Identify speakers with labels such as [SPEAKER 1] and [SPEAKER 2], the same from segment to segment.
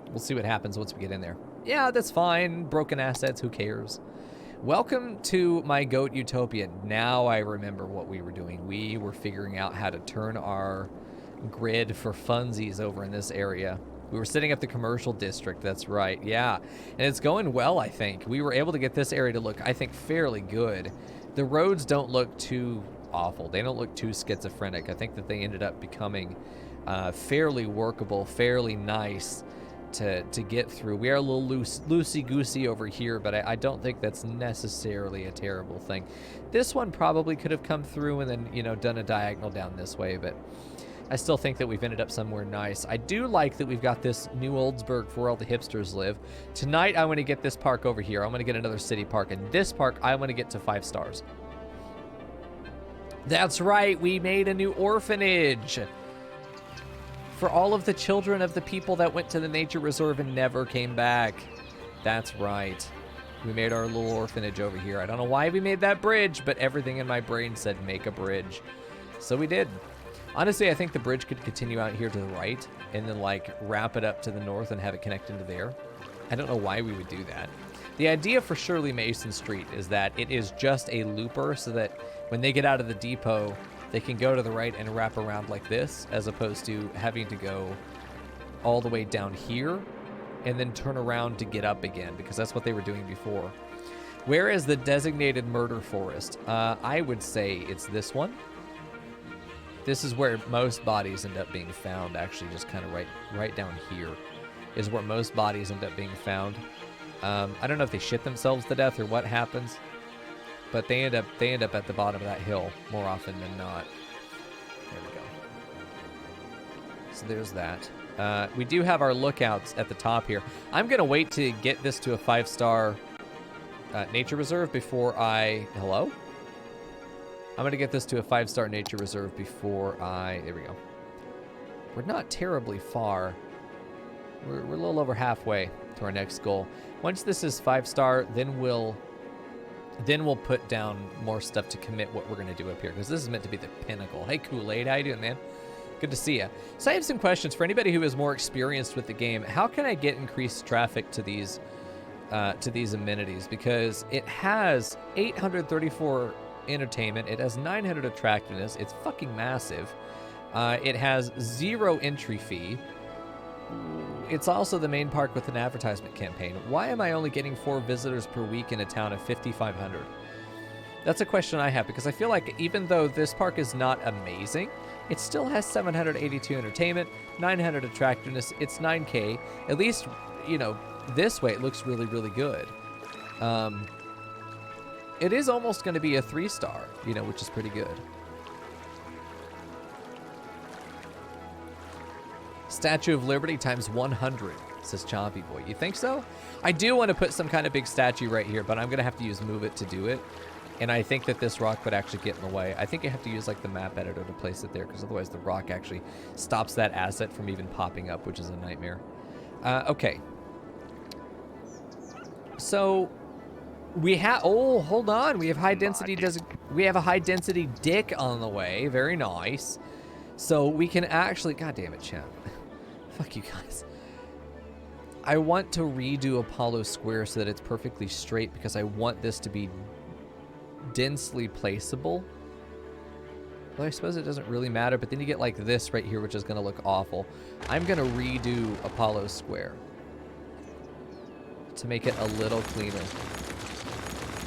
[SPEAKER 1] We'll see what happens once we get in there. Yeah, that's fine. Broken assets, who cares? Welcome to my goat utopia. Now I remember what we were doing. We were figuring out how to turn our grid for funsies over in this area. We were setting up the commercial district, that's right, yeah. And it's going well, I think. We were able to get this area to look, I think, fairly good. The roads don't look too awful. They don't look too schizophrenic. I think that they ended up becoming fairly workable, fairly nice to get through. We are a little loosey-goosey over here, but I don't think that's necessarily a terrible thing. This one probably could have come through and then, you know, done a diagonal down this way, but I still think that we've ended up somewhere nice. I do like that we've got this New Oldsburg for where all the hipsters live. Tonight, I want to get this park over here. I want to get another city park, and this park, I want to get to 5 stars. That's right, we made a new orphanage for all of the children of the people that went to the nature reserve and never came back. That's right. We made our little orphanage over here. I don't know why we made that bridge, but everything in my brain said make a bridge. So we did. Honestly, I think the bridge could continue out here to the right and then like wrap it up to the north and have it connect into there. I don't know why we would do that. The idea for Shirley Mason Street is that it is just a looper so that when they get out of the depot, they can go to the right and wrap around like this, as opposed to having to go all the way down here and then turn around to get up again, because that's what they were doing before. Where is the designated murder forest? I would say it's this one. This is where most bodies end up being found, actually, just kind of right down here is where most bodies end up being found. I don't know if they shit themselves to death or what happens, but they end up at the bottom of that hill more often than not. There we go. So there's that. We do have our lookouts at the top here. I'm going to wait to get this to a 5-star nature reserve before I... Hello? I'm going to get this to a 5-star nature reserve before I... There we go. We're not terribly far. We're a little over halfway to our next goal. Once this is 5-star, then we'll put down more stuff to commit what we're going to do up here, because this is meant to be the pinnacle. Hey, Kool-Aid, how you doing, man? Good to see you. So I have some questions for anybody who is more experienced with the game. How can I get increased traffic to these amenities? Because it has 834 entertainment, it has 900 attractiveness, it's fucking massive. It has 0 entry fee. It's also the main park with an advertisement campaign. Why am I only getting 4 visitors per week in a town of 5,500? That's a question I have, because I feel like even though this park is not amazing, it still has 782 entertainment, 900 attractiveness, it's 9K. At least, you know, this way it looks really, really good. It is almost going to be a 3-star, you know, which is pretty good. Statue of Liberty times 100, says Chompy Boy. You think so? I do want to put some kind of big statue right here, but I'm going to have to use Move It to do it. And I think that this rock would actually get in the way. I think you have to use like the map editor to place it there, because otherwise the rock actually stops that asset from even popping up, which is a nightmare. Okay. So we have, oh, hold on. We have high density, we have a high density dick on the way. Very nice. So we can actually, God damn it, champ. Fuck you guys. I want to redo Apollo Square so that it's perfectly straight, because I want this to be densely placeable. Well, I suppose it doesn't really matter, but then you get like this right here, which is going to look awful. I'm going to redo Apollo Square to make it a little cleaner.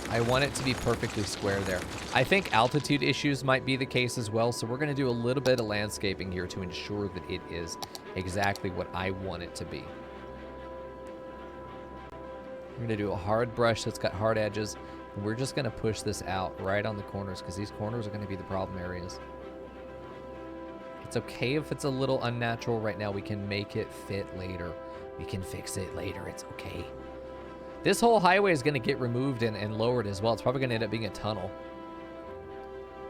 [SPEAKER 1] I want it to be perfectly square there. I think altitude issues might be the case as well, so we're going to do a little bit of landscaping here to ensure that it is exactly what I want it to be. We're going to do a hard brush that's got hard edges, and we're just going to push this out right on the corners, because these corners are going to be the problem areas. It's okay if it's a little unnatural right now. We can make it fit later. We can fix it later. It's okay. This whole highway is going to get removed and lowered as well. It's probably going to end up being a tunnel.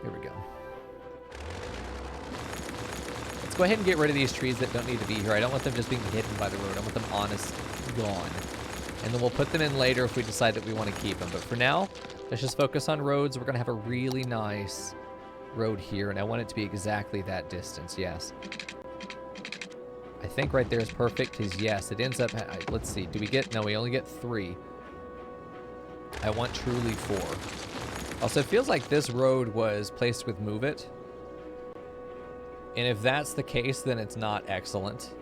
[SPEAKER 1] Here we go. Let's go ahead and get rid of these trees that don't need to be here. I don't want them just being hidden by the road. I want them honest, gone. And then we'll put them in later if we decide that we want to keep them. But for now, let's just focus on roads. We're going to have a really nice road here, and I want it to be exactly that distance, yes. I think right there is perfect, because yes, it ends up, let's see, do we get, no, we only get 3. I want truly 4. Also, it feels like this road was placed with Move It. And if that's the case, then it's not excellent.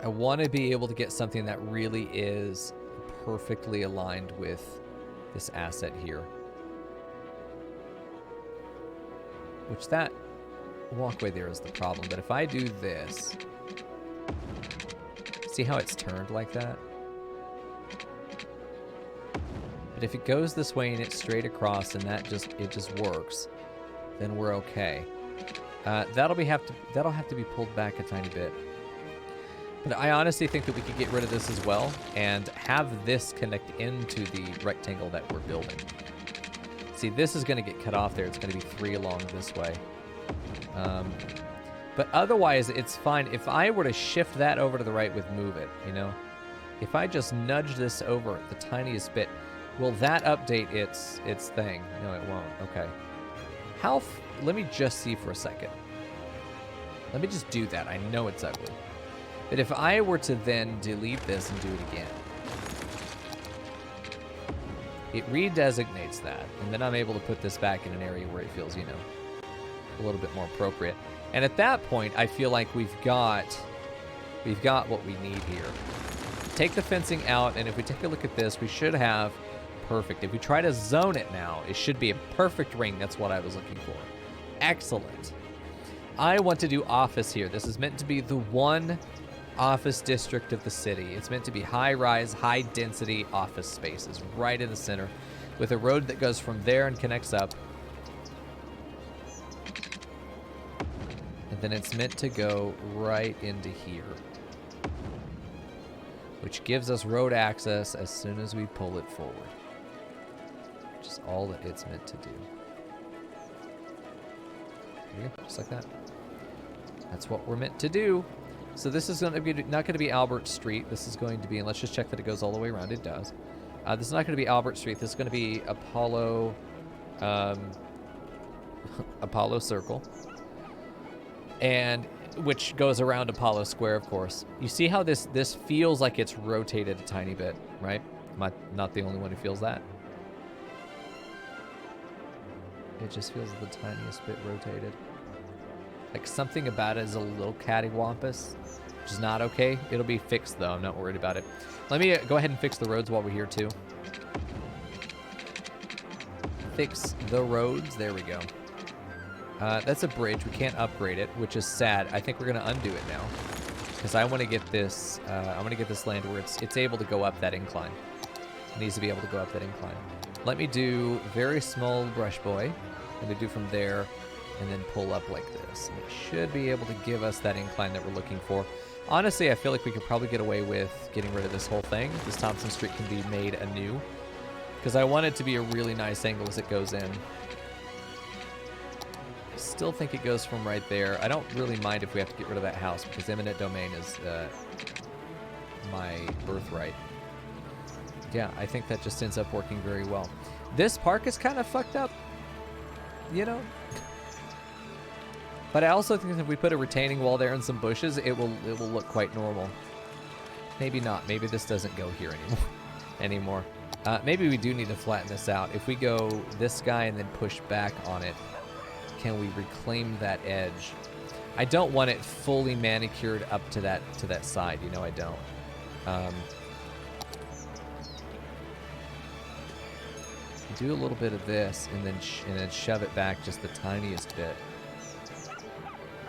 [SPEAKER 1] I want to be able to get something that really is perfectly aligned with this asset here. Which that walkway there is the problem. But if I do this, see how it's turned like that? But if it goes this way and it's straight across and it just works, then we're okay. That'll have to be pulled back a tiny bit. But I honestly think that we could get rid of this as well and have this connect into the rectangle that we're building. See, this is going to get cut off there. It's going to be 3 along this way. But otherwise, it's fine. If I were to shift that over to the right with Move It, you know, if I just nudge this over the tiniest bit, will that update its thing? No, it won't. Okay. Let me just see for a second. Let me just do that. I know it's ugly. But if I were to then delete this and do it again, it redesignates that, and then I'm able to put this back in an area where it feels, you know, a little bit more appropriate. And at that point, I feel like we've got what we need here. Take the fencing out, and if we take a look at this, we should have perfect. If we try to zone it now, it should be a perfect ring. That's what I was looking for. Excellent. I want to do office here. This is meant to be the one office district of the city. It's meant to be high-rise, high-density office spaces right in the center with a road that goes from there and connects up. And then it's meant to go right into here, which gives us road access as soon as we pull it forward, which is all that it's meant to do. There you go, just like that. That's what we're meant to do. So this is going to be not going to be Albert Street. This is going to be, and let's just check that it goes all the way around. It does. This is not going to be Albert Street. This is going to be Apollo, Apollo Circle, and which goes around Apollo Square, of course. You see how this feels like it's rotated a tiny bit, right? Am I not the only one who feels that? It just feels the tiniest bit rotated. Like something about it is a little cattywampus, which is not okay. It'll be fixed though. I'm not worried about it. Let me go ahead and fix the roads while we're here too. Fix the roads. There we go. That's a bridge. We can't upgrade it, which is sad. I think we're gonna undo it now because I want to get this. I want to get this land where it's able to go up that incline. It needs to be able to go up that incline. Let me do very small brush boy. Let me do from there. And then pull up like this. And it should be able to give us that incline that we're looking for. Honestly, I feel like we could probably get away with getting rid of this whole thing. This Thompson Street can be made anew. Because I want it to be a really nice angle as it goes in. I still think it goes from right there. I don't really mind if we have to get rid of that house because eminent domain is my birthright. Yeah, I think that just ends up working very well. This park is kind of fucked up, you know? But I also think that if we put a retaining wall there and some bushes, it will look quite normal. Maybe not. Maybe this doesn't go here anymore. Maybe we do need to flatten this out. If we go this guy and then push back on it, can we reclaim that edge? I don't want it fully manicured up to that side. You know, I don't. Do a little bit of this and then shove it back just the tiniest bit.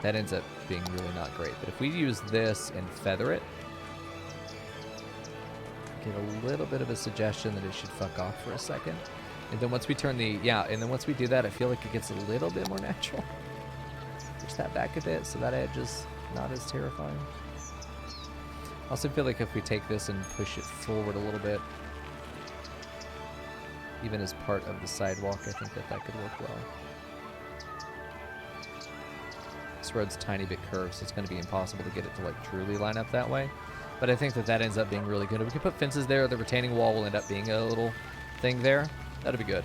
[SPEAKER 1] That ends up being really not great. But if we use this and feather it, get a little bit of a suggestion that it should fuck off for a second. And then once we turn and then once we do that, I feel like it gets a little bit more natural. Push that back a bit so that edge is not as terrifying. I also feel like if we take this and push it forward a little bit, even as part of the sidewalk, I think that could work well. This road's a tiny bit curved, so it's going to be impossible to get it to like truly line up that way. But I think that ends up being really good. If we can put fences there, the retaining wall will end up being a little thing there. That'll be good.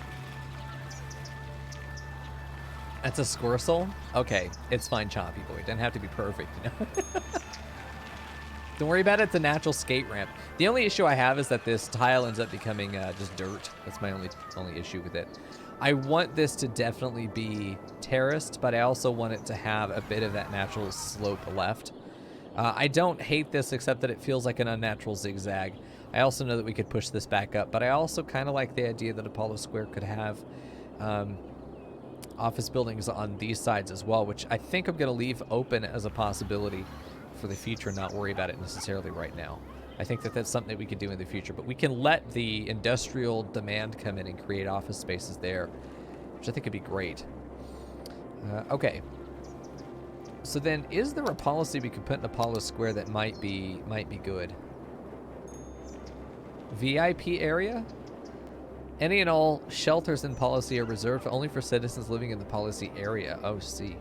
[SPEAKER 1] That's a scorsel? Okay, it's fine, Chompy Boy. Doesn't have to be perfect, you know? Don't worry about it. It's a natural skate ramp. The only issue I have is that this tile ends up becoming just dirt. That's my only issue with it. I want this to definitely be terraced, but I also want it to have a bit of that natural slope left. I don't hate this, except that it feels like an unnatural zigzag. I also know that we could push this back up, but I also kind of like the idea that Apollo Square could have office buildings on these sides as well, which I think I'm going to leave open as a possibility for the future, not worry about it necessarily right now. I think that that's something that we could do in the future, but we can let the industrial demand come in and create office spaces there, which I think would be great. Okay. So then, is there a policy we could put in Apollo Square that might be good? VIP area? Any and all shelters in policy are reserved only for citizens living in the policy area. Oh, see.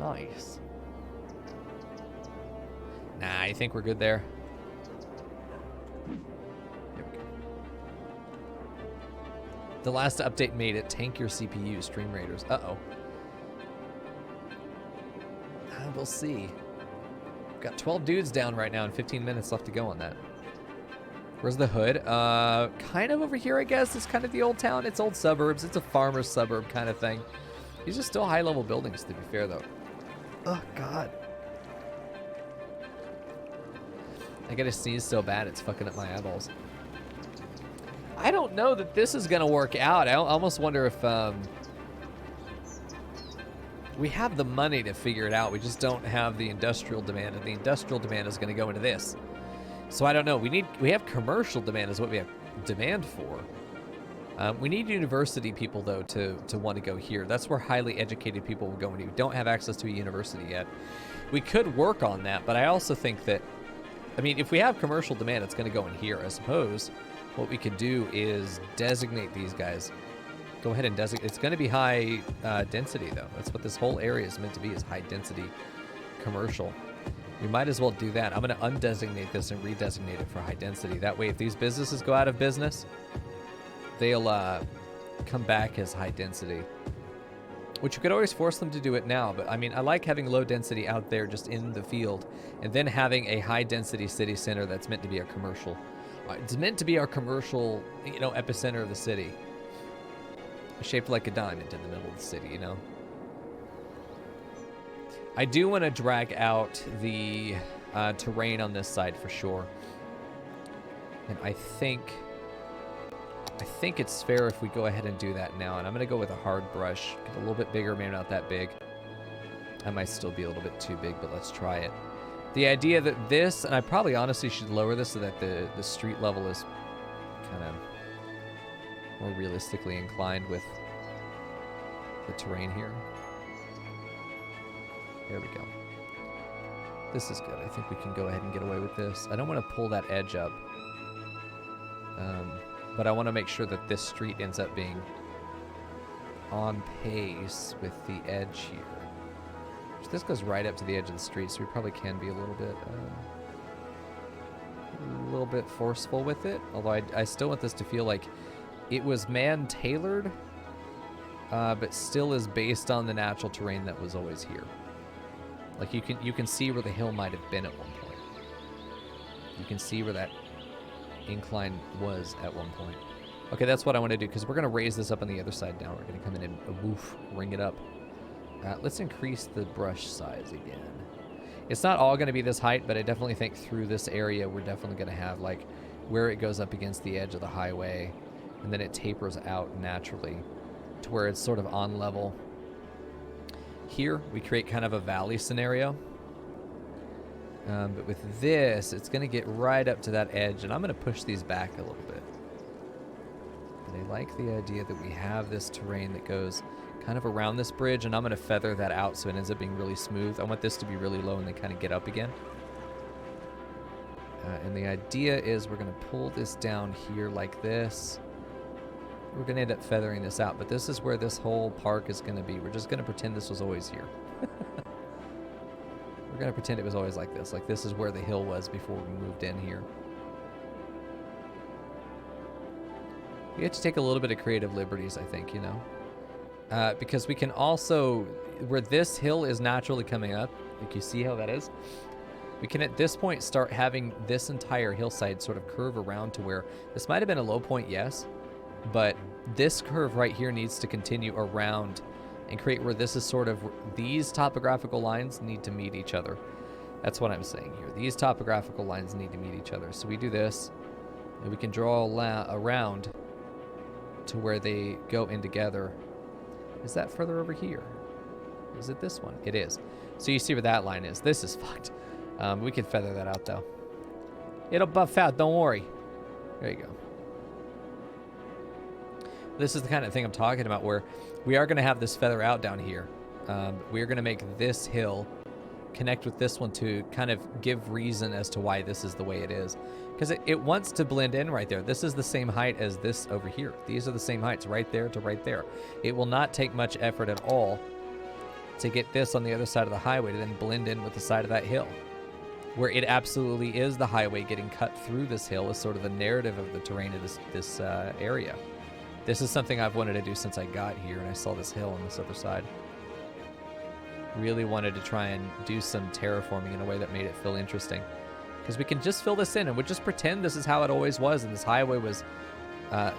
[SPEAKER 1] Nice. Nah, I think we're good there. There we go. The last update made it tank your CPU, Stream Raiders. Uh-oh. We'll see. We've got 12 dudes down right now and 15 minutes left to go on that. Where's the hood? Kind of over here, I guess. It's kind of the old town. It's old suburbs. It's a farmer's suburb kind of thing. These are still high-level buildings, to be fair, though. Oh, God. I gotta sneeze so bad, it's fucking up my eyeballs. I don't know that this is gonna work out. I almost wonder if, we have the money to figure it out. We just don't have the industrial demand, and the industrial demand is gonna go into this. So I don't know. We have commercial demand is what we have demand for. We need university people, though, to want to go here. That's where highly educated people will go when you don't have access to a university yet. We could work on that, but I also think that, I mean, if we have commercial demand, it's going to go in here. I suppose what we could do is designate these guys. Go ahead and designate. It's going to be high density, though. That's what this whole area is meant to be, is high density commercial. We might as well do that. I'm going to undesignate this and redesignate it for high density. That way, if these businesses go out of business, they'll come back as high density. Which you could always force them to do it now. But, I mean, I like having low density out there just in the field. And then having a high density city center that's meant to be our commercial. It's meant to be our commercial, you know, epicenter of the city. Shaped like a diamond in the middle of the city, you know. I do want to drag out the terrain on this side for sure. And I think it's fair if we go ahead and do that now. And I'm going to go with a hard brush. Get a little bit bigger, maybe not that big. I might still be a little bit too big, but let's try it. The idea that this, and I probably honestly should lower this so that the street level is kind of more realistically inclined with the terrain here. There we go. This is good. I think we can go ahead and get away with this. I don't want to pull that edge up. But I want to make sure that this street ends up being on pace with the edge here. So this goes right up to the edge of the street, so we probably can be a little bit forceful with it. Although I still want this to feel like it was man-tailored, but still is based on the natural terrain that was always here. Like you can see where the hill might have been at one point. You can see where that incline was at one point. Okay, that's what I want to do, because we're going to raise this up on the other side now. We're going to come in and woof, ring it up. Let's increase the brush size again. It's not all going to be this height, but I definitely think through this area we're definitely going to have like where it goes up against the edge of the highway, and then it tapers out naturally to where it's sort of on level. Here we create kind of a valley scenario. But with this, it's going to get right up to that edge, and I'm going to push these back a little bit. But I like the idea that we have this terrain that goes kind of around this bridge, and I'm going to feather that out so it ends up being really smooth. I want this to be really low and then kind of get up again. And the idea is we're going to pull this down here like this. We're going to end up feathering this out, but this is where this whole park is going to be. We're just going to pretend this was always here. We're going to pretend it was always like this. Like this is where the hill was before we moved in here. You have to take a little bit of creative liberties, I think, you know. because we can also, where this hill is naturally coming up, like you see how that is, we can at this point start having this entire hillside sort of curve around to where this might have been a low point, yes, but this curve right here needs to continue around and create where this is sort of, these topographical lines need to meet each other. That's what I'm saying here. These topographical lines need to meet each other. So we do this, and we can draw around to where they go in together. Is that further over here? Is it this one? It is. So you see where that line is. This is fucked. We can feather that out, though. It'll buff out. Don't worry. There you go. This is the kind of thing I'm talking about, where we are going to have this feather out down here. We're going to make this hill connect with this one to kind of give reason as to why this is the way it is. Because it wants to blend in right there. This is the same height as this over here. These are the same heights right there to right there. It will not take much effort at all to get this on the other side of the highway to then blend in with the side of that hill. Where it absolutely is the highway getting cut through this hill is sort of the narrative of the terrain of this area. This is something I've wanted to do since I got here and I saw this hill on this other side. Really wanted to try and do some terraforming in a way that made it feel interesting. Because we can just fill this in and we'll just pretend this is how it always was, and this highway was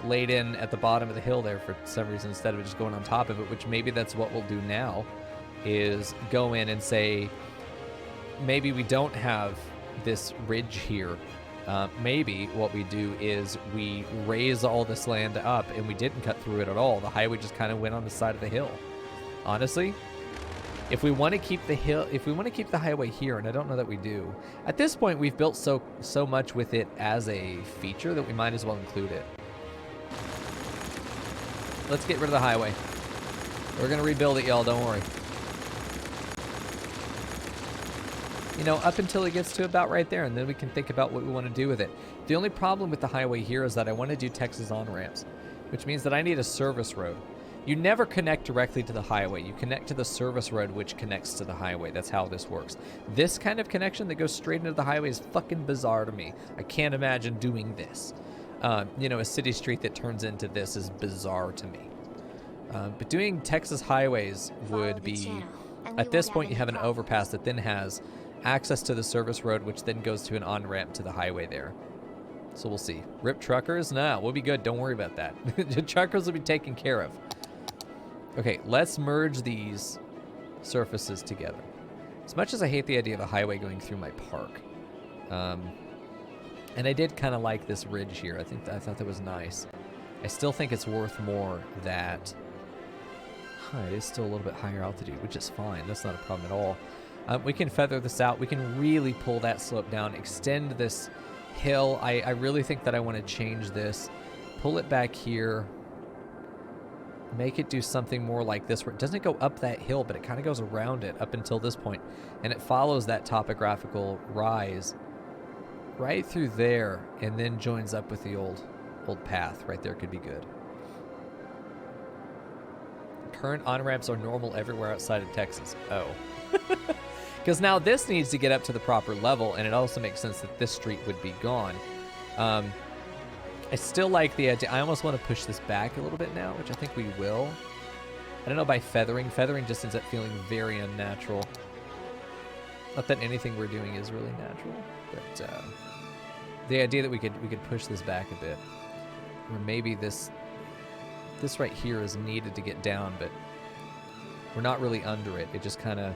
[SPEAKER 1] laid in at the bottom of the hill there for some reason instead of just going on top of it, which maybe that's what we'll do now, is go in and say, maybe we don't have this ridge here. Maybe what we do is we raise all this land up and we didn't cut through it at all. The highway just kind of went on the side of the hill. Honestly, if we want to keep the hill, if we want to keep the highway here, and I don't know that we do, at this point we've built so much with it as a feature that we might as well include it. Let's get rid of the highway. We're going to rebuild it, y'all. Don't worry. You know, up until it gets to about right there, and then we can think about what we want to do with it. The only problem with the highway here is that I want to do Texas on-ramps, which means that I need a service road. You never connect directly to the highway. You connect to the service road, which connects to the highway. That's how this works. This kind of connection that goes straight into the highway is fucking bizarre to me. I can't imagine doing this. You know, a city street that turns into this is bizarre to me. But doing Texas highways would be, at this point you have an overpass that then has access to the service road, which then goes to an on-ramp to the highway there. So we'll see. Rip truckers? Nah, we'll be good. Don't worry about that. The truckers will be taken care of. Okay, let's merge these surfaces together. As much as I hate the idea of a highway going through my park, and I did kind of like this ridge here. I thought that was nice. I still think it's worth more that it is still a little bit higher altitude, which is fine. That's not a problem at all. We can feather this out. We can really pull that slope down, extend this hill. I really think that I want to change this, pull it back here, make it do something more like this, where it doesn't go up that hill, but it kind of goes around it up until this point, and it follows that topographical rise right through there, and then joins up with the old path right there. Could be good. Current on-ramps are normal everywhere outside of Texas. Oh. Because now this needs to get up to the proper level, and it also makes sense that this street would be gone. I still like the idea. I almost want to push this back a little bit now, which I think we will. I don't know, by feathering. Feathering just ends up feeling very unnatural. Not that anything we're doing is really natural, but the idea that we could push this back a bit, or maybe this right here is needed to get down, but we're not really under it. It just kind of,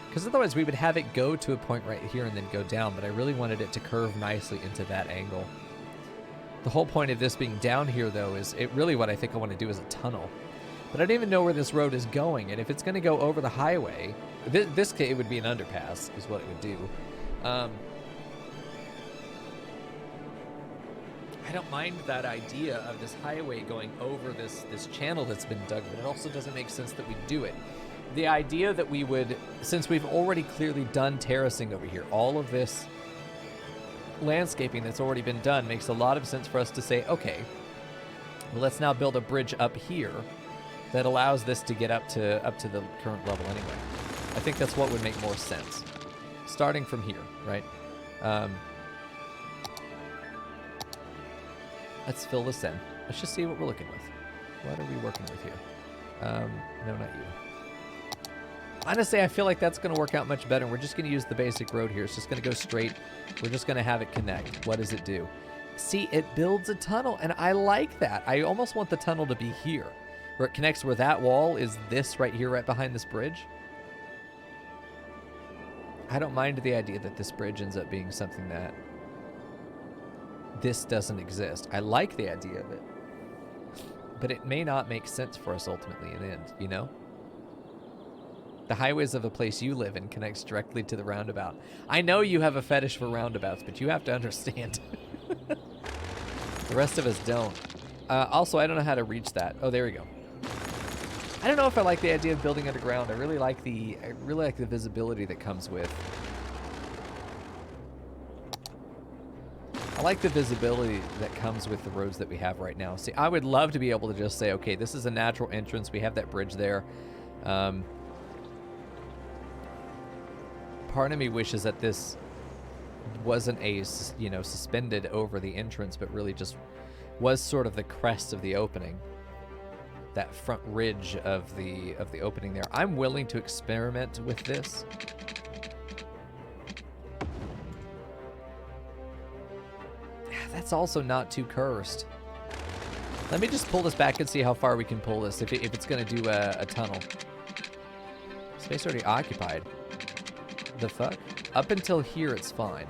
[SPEAKER 1] because otherwise we would have it go to a point right here and then go down, but I really wanted it to curve nicely into that angle. The whole point of this being down here, though, is it really what I think I want to do is a tunnel. But I don't even know where this road is going, and if it's going to go over the highway, this case, it would be an underpass, is what it would do. I don't mind that idea of this highway going over this channel that's been dug, but it also doesn't make sense that we do it. The idea that we would, since we've already clearly done terracing over here, all of this landscaping that's already been done makes a lot of sense for us to say, okay, well, let's now build a bridge up here that allows this to get up to the current level anyway. I think that's what would make more sense, starting from here, right? Let's fill this in. Let's just see what we're looking with. What are we working with here? No, not you. Honestly, I feel like that's going to work out much better. We're just going to use the basic road here. It's just going to go straight. We're just going to have it connect. What does it do? See, it builds a tunnel, and I like that. I almost want the tunnel to be here, where it connects where that wall is this right here, right behind this bridge. I don't mind the idea that this bridge ends up being something that this doesn't exist. I like the idea of it, but it may not make sense for us ultimately in the end, you know? The highways of a place you live in connects directly to the roundabout. I know you have a fetish for roundabouts, but you have to understand. The rest of us don't. Also, I don't know how to reach that. Oh, there we go. I don't know if I like the idea of building underground. I really like the visibility that comes with. I like the visibility that comes with the roads that we have right now. See, I would love to be able to just say, okay, this is a natural entrance. We have that bridge there. Part of me wishes that this wasn't a, you know, suspended over the entrance, but really just was sort of the crest of the opening. That front ridge of the opening there. I'm willing to experiment with this. That's also not too cursed. Let me just pull this back and see how far we can pull this if it's going to do a tunnel. Space already occupied. The fuck? Up until here, it's fine.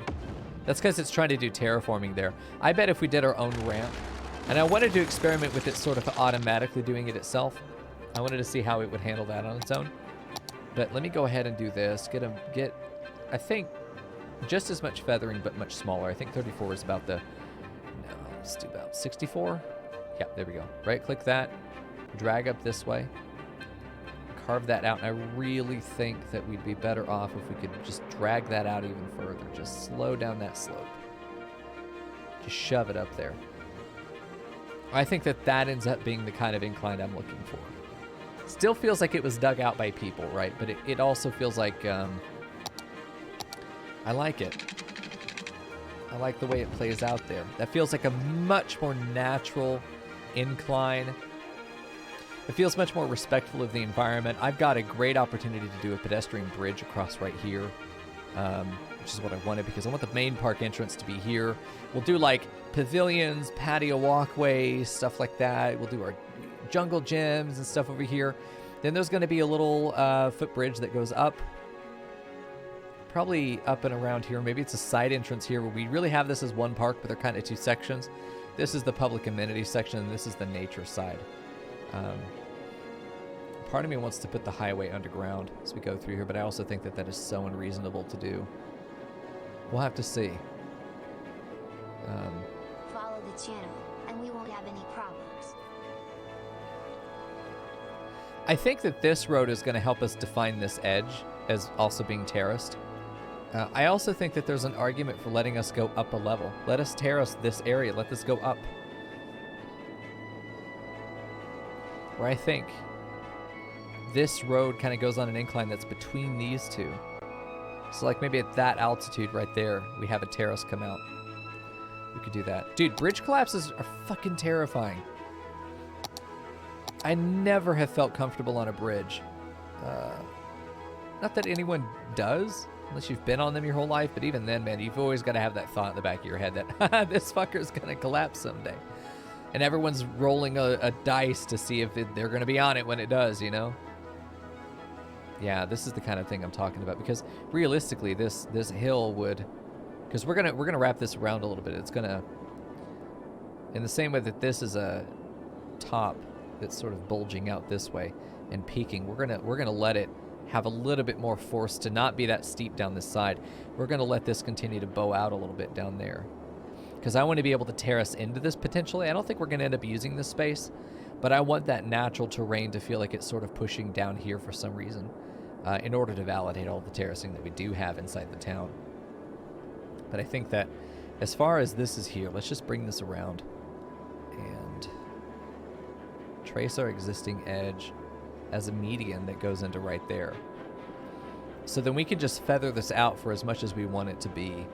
[SPEAKER 1] That's because it's trying to do terraforming there. I bet if we did our own ramp, and I wanted to experiment with it sort of automatically doing it itself. I wanted to see how it would handle that on its own. But let me go ahead and do this. Get, I think, just as much feathering, but much smaller. I think 34 is about the, no, let's do about 64. Yeah, there we go. Right click that, drag up this way. Carve that out, and I really think that we'd be better off if we could just drag that out even further. Just slow down that slope. Just shove it up there. I think that ends up being the kind of incline I'm looking for. Still feels like it was dug out by people, right? But it also feels like, I like it. I like the way it plays out there. That feels like a much more natural incline. It feels much more respectful of the environment. I've got a great opportunity to do a pedestrian bridge across right here, which is what I wanted because I want the main park entrance to be here. We'll do like pavilions, patio walkways, stuff like that. We'll do our jungle gyms and stuff over here. Then there's going to be a little footbridge that goes up, probably up and around here. Maybe it's a side entrance here where we really have this as one park, but they're kind of two sections. This is the public amenities section, and this is the nature side. Part of me wants to put the highway underground as we go through here, but I also think that that is so unreasonable to do. We'll have to see.
[SPEAKER 2] Follow the channel, and we won't have any problems.
[SPEAKER 1] I think that this road is going to help us define this edge as also being terraced. I also think that there's an argument for letting us go up a level. Let us terrace this area. Let this go up. Where I think this road kind of goes on an incline that's between these two. So like maybe at that altitude right there, we have a terrace come out. We could do that. Dude, bridge collapses are fucking terrifying. I never have felt comfortable on a bridge. Not that anyone does, unless you've been on them your whole life, but even then, man, you've always got to have that thought in the back of your head that this fucker's going to collapse someday. And everyone's rolling a dice to see if they're going to be on it when it does, you know? Yeah, this is the kind of thing I'm talking about, because realistically, this hill would, because we're gonna wrap this around a little bit. It's gonna, in the same way that this is a top that's sort of bulging out this way and peaking, we're gonna let it have a little bit more force to not be that steep down this side. We're gonna let this continue to bow out a little bit down there, because I want to be able to terrace into this potentially. I don't think we're gonna end up using this space, but I want that natural terrain to feel like it's sort of pushing down here for some reason. In order to validate all the terracing that we do have inside the town. But I think that as far as this is here, let's just bring this around and trace our existing edge as a median that goes into right there. So then we can just feather this out for as much as we want it to be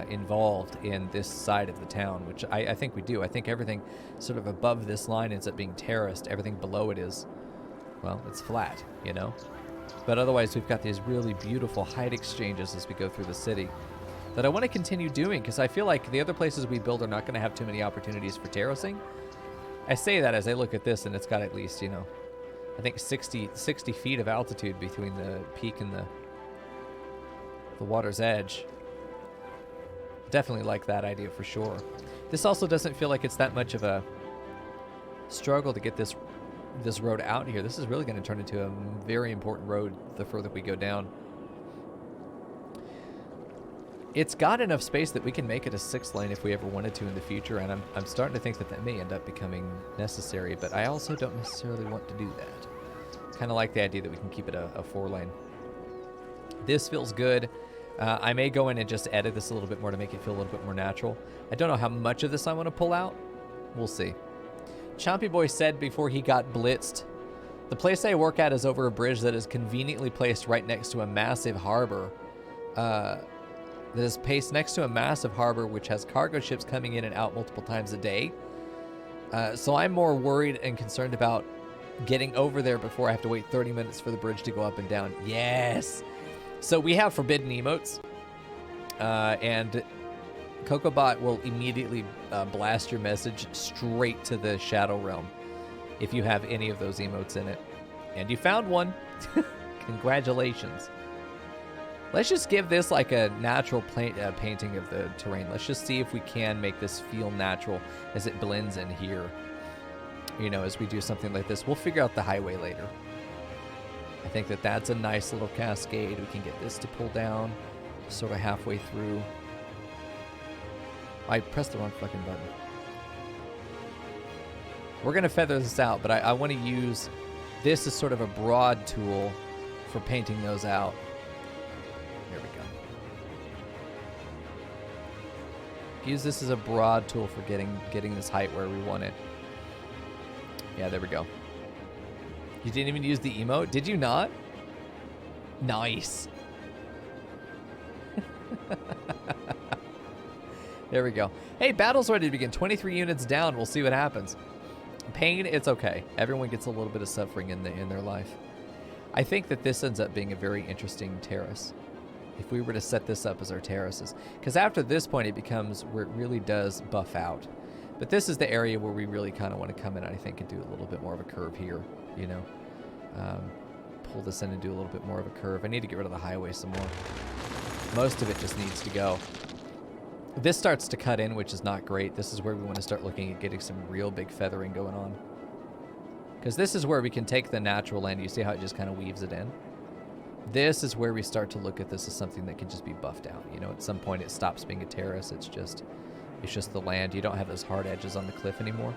[SPEAKER 1] involved in this side of the town, which I think we do. I think everything sort of above this line ends up being terraced. Everything below it is well, it's flat, you know? But otherwise, we've got these really beautiful height exchanges as we go through the city that I want to continue doing, because I feel like the other places we build are not going to have too many opportunities for terracing. I say that as I look at this, and it's got at least, you know, I think 60 feet of altitude between the peak and the water's edge. Definitely like that idea for sure. This also doesn't feel like it's that much of a struggle to get this road out here. This is really going to turn into a very important road the further we go down. It's got enough space that we can make it a 6-lane if we ever wanted to in the future, and I'm starting to think that that may end up becoming necessary, but I also don't necessarily want to do that. Kind of like the idea that we can keep it a 4-lane. This feels good. I may go in and just edit this a little bit more to make it feel a little bit more natural. I don't know how much of this I want to pull out. We'll see. Chompy Boy said before he got blitzed, the place I work at is over a bridge that is conveniently placed right next to a massive harbor. That is placed next to a massive harbor which has cargo ships coming in and out multiple times a day. So I'm more worried and concerned about getting over there before I have to wait 30 minutes for the bridge to go up and down. Yes! So we have forbidden emotes. And Cocobot will immediately blast your message straight to the Shadow Realm if you have any of those emotes in it. And you found one. Congratulations. Let's just give this like a natural painting of the terrain. Let's just see if we can make this feel natural as it blends in here. You know, as we do something like this. We'll figure out the highway later. I think that that's a nice little cascade. We can get this to pull down sort of halfway through. I pressed the wrong fucking button. We're going to feather this out, but I want to use this as sort of a broad tool for painting those out. There we go. Use this as a broad tool for getting this height where we want it. Yeah, there we go. You didn't even use the emote? Did you not? Nice. There we go. Hey, battle's ready to begin. 23 units down. We'll see what happens. Pain, it's okay. Everyone gets a little bit of suffering in their life. I think that this ends up being a very interesting terrace. If we were to set this up as our terraces. Because after this point, it becomes where it really does buff out. But this is the area where we really kind of want to come in, I think, and do a little bit more of a curve here, you know. Pull this in and do a little bit more of a curve. I need to get rid of the highway some more. Most of it just needs to go. This starts to cut in, which is not great. This is where we want to start looking at getting some real big feathering going on. Because this is where we can take the natural land. You see how it just kind of weaves it in? This is where we start to look at this as something that can just be buffed out. You know, at some point it stops being a terrace. It's just the land. You don't have those hard edges on the cliff anymore.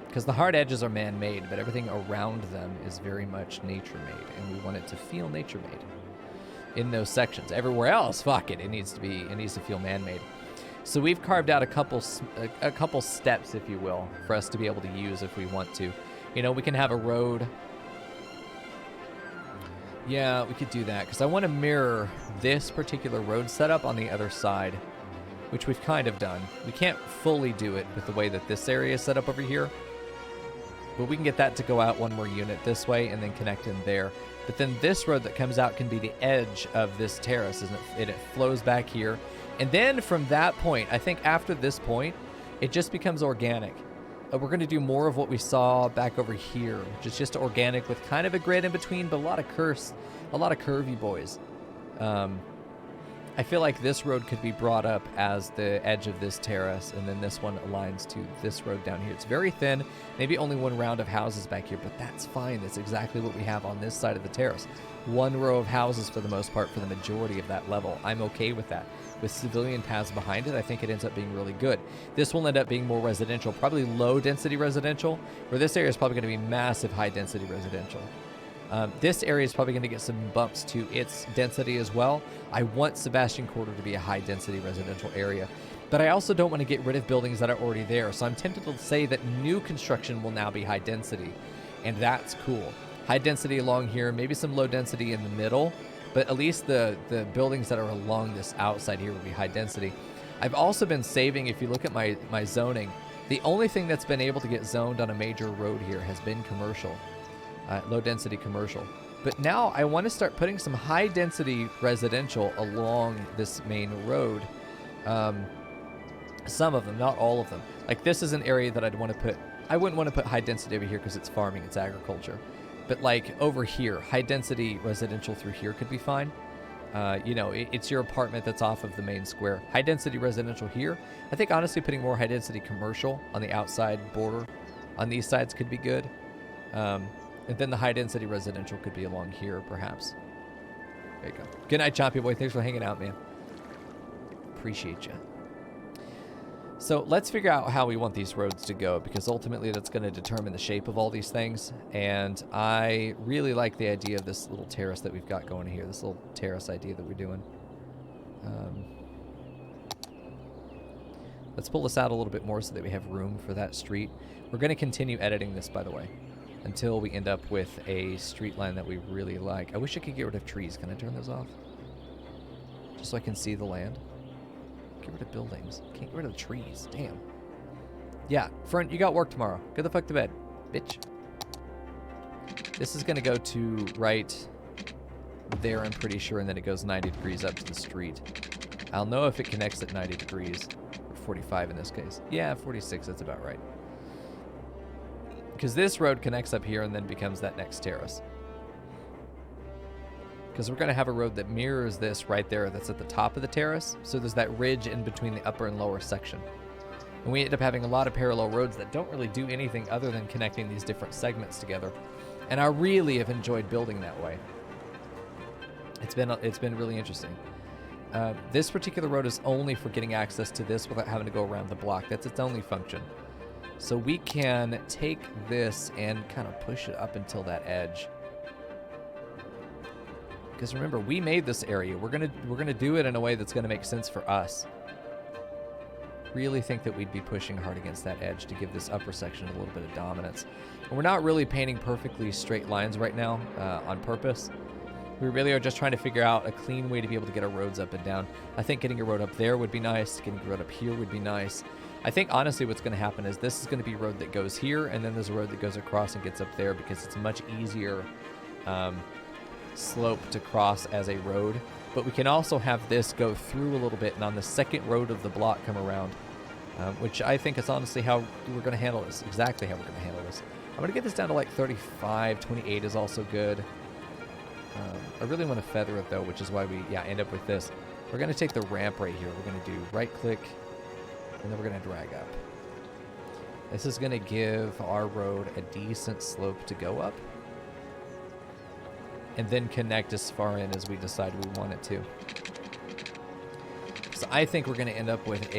[SPEAKER 1] Because the hard edges are man-made, but everything around them is very much nature-made, and we want it to feel nature-made in those sections. Everywhere else, fuck it, it needs to feel man-made. So we've carved out a couple steps, if you will, for us to be able to use if we want to. You know, we can have a road. Yeah, we could do that, because I want to mirror this particular road setup on the other side, which we've kind of done. We can't fully do it with the way that this area is set up over here, but we can get that to go out one more unit this way and then connect in there. But then this road that comes out can be the edge of this terrace, isn't it? It flows back here. And then from that point, I think after this point, it just becomes organic. We're going to do more of what we saw back over here, which is just organic with kind of a grid in between, but a lot of curvy boys. I feel like this road could be brought up as the edge of this terrace, and then this one aligns to this road down here. It's very thin, maybe only one round of houses back here, but that's fine. That's exactly what we have on this side of the terrace. One row of houses for the most part for the majority of that level. I'm okay with that. With civilian paths behind it, I think it ends up being really good. This will end up being more residential, probably low-density residential, where this area is probably going to be massive high-density residential. This area is probably going to get some bumps to its density as well. I want Sebastian Quarter to be a high-density residential area, but I also don't want to get rid of buildings that are already there, so I'm tempted to say that new construction will now be high-density, and that's cool. High-density along here, maybe some low-density in the middle, but at least the buildings that are along this outside here will be high-density. I've also been saving, if you look at my zoning, The only thing that's been able to get zoned on a major road here has been commercial, low-density commercial. But now I want to start putting some high-density residential along this main road. Some of them, not all of them. Like this is an area that I'd want to put. I wouldn't want to put high density over here because it's farming, it's agriculture. But like over here, high density residential through here could be fine. You know, it's your apartment that's off of the main square. High density residential here. I think honestly putting more high density commercial on the outside border on these sides could be good. And then the high density residential could be along here perhaps. There you go. Good night, Chompy Boy. Thanks for hanging out, man. Appreciate you. So let's figure out how we want these roads to go, because ultimately that's going to determine the shape of all these things. And I really like the idea of this little terrace that we've got going here, this little terrace idea that we're doing. Let's pull this out a little bit more so that we have room for that street. We're going to continue editing this, by the way, until we end up with a street line that we really like. I wish I could get rid of trees. Can I turn those off? Just so I can see the land. Get rid of buildings. Can't get rid of the trees. Damn. Yeah, front, you got work tomorrow. Go the fuck to bed, bitch. This is going to go to right there, I'm pretty sure, and then it goes 90 degrees up to the street. I'll know if it connects at 90 degrees. Or 45 in this case. Yeah, 46, that's about right. Because this road connects up here and then becomes that next terrace. Because we're going to have a road that mirrors this right there that's at the top of the terrace. So there's that ridge in between the upper and lower section. And we end up having a lot of parallel roads that don't really do anything other than connecting these different segments together. And I really have enjoyed building that way. It's been really interesting. This particular road is only for getting access to this without having to go around the block. That's its only function. So we can take this and kind of push it up until that edge. Because remember, we made this area. We're gonna do it in a way that's gonna make sense for us. Really think that we'd be pushing hard against that edge to give this upper section a little bit of dominance. And we're not really painting perfectly straight lines right now on purpose. We really are just trying to figure out a clean way to be able to get our roads up and down. I think getting a road up there would be nice. Getting a road up here would be nice. I think honestly what's going to happen is this is going to be a road that goes here, and then there's a road that goes across and gets up there because it's much easier slope to cross as a road. But we can also have this go through a little bit and on the second road of the block come around, which I think is honestly how we're going to handle this. Exactly how we're going to handle this. I'm going to get this down to like 35. 28 is also good. I really want to feather it though, which is why we end up with this. We're going to take the ramp right here. We're going to do right click, and then we're going to drag up. This is going to give our road a decent slope to go up, and then connect as far in as we decide we want it to. So I think we're going to end up with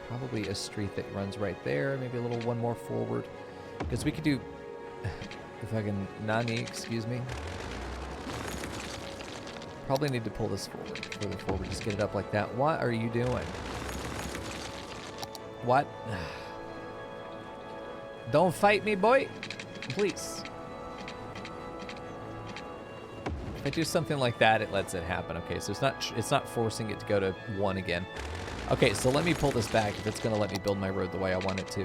[SPEAKER 1] probably a street that runs right there, maybe a little one more forward, because we could do, if I can, Nani, excuse me. Probably need to pull this further forward, just get it up like that. What are you doing? What? Don't fight me, boy. Please. If I do something like that, it lets it happen. Okay, so it's not forcing it to go to 1 again. Okay, so let me pull this back if it's going to let me build my road the way I want it to.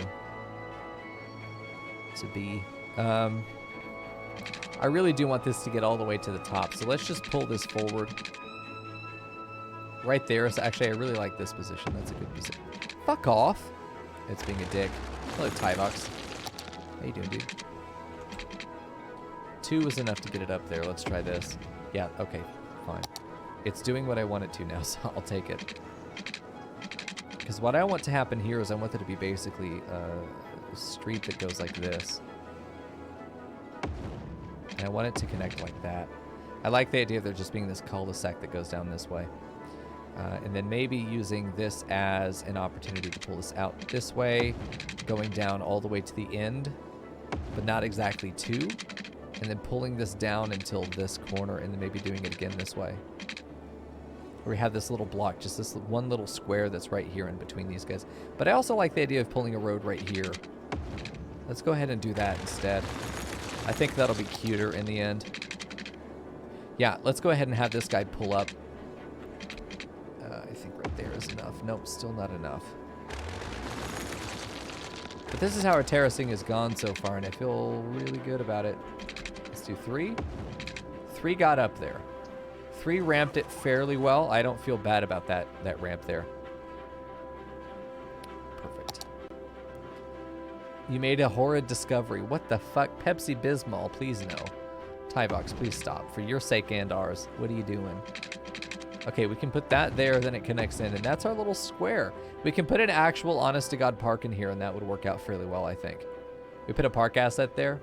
[SPEAKER 1] To be. I really do want this to get all the way to the top, so let's just pull this forward. Right there. So actually, I really like this position. That's a good position. Fuck off. It's being a dick. Hello, Tyvox. How you doing, dude? 2 is enough to get it up there. Let's try this. Yeah, okay, fine. It's doing what I want it to now, so I'll take it. Because what I want to happen here is I want it to be basically a street that goes like this. And I want it to connect like that. I like the idea of there just being this cul-de-sac that goes down this way. And then maybe using this as an opportunity to pull this out this way, going down all the way to the end, but not exactly 2. And then pulling this down until this corner, and then maybe doing it again this way. Where we have this little block, just this one little square that's right here in between these guys. But I also like the idea of pulling a road right here. Let's go ahead and do that instead. I think that'll be cuter in the end. Yeah, let's go ahead and have this guy pull up. I think right there is enough. Nope, still not enough. This is how our terracing has gone so far, and I feel really good about it. Let's do 3. 3 got up there. 3 ramped it fairly well. I don't feel bad about that ramp there. Perfect. You made a horrid discovery. What the fuck? Pepsi Bismol, please no. Tybox, please stop. For your sake and ours. What are you doing? Okay, we can put that there, then it connects in, and that's our little square. We can put an actual honest-to-God park in here, and that would work out fairly well, I think. We put a park asset there.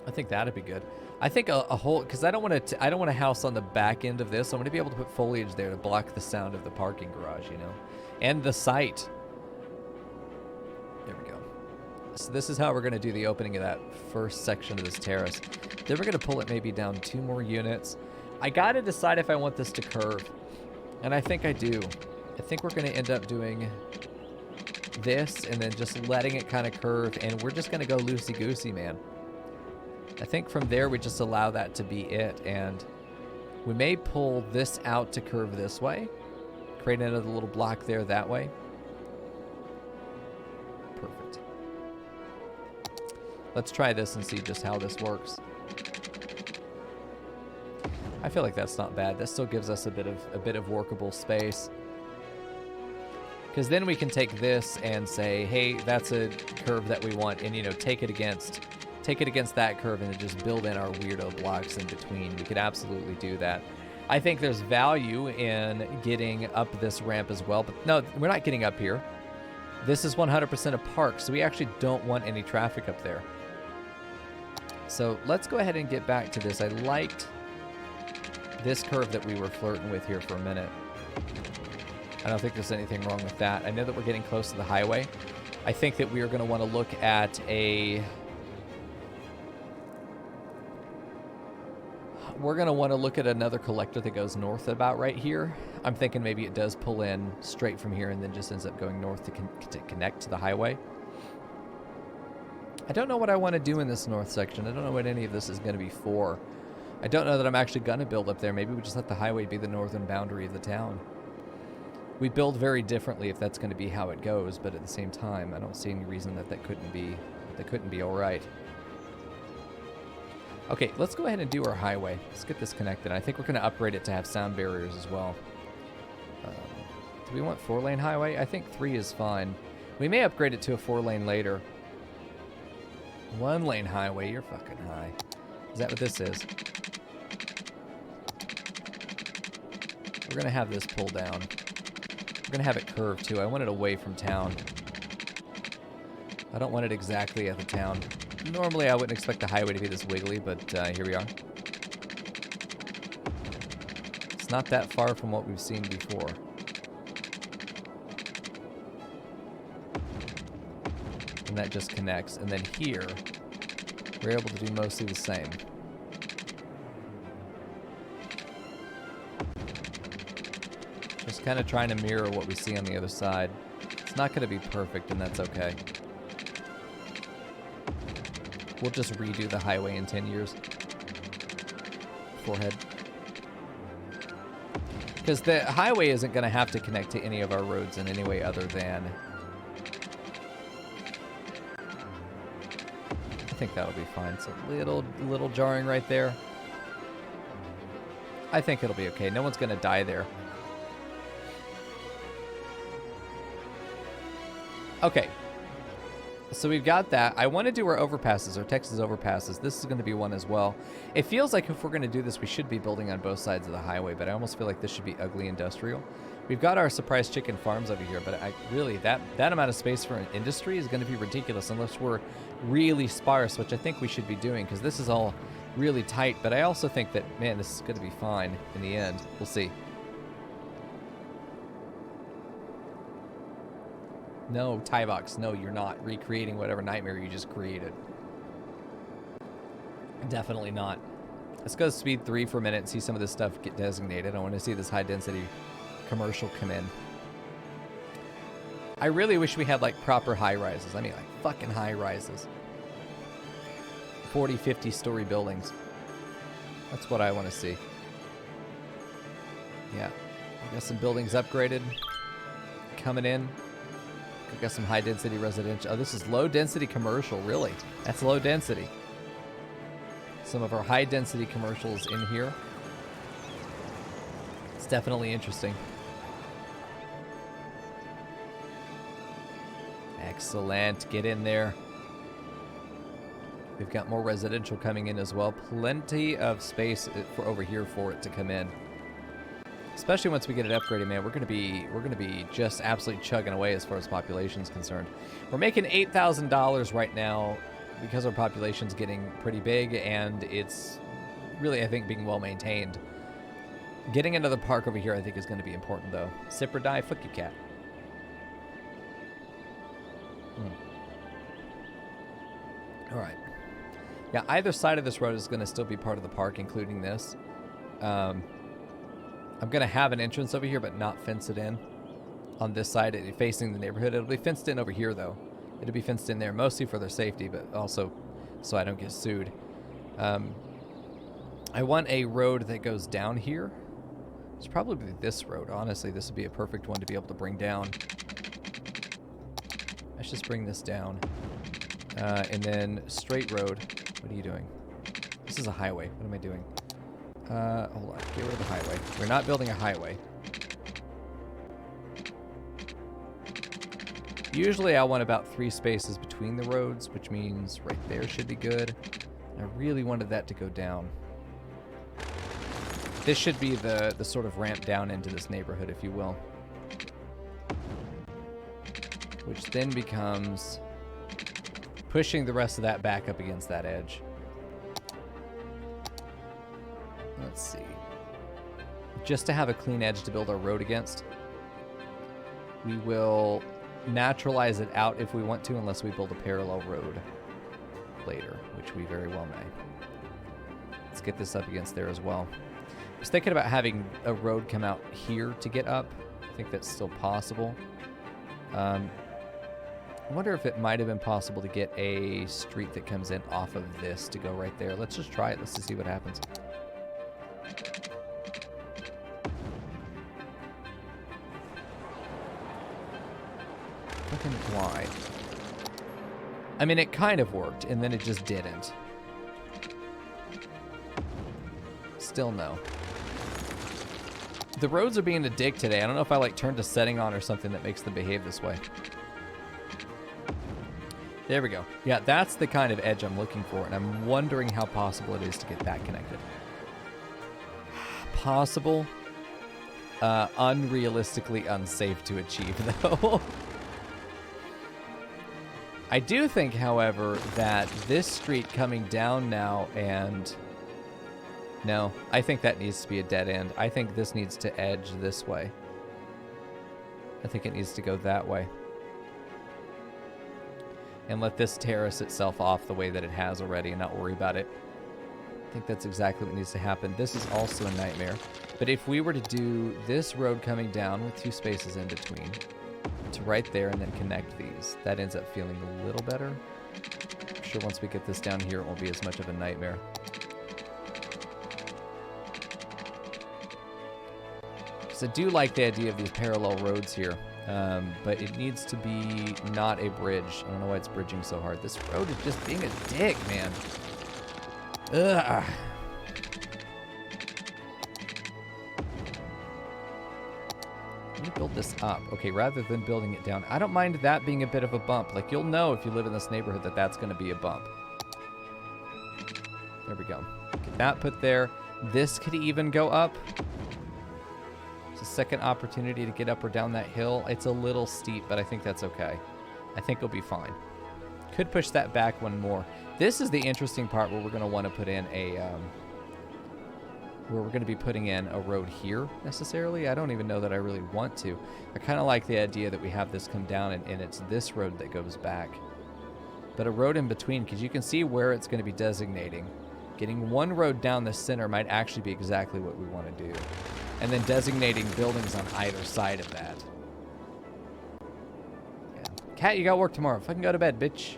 [SPEAKER 1] I think that'd be good. I think a whole, because I don't want a house on the back end of this. I'm going to be able to put foliage there to block the sound of the parking garage, you know, and the site. There we go. So this is how we're going to do the opening of that first section of this terrace. Then we're going to pull it maybe down 2 more units. I got to decide if I want this to curve, and I think I do. I think we're going to end up doing this and then just letting it kind of curve, and we're just going to go loosey-goosey, man. I think from there we just allow that to be it, and we may pull this out to curve this way, create another little block there that way. Perfect. Let's try this and see just how this works. I feel like that's not bad. That still gives us a bit of workable space, because then we can take this and say, hey, that's a curve that we want, and, you know, take it against that curve and then just build in our weirdo blocks in between. We could absolutely do that. I think there's value in getting up this ramp as well, but no, we're not getting up here. This is 100% a park, so we actually don't want any traffic up there. So let's go ahead and get back to this. I liked this curve that we were flirting with here for a minute. I don't think there's anything wrong with that. I know that we're getting close to the highway. I think that we are going to want to look at another collector that goes north about right here. I'm thinking maybe it does pull in straight from here and then just ends up going north to connect to the highway. I don't know what I want to do in this north section. I don't know what any of this is going to be for. I don't know that I'm actually going to build up there. Maybe we just let the highway be the northern boundary of the town. We build very differently if that's going to be how it goes, but at the same time, I don't see any reason that couldn't be all right. Okay, let's go ahead and do our highway. Let's get this connected. I think we're going to upgrade it to have sound barriers as well. Do we want 4-lane highway? I think 3 is fine. We may upgrade it to a 4-lane later. 1-lane highway, you're fucking high. Is that what this is? We're going to have this pull down. We're going to have it curve too. I want it away from town. I don't want it exactly at the town. Normally I wouldn't expect the highway to be this wiggly, but here we are. It's not that far from what we've seen before. And that just connects. And then here, we're able to do mostly the same. Just kind of trying to mirror what we see on the other side. It's not going to be perfect, and that's okay. We'll just redo the highway in 10 years. Forehead. Because the highway isn't going to have to connect to any of our roads in any way other than... I think that'll be fine. It's a little jarring right there. I think it'll be okay. No one's going to die there. Okay. So we've got that. I want to do our overpasses, our Texas overpasses. This is going to be one as well. It feels like if we're going to do this, we should be building on both sides of the highway, but I almost feel like this should be ugly industrial. We've got our surprise chicken farms over here, but really, that amount of space for an industry is going to be ridiculous unless we're really sparse, which I think we should be doing, because this is all really tight, but I also think that, man, this is going to be fine in the end. We'll see. No, Tyvox, no, you're not recreating whatever nightmare you just created. Definitely not. Let's go to speed 3 for a minute and see some of this stuff get designated. I want to see this high-density commercial come in. I really wish we had, like, proper high-rises. I mean, like, fucking high-rises. 40, 50-story buildings. That's what I want to see. Yeah. I got some buildings upgraded. coming in. We've got some high-density residential. Oh, this is low-density commercial, really. That's low density. Some of our high-density commercials in here. It's definitely interesting. Excellent. Get in there. We've got more residential coming in as well. Plenty of space for over here for it to come in. Especially once we get it upgraded, man, we're gonna be just absolutely chugging away as far as population's concerned. We're making $8,000 right now because our population's getting pretty big, and it's really, I think, being well maintained. Getting another park over here, I think, is going to be important, though. Sip or die, fuck you, cat. All right. Yeah, either side of this road is going to still be part of the park, including this. I'm going to have an entrance over here, but not fence it in. On this side, facing the neighborhood. It'll be fenced in over here, though. It'll be fenced in there, mostly for their safety, but also so I don't get sued. I want a road that goes down here. It's probably this road. Honestly, this would be a perfect one to be able to bring down. Let's just bring this down. And then straight road. What are you doing? This is a highway. What am I doing? Hold on. Get rid of the highway. We're not building a highway. Usually I want about 3 spaces between the roads, which means right there should be good. I really wanted that to go down. This should be the sort of ramp down into this neighborhood, if you will. Which then becomes pushing the rest of that back up against that edge. Let's see. Just to have a clean edge to build our road against, we will naturalize it out if we want to, unless we build a parallel road later, which we very well may. Let's get this up against there as well. I was thinking about having a road come out here to get up. I think that's still possible. I wonder if it might have been possible to get a street that comes in off of this to go right there. Let's just try it. Let's just see what happens. Fucking why? I mean, it kind of worked, and then it just didn't. Still no. The roads are being a dick today. I don't know if I like turned a setting on or something that makes them behave this way. There we go. Yeah, that's the kind of edge I'm looking for, and I'm wondering how possible it is to get that connected. Possible. Unrealistically unsafe to achieve, though. I do think, however, that this street coming down now and... No, I think that needs to be a dead end. I think this needs to edge this way. I think it needs to go that way. And let this terrace itself off the way that it has already and not worry about it. I think that's exactly what needs to happen. This is also a nightmare. But if we were to do this road coming down with 2 spaces in between to right there and then connect these, that ends up feeling a little better. I'm sure once we get this down here, it won't be as much of a nightmare. I do like the idea of these parallel roads here, but it needs to be not a bridge. I don't know why it's bridging so hard. This road is just being a dick, man. Ugh. Let me build this up. Okay, rather than building it down. I don't mind that being a bit of a bump. Like, you'll know if you live in this neighborhood that that's going to be a bump. There we go. Get that put there. This could even go up. Second opportunity to get up or down that hill. It's a little steep, but I think that's okay. I think it'll be fine. Could push that back one more. This is the interesting part where we're going to want to put in a where we're going to be putting in a road here necessarily. I don't even know that I really want to. I kind of like the idea that we have this come down and it's this road that goes back, but a road in between, because you can see where it's going to be designating. Getting one road down the center might actually be exactly what we want to do. And then designating buildings on either side of that. Yeah. Cat, you got work tomorrow. Fucking go to bed, bitch.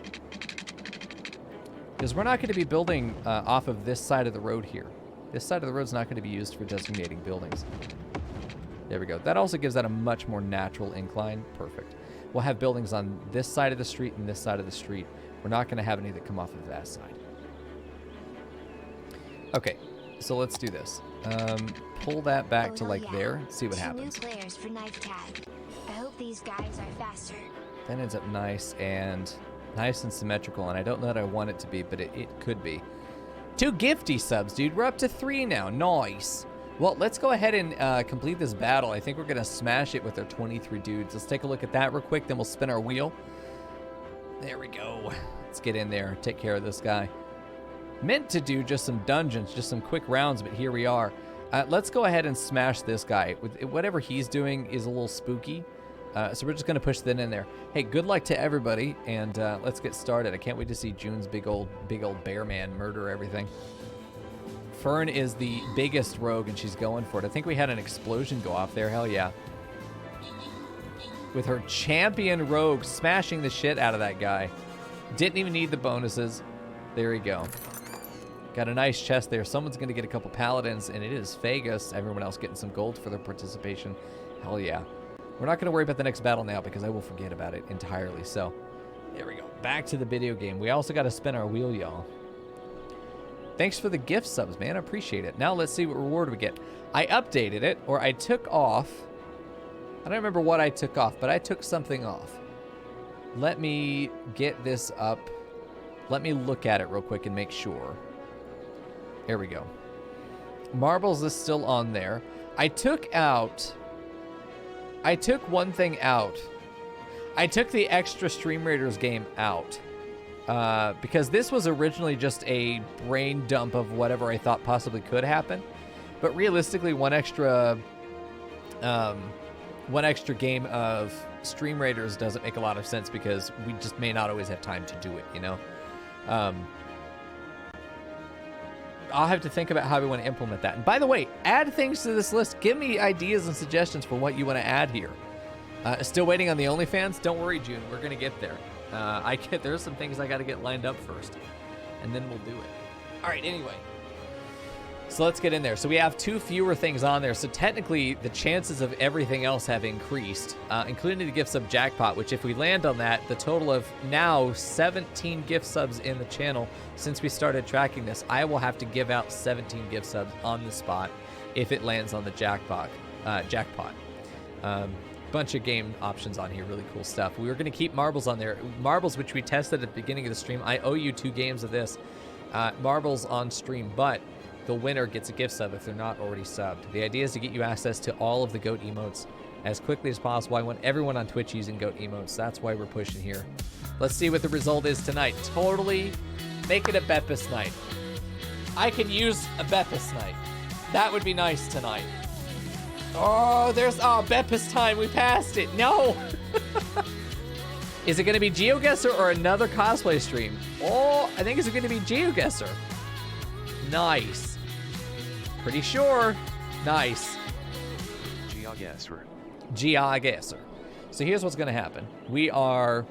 [SPEAKER 1] Because we're not going to be building off of this side of the road here. This side of the road's not going to be used for designating buildings. There we go. That also gives that a much more natural incline. Perfect. We'll have buildings on this side of the street and this side of the street. We're not going to have any that come off of that side. Okay, so let's do this. Pull that back to like there. See what happens.
[SPEAKER 2] New players for knife tag. I hope these guys are faster.
[SPEAKER 1] That ends up nice and symmetrical, and I don't know that I want it to be, but it could be. 2 gifty subs, dude. We're up to 3 now. Nice. Well, let's go ahead and complete this battle. I think we're going to smash it with our 23 dudes. Let's take a look at that real quick, then we'll spin our wheel. There we go. Let's get in there, take care of this guy. Meant to do just some dungeons, just some quick rounds, but here we are. Let's go ahead and smash this guy. Whatever he's doing is a little spooky, so we're just going to push that in there. Hey, good luck to everybody, and let's get started. I can't wait to see June's big old bear man murder everything. Fern is the biggest rogue, and she's going for it. I think we had an explosion go off there. Hell yeah. With her champion rogue smashing the shit out of that guy. Didn't even need the bonuses. There we go. Got a nice chest there. Someone's going to get a couple paladins, and it is Fagus. Everyone else getting some gold for their participation. Hell yeah. We're not going to worry about the next battle now because I will forget about it entirely. So, there we go. Back to the video game. We also got to spin our wheel, y'all. Thanks for the gift subs, man. I appreciate it. Now let's see what reward we get. I updated it, or I took off. I don't remember what I took off, but I took something off. Let me get this up. Let me look at it real quick and make sure. There we go. Marbles is still on there. I took one thing out. I took the extra Stream Raiders game out. Because this was originally just a brain dump of whatever I thought possibly could happen. But realistically, one extra game of Stream Raiders doesn't make a lot of sense because we just may not always have time to do it, you know? I'll have to think about how we want to implement that. And by the way, add things to this list. Give me ideas and suggestions for what you want to add here. Still waiting on the OnlyFans? Don't worry, June. We're going to get there. There's some things I got to get lined up first, and then we'll do it. All right, anyway. So let's get in there. So we have 2 fewer things on there. So technically, the chances of everything else have increased, including the gift sub jackpot, which if we land on that, the total of now 17 gift subs in the channel since we started tracking this, I will have to give out 17 gift subs on the spot if it lands on the jackpot. Bunch of game options on here, really cool stuff. We were going to keep marbles on there. Marbles, which we tested at the beginning of the stream. I owe you 2 games of this. Marbles on stream, but the winner gets a gift sub if they're not already subbed. The idea is to get you access to all of the GOAT emotes as quickly as possible. I want everyone on Twitch using GOAT emotes. That's why we're pushing here. Let's see what the result is tonight. Totally make it a Beppis night. I can use a Beppis night. That would be nice tonight. Oh, Beppis time. We passed it. No. Is it going to be GeoGuessr or another cosplay stream? Oh, I think it's going to be GeoGuessr. Nice. Pretty sure. Nice. GeoGuessr. So here's what's going to happen. We are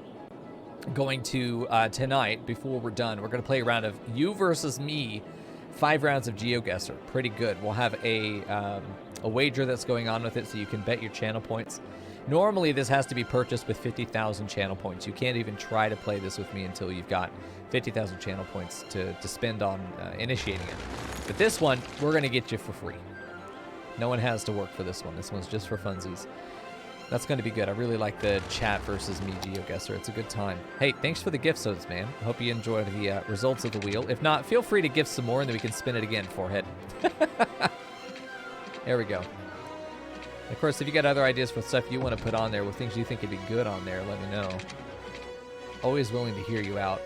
[SPEAKER 1] going to, tonight, before we're done, we're going to play a round of you versus me. 5 rounds of GeoGuessr. Pretty good. We'll have a wager that's going on with it so you can bet your channel points. Normally, this has to be purchased with 50,000 channel points. You can't even try to play this with me until you've got 50,000 channel points to spend on initiating it. But this one, we're going to get you for free. No one has to work for this one. This one's just for funsies. That's going to be good. I really like the chat versus me GeoGuessr. It's a good time. Hey, thanks for the gift subs, man. I hope you enjoyed the results of the wheel. If not, feel free to gift some more, and then we can spin it again, forehead. There we go. Of course, if you got other ideas for stuff you want to put on there, with things you think would be good on there, let me know. Always willing to hear you out.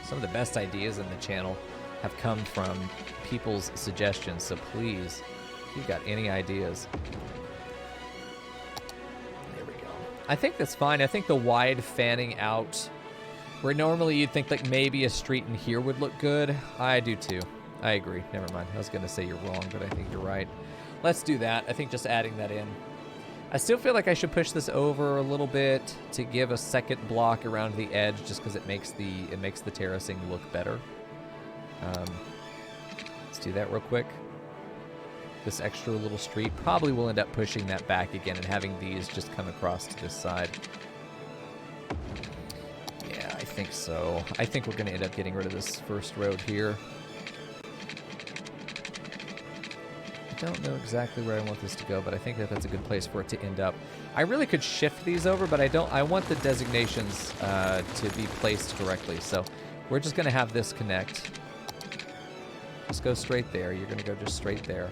[SPEAKER 1] Some of the best ideas in the channel have come from people's suggestions, so please, if you've got any ideas. There we go. I think that's fine. I think the wide fanning out, where normally you'd think like maybe a street in here would look good. I do too. I agree. Never mind. I was going to say you're wrong, but I think you're right. Let's do that. I think just adding that in. I still feel like I should push this over a little bit to give a second block around the edge, just because it makes the terracing look better. Let's do that real quick. this extra little street. Probably will end up pushing that back again and having these just come across to this side. Yeah, I think so. I think we're going to end up getting rid of this first road here. I don't know exactly where I want this to go, but I think that that's a good place for it to end up. I really could shift these over, but I don't. I want the designations to be placed correctly. So we're just going to have this connect. Just go straight there. You're going to go just straight there.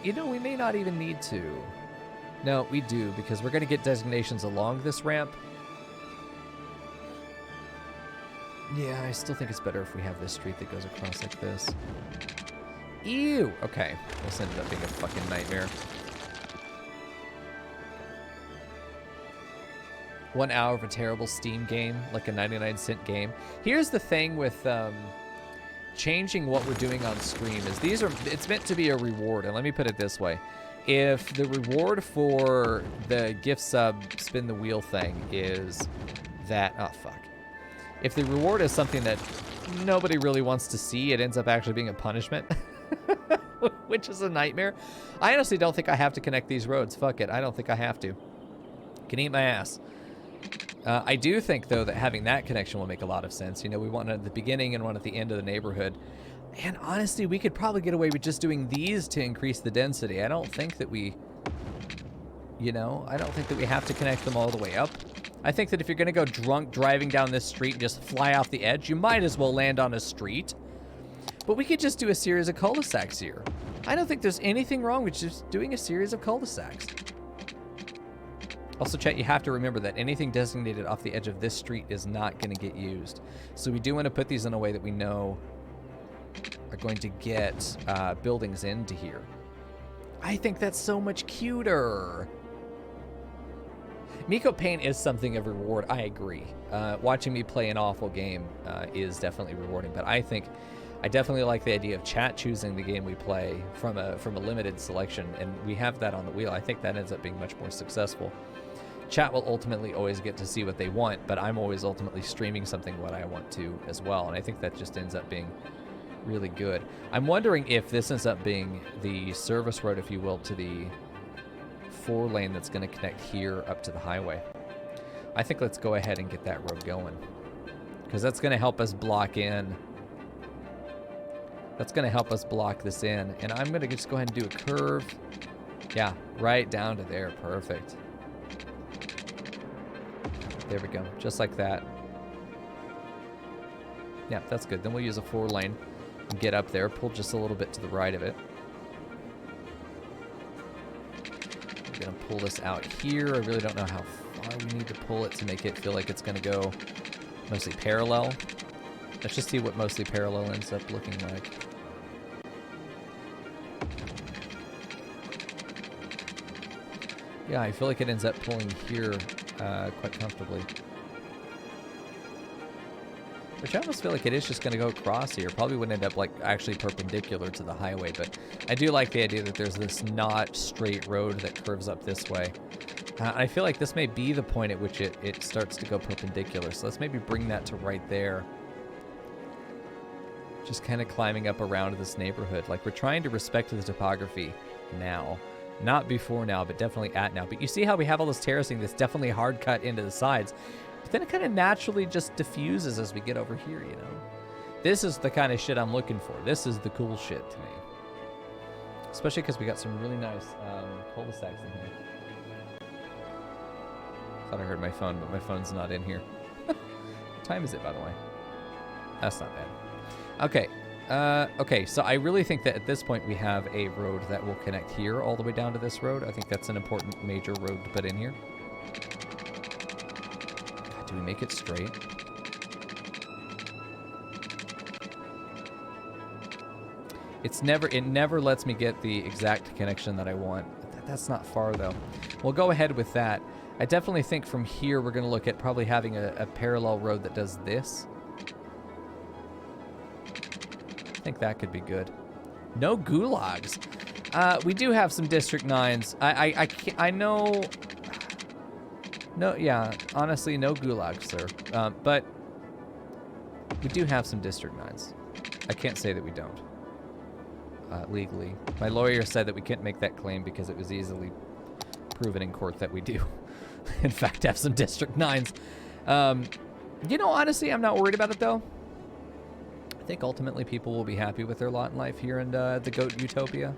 [SPEAKER 1] You know, we may not even need to. No, we do, because we're going to get designations along this ramp. Yeah, I still think it's better if we have this street that goes across like this. Ew! Okay, this ended up being a fucking nightmare. 1 hour of a terrible Steam game, like a 99-cent game. Here's the thing with changing what we're doing on stream is it's meant to be a reward, and let me put it this way. If the reward for the gift sub spin the wheel thing is that, oh fuck. If the reward is something that nobody really wants to see, it ends up actually being a punishment. Which is a nightmare. I honestly don't think I have to connect these roads. Fuck it. I don't think I have to. Can eat my ass. I do think, though, that having that connection will make a lot of sense. You know, we want one at the beginning and one at the end of the neighborhood. And honestly, we could probably get away with just doing these to increase the density. I don't think that we, you know, I don't think that we have to connect them all the way up. I think that if you're going to go drunk driving down this street and just fly off the edge, you might as well land on a street. But we could just do a series of cul-de-sacs here. I don't think there's anything wrong with just doing a series of cul-de-sacs. Also, chat, you have to remember that anything designated off the edge of this street is not going to get used. So we do want to put these in a way that we know are going to get buildings into here. I think that's so much cuter. Mico Paint is something of reward. I agree. Watching me play an awful game is definitely rewarding, but I definitely like the idea of chat choosing the game we play from a limited selection, and we have that on the wheel. I think that ends up being much more successful. Chat will ultimately always get to see what they want, but I'm always ultimately streaming something what I want to as well, and I think that just ends up being really good. I'm wondering if this ends up being the service road, if you will, to the 4-lane that's going to connect here up to the highway. I think let's go ahead and get that road going, because that's going to help us block in. That's going to help us block this in. And I'm going to just go ahead and do a curve. Yeah, right down to there. Perfect. There we go. Just like that. Yeah, that's good. Then we'll use a 4-lane and get up there. Pull just a little bit to the right of it. We're going to pull this out here. I really don't know how far we need to pull it to make it feel like it's going to go mostly parallel. Let's just see what mostly parallel ends up looking like. Yeah, I feel like it ends up pulling here quite comfortably. Which I almost feel like it is just going to go across here. Probably wouldn't end up like actually perpendicular to the highway, but I do like the idea that there's this not straight road that curves up this way. I feel like this may be the point at which it starts to go perpendicular. So let's maybe bring that to right there. Just kind of climbing up around this neighborhood. Like, we're trying to respect the topography now. Not before now, but definitely at now. But you see how we have all this terracing that's definitely hard cut into the sides. But then it kind of naturally just diffuses as we get over here, you know? This is the kind of shit I'm looking for. This is the cool shit to me. Especially because we got some really nice cul-de-sacs in here. Thought I heard my phone, but my phone's not in here. What time is it, by the way? That's not bad. Okay. Okay, so I really think that at this point we have a road that will connect here all the way down to this road. I think that's an important major road to put in here. God, do we make it straight? It never lets me get the exact connection that I want. That's not far, though. We'll go ahead with that. I definitely think from here we're going to look at probably having a parallel road that does this. I think that could be good. No gulags. We do have some District 9s. I know... No, yeah, honestly, no gulags, sir. But we do have some District 9s. I can't say that we don't. legally. My lawyer said that we couldn't make that claim because it was easily proven in court that we do. In fact, have some District 9s. You know, honestly, I'm not worried about it, though. I think ultimately people will be happy with their lot in life here in the Goat Utopia.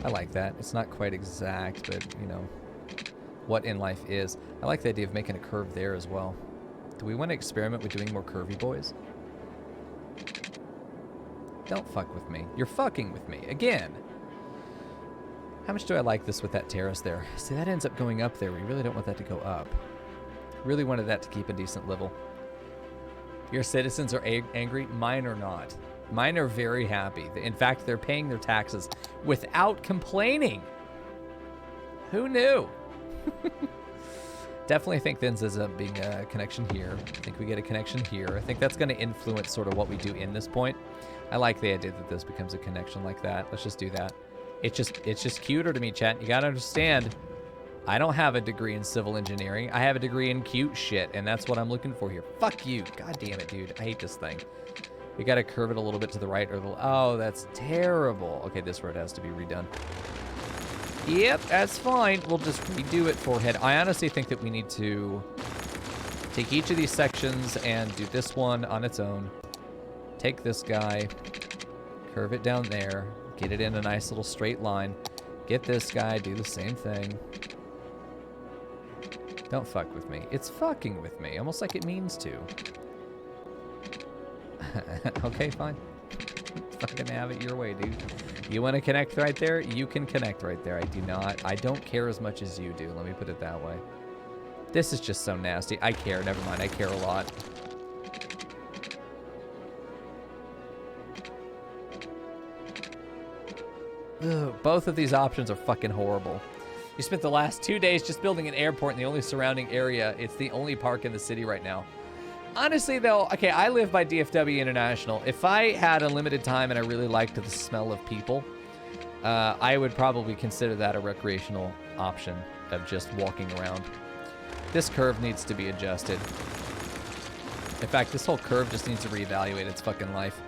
[SPEAKER 1] I like that. It's not quite exact, but, you know, what in life is. I like the idea of making a curve there as well. Do we want to experiment with doing more curvy boys? Don't fuck with me. You're fucking with me. Again. How much do I like this with that terrace there? See, that ends up going up there. We really don't want that to go up. Really wanted that to keep a decent level. Your citizens are angry? Mine are not. Mine are very happy. In fact, they're paying their taxes without complaining. Who knew? Definitely think this ends up being a connection here. I think we get a connection here. I think that's going to influence sort of what we do in this point. I like the idea that this becomes a connection like that. Let's just do that. It's just cuter to me, chat. You got to understand, I don't have a degree in civil engineering. I have a degree in cute shit, and that's what I'm looking for here. Fuck you. God damn it, dude. I hate this thing. We got to curve it a little bit to the right. Or oh, that's terrible. Okay, this road has to be redone. Yep, that's fine. We'll just redo it, forehead. I honestly think that we need to take each of these sections and do this one on its own. Take this guy, curve it down there, get it in a nice little straight line. Get this guy, do the same thing. Don't fuck with me. It's fucking with me, almost like it means to. Okay, fine. Fucking have it your way, dude. You want to connect right there? You can connect right there. I don't care as much as you do. Let me put it that way. This is just so nasty. I care. Never mind. I care a lot. Ugh, both of these options are fucking horrible. You spent the last 2 days just building an airport in the only surrounding area. It's the only park in the city right now. Honestly, though, okay, I live by DFW International. If I had a limited time and I really liked the smell of people, I would probably consider that a recreational option of just walking around. This curve needs to be adjusted. In fact, this whole curve just needs to reevaluate its fucking life.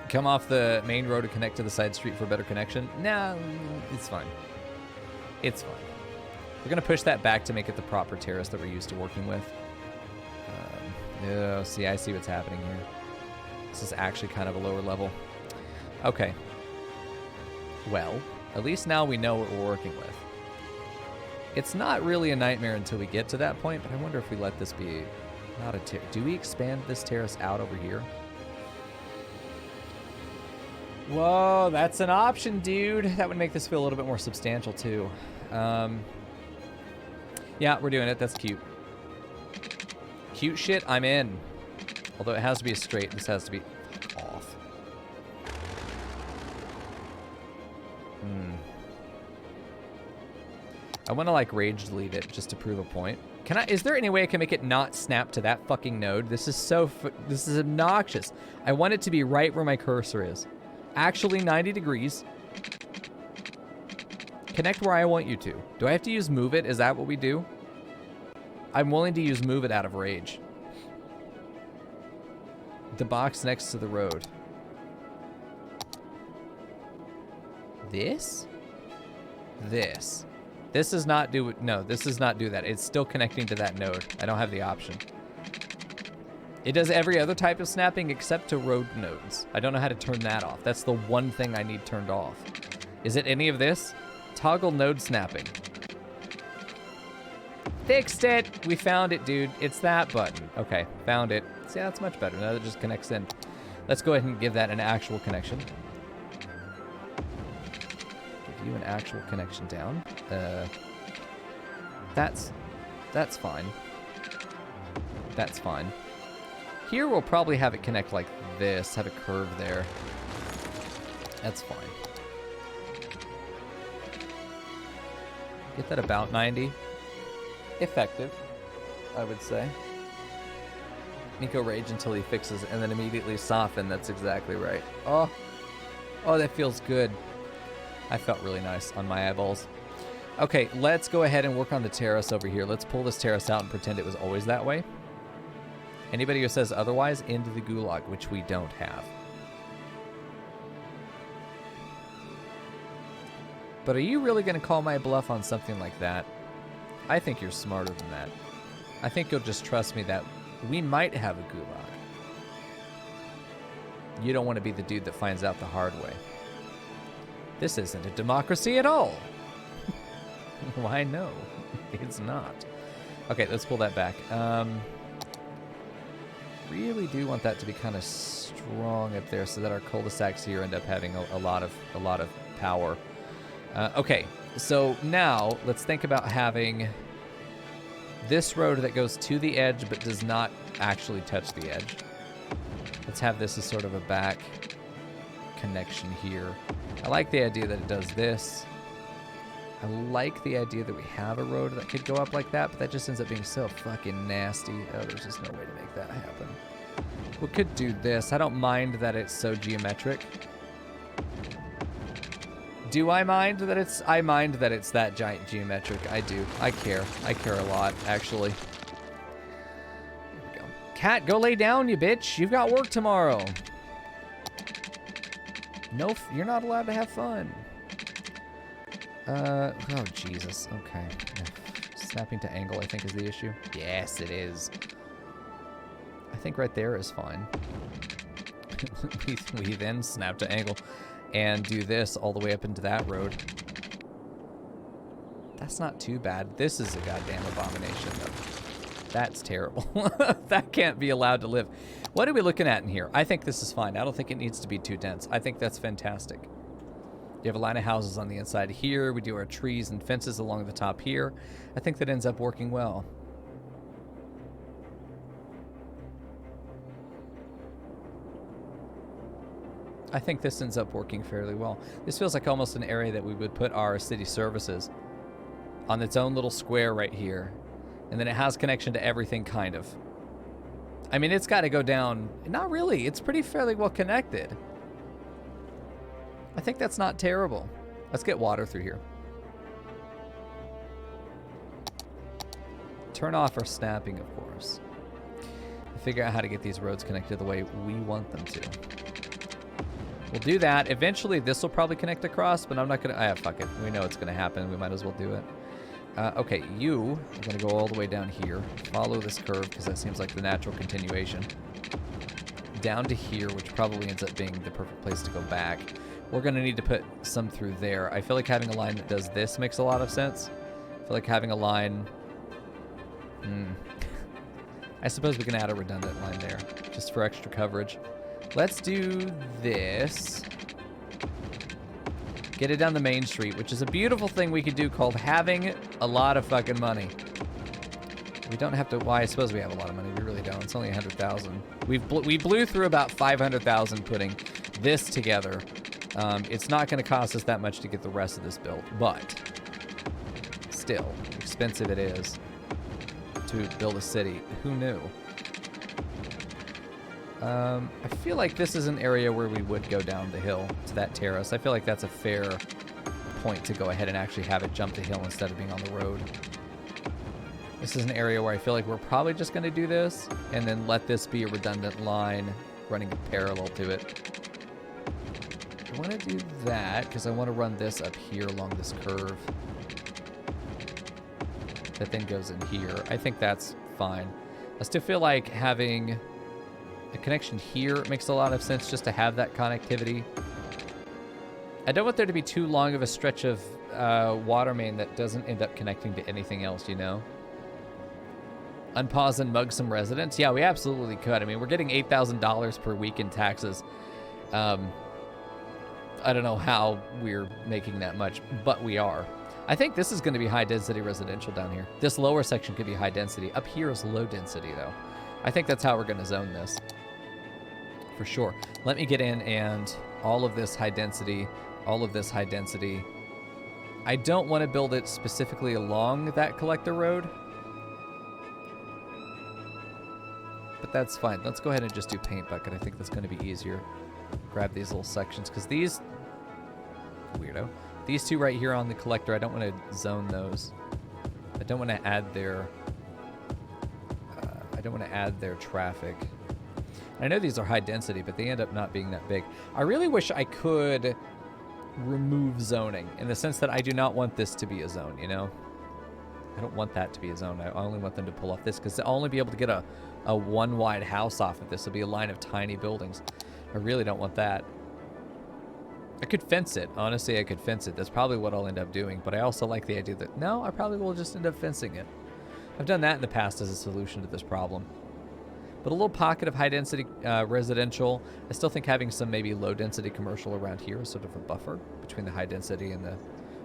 [SPEAKER 1] Come off the main road to connect to the side street for a better connection? No, it's fine. It's fine. We're going to push that back to make it the proper terrace that we're used to working with. Oh, see, I see what's happening here. This is actually kind of a lower level. Okay. Well, at least now we know what we're working with. It's not really a nightmare until we get to that point, but I wonder if we let this be not a terrace. Do we expand this terrace out over here? Whoa, that's an option, dude. That would make this feel a little bit more substantial, too. Yeah, we're doing it. That's cute. Cute shit, I'm in. Although it has to be a straight. This has to be off. I want to, like, rage delete it just to prove a point. Can I? Is there any way I can make it not snap to that fucking node? This is so... This is obnoxious. I want it to be right where my cursor is. Actually 90 degrees. Connect where I want you to. Do I have to use move it? Is that what we do? I'm willing to use move it out of rage. The box next to the road. This? This. This does not do... No, this does not do that. It's still connecting to that node. I don't have the option. It does every other type of snapping except to road nodes. I don't know how to turn that off. That's the one thing I need turned off. Is it any of this? Toggle node snapping. Fixed it! We found it, dude. It's that button. Okay, found it. See, that's much better. Now that just connects in. Let's go ahead and give that an actual connection. Give you an actual connection down. That's fine. That's fine. Here we'll probably have it connect like this, have a curve there. That's fine. Get that about 90. Effective, I would say. Mico rage until he fixes it and then immediately soften. That's exactly right. Oh, that feels good. I felt really nice on my eyeballs. Okay, let's go ahead and work on the terrace over here. Let's pull this terrace out and pretend it was always that way. Anybody who says otherwise, into the gulag, which we don't have. But are you really going to call my bluff on something like that? I think you're smarter than that. I think you'll just trust me that we might have a gulag. You don't want to be the dude that finds out the hard way. This isn't a democracy at all. Why, no, it's not. Okay, let's pull that back. Really do want that to be kind of strong up there so that our cul-de-sacs here end up having a lot of power. Okay, so now let's think about having this road that goes to the edge but does not actually touch the edge. Let's have this as sort of a back connection here. I like the idea that it does this. I like the idea that we have a road that could go up like that, but that just ends up being so fucking nasty. Oh, there's just no way to make that happen. We could do this. I don't mind that it's so geometric. Do I mind that it's... I mind that it's that giant geometric. I do. I care. I care a lot, actually. Here we go. Cat, go lay down, you bitch. You've got work tomorrow. No, you're not allowed to have fun. Oh, Jesus. Okay. Snapping to angle, I think, is the issue. Yes, it is. I think right there is fine. we then snap to angle and do this all the way up into that road. That's not too bad. This is a goddamn abomination, though. That's terrible. That can't be allowed to live. What are we looking at in here? I think this is fine. I don't think it needs to be too dense. I think that's fantastic. You have a line of houses on the inside here. We do our trees and fences along the top here. I think that ends up working well. I think this ends up working fairly well. This feels like almost an area that we would put our city services on its own little square right here. And then it has connection to everything, kind of. I mean, it's got to go down. Not really. It's pretty fairly well connected. I think that's not terrible. Let's get water through here. Turn off our snapping, of course. Figure out how to get these roads connected the way we want them to. We'll do that. Eventually, this will probably connect across, but I'm not going to... fuck it. We know it's going to happen. We might as well do it. Okay, you are going to go all the way down here. Follow this curve, because that seems like the natural continuation. Down to here, which probably ends up being the perfect place to go back. We're going to need to put some through there. I feel like having a line that does this makes a lot of sense. I feel like having a line... I suppose we can add a redundant line there, just for extra coverage. Let's do this. Get it down the main street, which is a beautiful thing we could do called having a lot of fucking money. We don't have to... Well, I suppose we have a lot of money. We really don't. It's only 100,000. We blew through about 500,000 putting this together. It's not going to cost us that much to get the rest of this built, but still, expensive it is to build a city. Who knew? I feel like this is an area where we would go down the hill to that terrace. I feel like that's a fair point to go ahead and actually have it jump the hill instead of being on the road. This is an area where I feel like we're probably just going to do this and then let this be a redundant line running parallel to it. I want to do that because I want to run this up here along this curve that then goes in here. I think that's fine. I still feel like having a connection here makes a lot of sense just to have that connectivity. I don't want there to be too long of a stretch of water main that doesn't end up connecting to anything else, you know? Unpause and mug some residents? Yeah, we absolutely could. I mean, we're getting $8,000 per week in taxes. I don't know how we're making that much, but we are. I think this is going to be high-density residential down here. This lower section could be high-density. Up here is low-density, though. I think that's how we're going to zone this. For sure. Let me get in and all of this high-density, all of this high-density. I don't want to build it specifically along that collector road. But that's fine. Let's go ahead and just do paint bucket. I think that's going to be easier. Grab these little sections, because these... Weirdo. These two right here on the collector, I don't want to zone those. I don't want to add their... I don't want to add their traffic. I know these are high density, but they end up not being that big. I really wish I could remove zoning in the sense that I do not want this to be a zone, you know? I don't want that to be a zone. I only want them to pull off this because they'll only be able to get a one wide house off of this. It'll be a line of tiny buildings. I really don't want that. I could fence it. Honestly, I could fence it. That's probably what I'll end up doing. But I also like the idea that, no, I probably will just end up fencing it. I've done that in the past as a solution to this problem. But a little pocket of high-density residential. I still think having some maybe low-density commercial around here is sort of a buffer between the high-density and the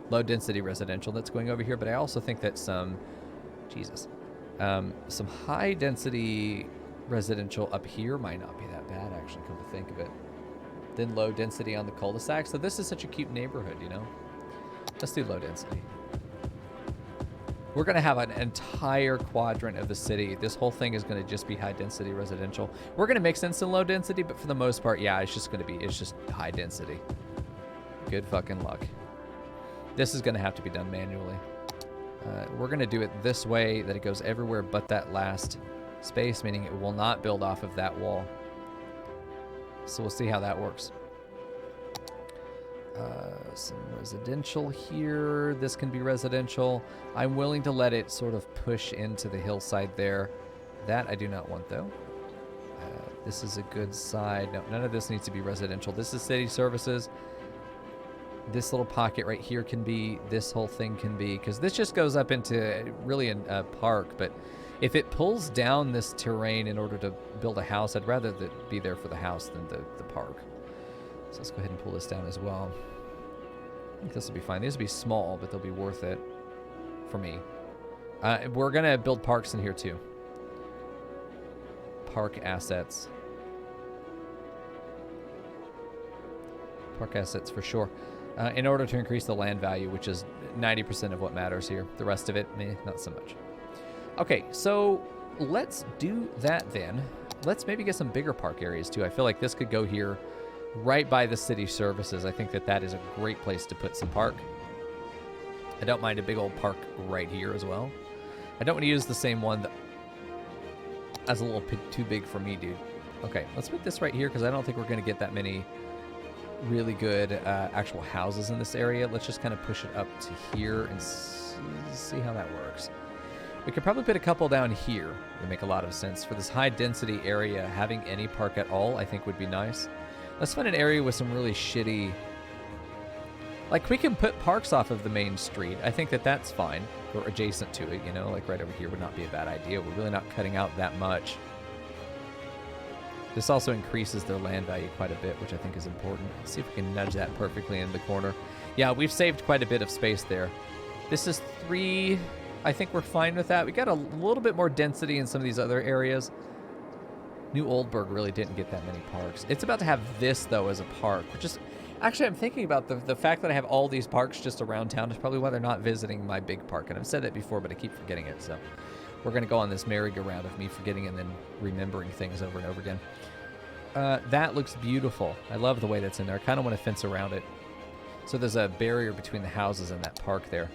[SPEAKER 1] low-density residential that's going over here. But I also think that some high-density residential up here might not be that bad, actually, come to think of it. Then low-density on the cul-de-sac. So this is such a cute neighborhood, you know? Let's do low-density. We're going to have an entire quadrant of the city. This whole thing is going to just be high-density residential. We're going to mix in some low-density, but for the most part, yeah, it's just high-density. Good fucking luck. This is going to have to be done manually. We're going to do it this way, that it goes everywhere but that last space, meaning it will not build off of that wall. So we'll see how that works. Some residential here. This can be residential. I'm willing to let it sort of push into the hillside there. That I do not want, though. This is a good side. No, none of this needs to be residential. This is city services. This little pocket right here can be. This whole thing can be. Because this just goes up into really a park. But if it pulls down this terrain in order to build a house, I'd rather that be there for the house than the park. So let's go ahead and pull this down as well. I think this will be fine. These will be small, but they'll be worth it for me. We're going to build parks in here too. Park assets. Park assets for sure. In order to increase the land value, which is 90% of what matters here. The rest of it, not so much. Okay, so let's do that then. Let's maybe get some bigger park areas too. I feel like this could go here right by the city services. I think that is a great place to put some park. I don't mind a big old park right here as well. I don't want to use the same one that's a little too big for me, dude. Okay, let's put this right here because I don't think we're going to get that many really good actual houses in this area. Let's just kind of push it up to here and see how that works. We could probably put a couple down here. It would make a lot of sense. For this high density area, having any park at all, I think would be nice. Let's find an area with some really shitty... Like, we can put parks off of the main street. I think that's fine. Or adjacent to it, you know? Like, right over here would not be a bad idea. We're really not cutting out that much. This also increases their land value quite a bit, which I think is important. Let's see if we can nudge that perfectly in the corner. Yeah, we've saved quite a bit of space there. This is 3... I think we're fine with that. We got a little bit more density in some of these other areas. New Oldburg really didn't get that many parks. It's about to have this, though, as a park, which is... Actually, I'm thinking about the fact that I have all these parks just around town is probably why they're not visiting my big park. And I've said that before, but I keep forgetting it. So we're going to go on this merry-go-round of me forgetting and then remembering things over and over again. That looks beautiful. I love the way that's in there. I kind of want to fence around it. So there's a barrier between the houses and that park there.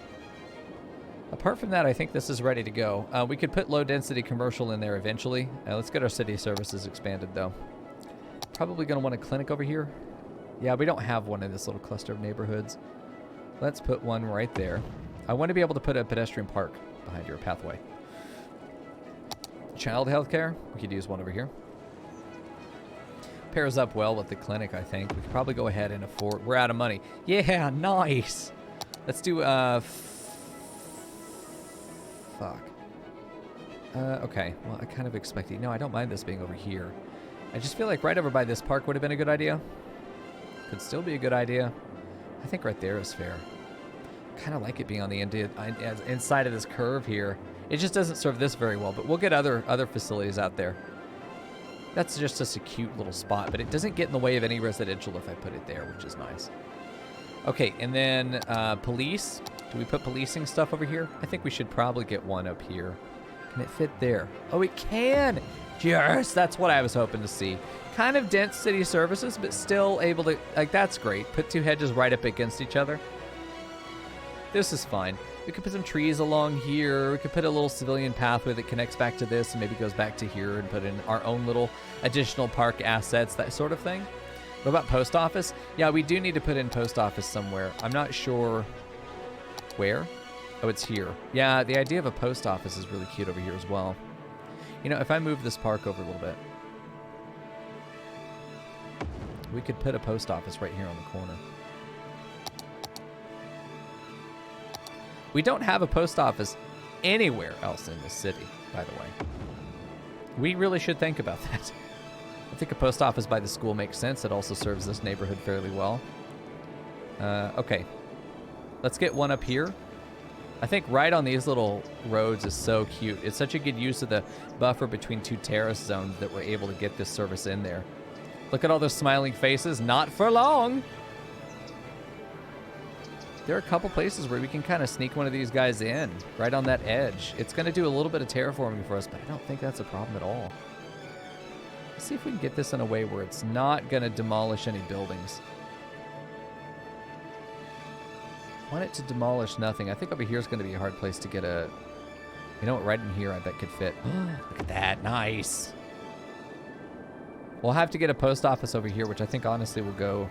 [SPEAKER 1] Apart from that, I think this is ready to go. We could put low-density commercial in there eventually. Let's get our city services expanded, though. Probably going to want a clinic over here. Yeah, we don't have one in this little cluster of neighborhoods. Let's put one right there. I want to be able to put a pedestrian park behind your pathway. Child healthcare. We could use one over here. Pairs up well with the clinic, I think. We could probably go ahead and afford... We're out of money. Yeah, nice. Let's do... Fuck. Okay. Well, I kind of expected... No, I don't mind this being over here. I just feel like right over by this park would have been a good idea. Could still be a good idea. I think right there is fair. Kind of like it being on the inside of this curve here. It just doesn't serve this very well, but we'll get other facilities out there. That's just a cute little spot, but it doesn't get in the way of any residential if I put it there, which is nice. Okay, and then police. Do we put policing stuff over here? I think we should probably get one up here. Can it fit there? Oh, it can! Yes, that's what I was hoping to see. Kind of dense city services, but still able to... Like, that's great. Put two hedges right up against each other. This is fine. We could put some trees along here. We could put a little civilian pathway that connects back to this and maybe goes back to here and put in our own little additional park assets, that sort of thing. What about post office? Yeah, we do need to put in post office somewhere. I'm not sure where. Oh, it's here. Yeah, the idea of a post office is really cute over here as well. You know, if I move this park over a little bit, we could put a post office right here on the corner. We don't have a post office anywhere else in this city, by the way. We really should think about that. I think a post office by the school makes sense. It also serves this neighborhood fairly well. Okay. Let's get one up here. I think right on these little roads is so cute. It's such a good use of the buffer between two terrace zones that we're able to get this service in there. Look at all those smiling faces. Not for long. There are a couple places where we can kind of sneak one of these guys in, right on that edge. It's going to do a little bit of terraforming for us, but I don't think that's a problem at all. Let's see if we can get this in a way where it's not going to demolish any buildings. I want it to demolish nothing. I think over here is going to be a hard place to get a... You know what? Right in here I bet could fit. Look at that. Nice. We'll have to get a post office over here, which I think honestly will go...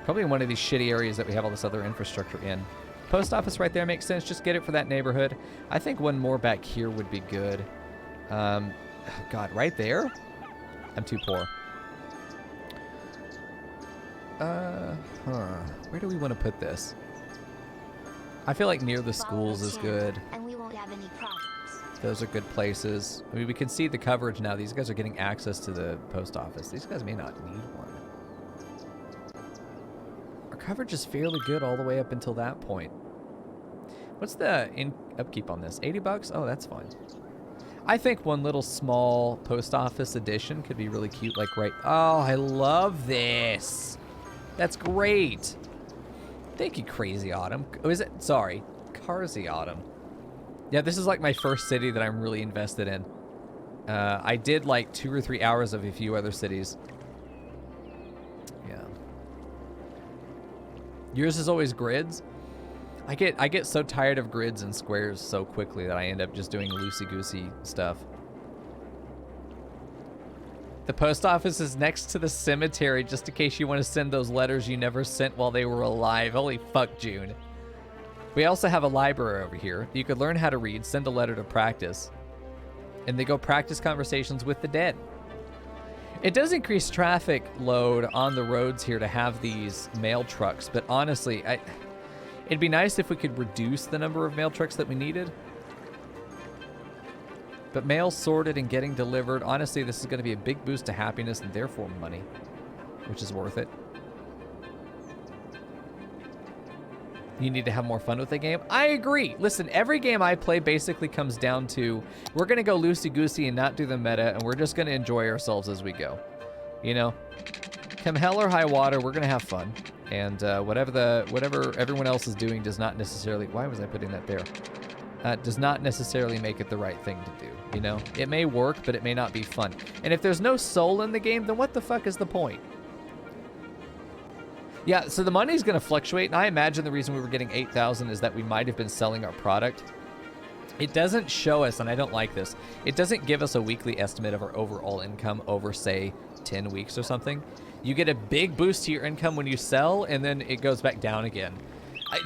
[SPEAKER 1] Probably in one of these shitty areas that we have all this other infrastructure in. Post office right there makes sense. Just get it for that neighborhood. I think one more back here would be good. God, right there? I'm too poor. Where do we want to put this? I feel like near the schools is good.
[SPEAKER 2] And we won't have any problems.
[SPEAKER 1] Those are good places. I mean, we can see the coverage now. These guys are getting access to the post office. These guys may not need one. Coverage is fairly good all the way up until that point. What's the upkeep on this? 80 bucks? Oh, that's fine. I think one little small post office addition could be really cute, like right... Oh, I love this. That's great. Thank you, Crazy Autumn. Oh, is it? Sorry. Carsy Autumn. Yeah, this is like my first city that I'm really invested in. I did like 2 or 3 hours of a few other cities. Yours is always grids. I get so tired of grids and squares so quickly that I end up just doing loosey-goosey stuff. The post office is next to the cemetery, just in case you want to send those letters you never sent while they were alive. Holy fuck, June. We also have a library over here. You could learn how to read, send a letter to practice, and they go practice conversations with the dead. It does increase traffic load on the roads here to have these mail trucks, but honestly, it'd be nice if we could reduce the number of mail trucks that we needed. But mail sorted and getting delivered, honestly, this is going to be a big boost to happiness and therefore money, which is worth it. You need to have more fun with the game. I agree. Listen, every game I play basically comes down to we're going to go loosey-goosey and not do the meta, and we're just going to enjoy ourselves as we go. You know? Come hell or high water, we're going to have fun. And whatever everyone else is doing does not necessarily... Why was I putting that there? Does not necessarily make it the right thing to do, you know? It may work, but it may not be fun. And if there's no soul in the game, then what the fuck is the point? Yeah, so the money's going to fluctuate, and I imagine the reason we were getting 8,000 is that we might have been selling our product. It doesn't show us, and I don't like this, it doesn't give us a weekly estimate of our overall income over, say, 10 weeks or something. You get a big boost to your income when you sell, and then it goes back down again.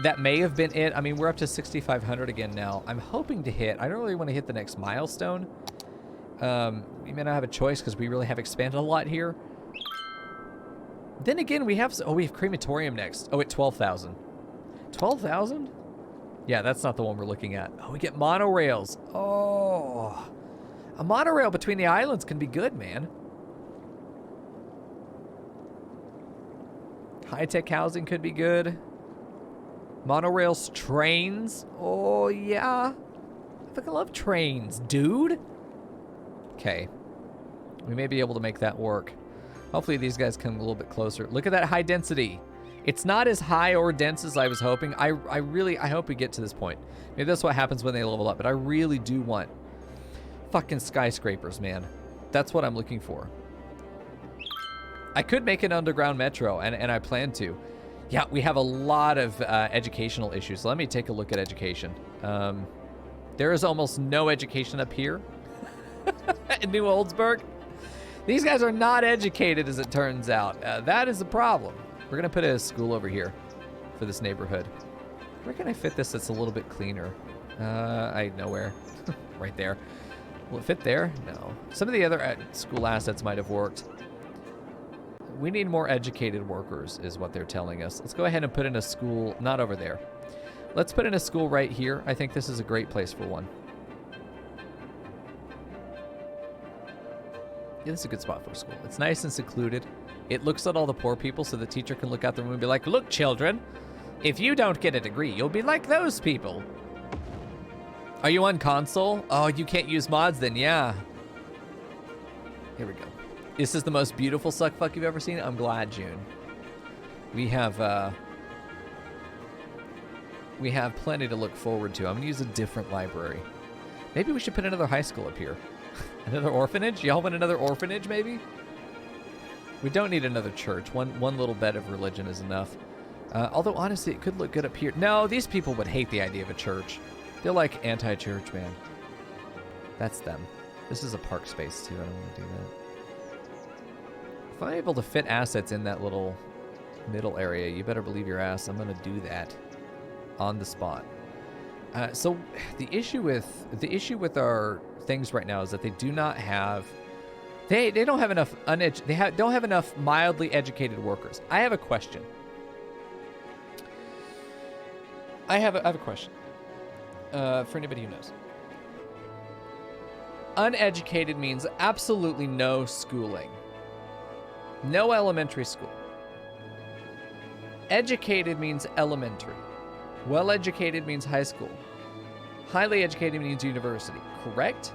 [SPEAKER 1] That may have been it. I mean, we're up to 6,500 again now. I'm hoping to hit, I don't really want to hit the next milestone. We may not have a choice because we really have expanded a lot here. Then again, we have crematorium next. Oh, at 12,000. 12,000? Yeah, that's not the one we're looking at. Oh, we get monorails. Oh, a monorail between the islands can be good, man. High-tech housing could be good. Monorails, trains. Oh, yeah. I fucking love trains, dude. Okay. We may be able to make that work. Hopefully these guys come a little bit closer. Look at that high density. It's not as high or dense as I was hoping. I hope we get to this point. Maybe that's what happens when they level up, but I really do want fucking skyscrapers, man. That's what I'm looking for. I could make an underground metro, and I plan to. Yeah, we have a lot of educational issues. So let me take a look at education. There is almost no education up here in New Oldsburg. These guys are not educated, as it turns out. That is a problem. We're going to put a school over here for this neighborhood. Where can I fit this that's a little bit cleaner? Nowhere. Right there. Will it fit there? No. Some of the other school assets might have worked. We need more educated workers, is what they're telling us. Let's go ahead and put in a school, not over there. Let's put in a school right here. I think this is a great place for one. Yeah, this is a good spot for a school. It's nice and secluded. It looks at all the poor people so the teacher can look out the room and be like, look, children, if you don't get a degree, you'll be like those people. Are you on console? Oh, you can't use mods then, yeah. Here we go. This is the most beautiful suck fuck you've ever seen. I'm glad, June. We have plenty to look forward to. I'm gonna use a different library. Maybe we should put another high school up here. Another orphanage? Y'all want another orphanage, maybe? We don't need another church. One little bed of religion is enough. Although, honestly, it could look good up here. No, these people would hate the idea of a church. They're like anti-church, man. That's them. This is a park space, too. I don't want to do that. If I'm able to fit assets in that little middle area, you better believe your ass I'm going to do that on the spot. So the issue with our things right now is that they do not have... They don't have enough don't have enough mildly educated workers. I have a question. I have a question. For anybody who knows. Uneducated means absolutely no schooling. No elementary school. Educated means elementary. Well-educated means high school. Highly educated means university, correct?